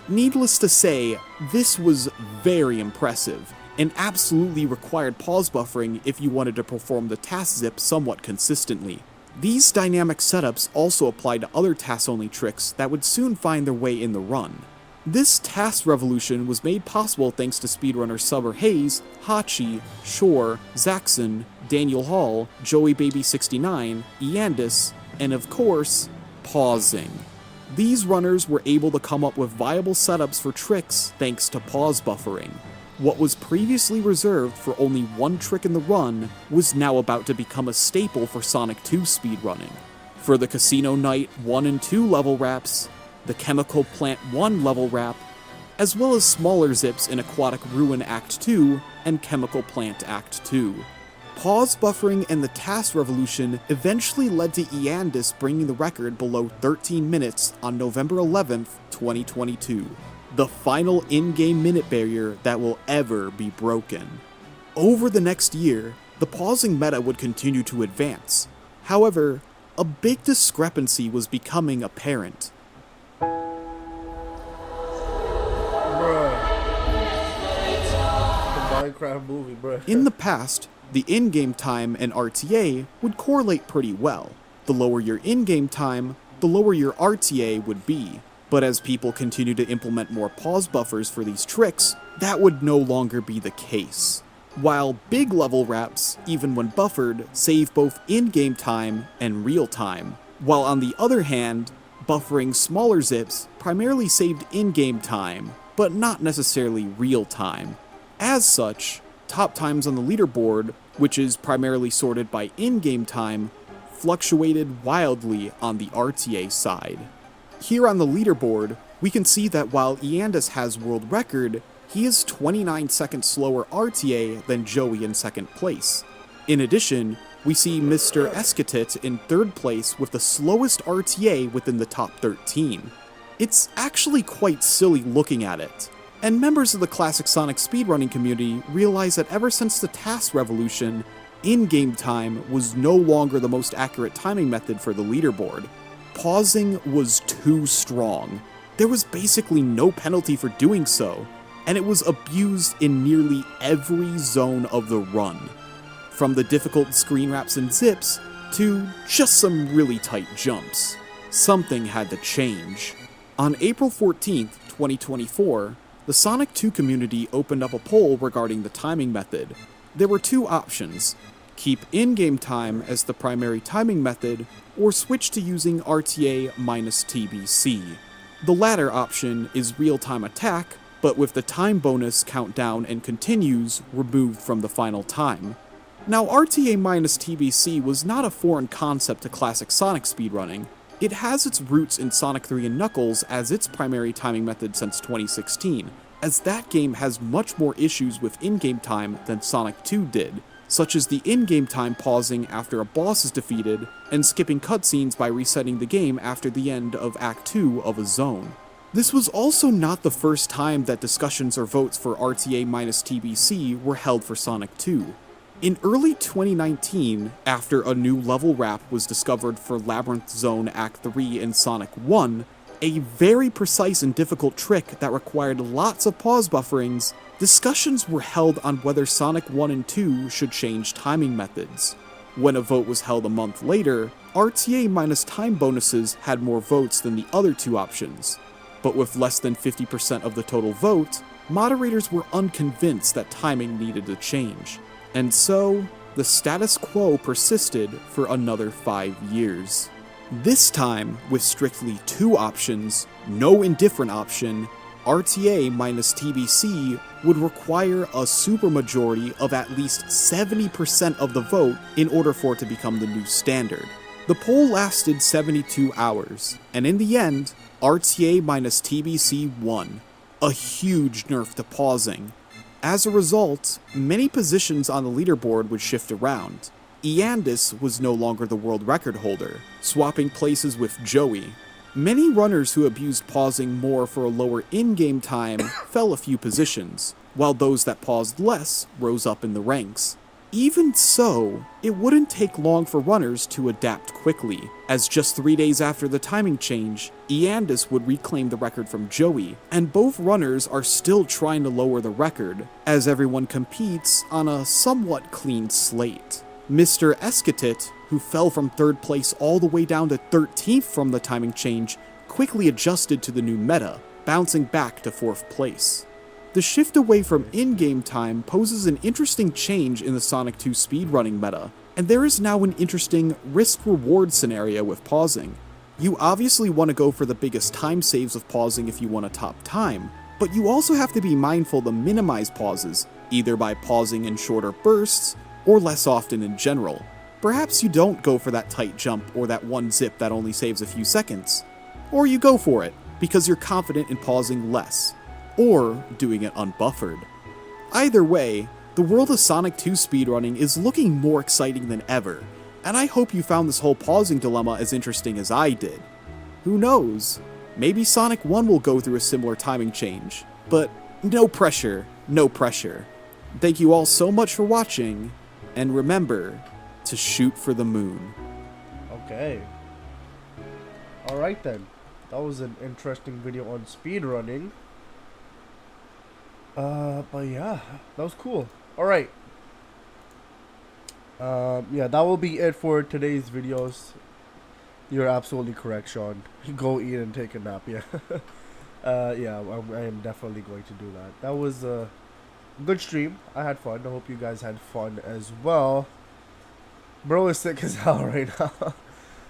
Needless to say, this was very impressive, and absolutely required pause buffering if you wanted to perform the task zip somewhat consistently. These dynamic setups also applied to other task-only tricks that would soon find their way in the run. This task revolution was made possible thanks to speedrunners Summer Hayes, Hachi, Shore, Zaxxon, Daniel Hall, Joey Baby 69, Eandis, and of course, pausing. These runners were able to come up with viable setups for tricks thanks to pause buffering. What was previously reserved for only one trick in the run was now about to become a staple for Sonic 2 speedrunning. For the Casino Night 1 and 2 level wraps, the Chemical Plant 1 level wrap, as well as smaller zips in Aquatic Ruin Act 2 and Chemical Plant Act 2. Pause buffering and the task revolution eventually led to Eandis bringing the record below 13 minutes on November 11th, 2022. The final in-game minute barrier that will ever be broken. Over the next year, the pausing meta would continue to advance. However, a big discrepancy was becoming apparent. Minecraft movie, bro. In the past, the in-game time and RTA would correlate pretty well. The lower your in-game time, the lower your RTA would be. But as people continue to implement more pause buffers for these tricks, that would no longer be the case. While big level wraps, even when buffered, save both in-game time and real time, while on the other hand, buffering smaller zips primarily saved in-game time, but not necessarily real time. As such, top times on the leaderboard, which is primarily sorted by in-game time, fluctuated wildly on the RTA side. Here on the leaderboard, we can see that while Eandis has world record, he is 29 seconds slower RTA than Joey in second place. In addition, we see Mr. Escatit in third place with the slowest RTA within the top 13. It's actually quite silly looking at it. And members of the classic Sonic speedrunning community realize that ever since the task revolution, in-game time was no longer the most accurate timing method for the leaderboard. Pausing was too strong. there was basically no penalty for doing so, and it was abused in nearly every zone of the run. From the difficult screen wraps and zips, to just some really tight jumps. Something had to change. On April 14th, 2024, the Sonic 2 community opened up a poll regarding the timing method. There were two options: keep in-game time as the primary timing method, or switch to using RTA minus TBC. The latter option is real-time attack, but with the time bonus countdown and continues removed from the final time. Now, RTA minus TBC was not a foreign concept to classic Sonic speedrunning. It has its roots in Sonic 3 and Knuckles as its primary timing method since 2016, as that game has much more issues with in-game time than Sonic 2 did, such as the in-game time pausing after a boss is defeated, and skipping cutscenes by resetting the game after the end of Act 2 of a zone. This was also not the first time that discussions or votes for RTA minus TBC were held for Sonic 2. In early 2019, after a new level wrap was discovered for Labyrinth Zone Act 3 in Sonic 1, a very precise and difficult trick that required lots of pause bufferings, discussions were held on whether Sonic 1 and 2 should change timing methods. When a vote was held a month later, RTA minus time bonuses had more votes than the other two options. But with less than 50% of the total vote, moderators were unconvinced that timing needed to change. And so, the status quo persisted for another 5 years. This time, with strictly two options, no indifferent option, RTA minus TBC would require a supermajority of at least 70% of the vote in order for it to become the new standard. The poll lasted 72 hours, and in the end, RTA minus TBC won. A huge nerf to pausing. As a result, many positions on the leaderboard would shift around. Eandis was no longer the world record holder, swapping places with Joey. Many runners who abused pausing more for a lower in-game time fell a few positions, while those that paused less rose up in the ranks. Even so, it wouldn't take long for runners to adapt quickly, as just 3 days after the timing change, Eandis would reclaim the record from Joey, and both runners are still trying to lower the record, as everyone competes on a somewhat clean slate. Mr. Escatit, who fell from 3rd place all the way down to 13th from the timing change, quickly adjusted to the new meta, bouncing back to 4th place. The shift away from in-game time poses an interesting change in the Sonic 2 speedrunning meta, and there is now an interesting risk-reward scenario with pausing. You obviously want to go for the biggest time saves with pausing if you want a top time, but you also have to be mindful to minimize pauses, either by pausing in shorter bursts, or less often in general. Perhaps you don't go for that tight jump or that one zip that only saves a few seconds. Or you go for it, because you're confident in pausing less, or doing it unbuffered. Either way, the world of Sonic 2 speedrunning is looking more exciting than ever, and I hope you found this whole pausing dilemma as interesting as I did. Who knows? Maybe Sonic 1 will go through a similar timing change, but no pressure, no pressure. Thank you all so much for watching, and remember to shoot for the moon. Okay. Alright then. That was an interesting video on speedrunning. But yeah, that was cool. Alright. Yeah, that will be it for today's videos. You're absolutely correct, Sean. Go eat and take a nap, yeah. Yeah, I am definitely going to do that. That was a good stream. I had fun. I hope you guys had fun as well. Bro is sick as hell right now.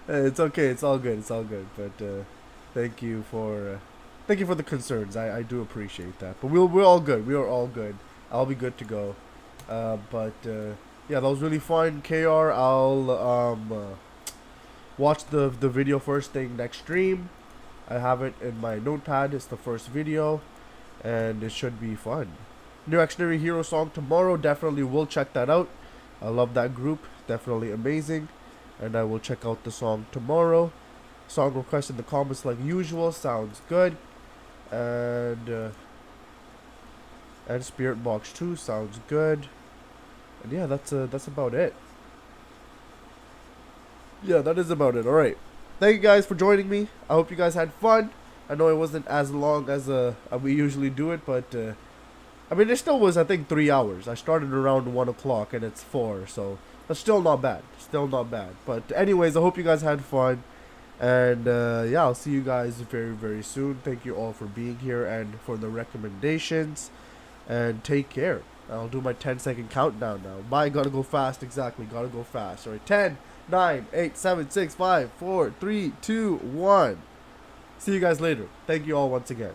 It's okay. It's all good. It's all good. But thank you for the concerns. I do appreciate that. But we're all good. We are all good. I'll be good to go. Yeah, that was really fun. KR, I'll watch the video first thing next stream. I have it in my notepad. It's the first video, and it should be fun. New Extraordinary Hero song tomorrow. Definitely will check that out. I love that group. Definitely amazing. And I will check out the song tomorrow. Song request in the comments like usual. Sounds good. And Spirit Box 2 sounds good. And yeah, that's about it. Yeah, that is about it. Alright. Thank you guys for joining me. I hope you guys had fun. I know it wasn't as long as we usually do it, but I mean, it still was, I think, 3 hours. I started around 1 o'clock and it's 4, so that's still not bad. Still not bad. But anyways, I hope you guys had fun. And yeah, I'll see you guys very, very soon. Thank you all for being here and for the recommendations. And take care. I'll do my 10-second countdown now. Bye, gotta go fast. Exactly, gotta go fast. Alright, 10, 9, 8, 7, 6, 5, 4, 3, 2, 1. See you guys later. Thank you all once again.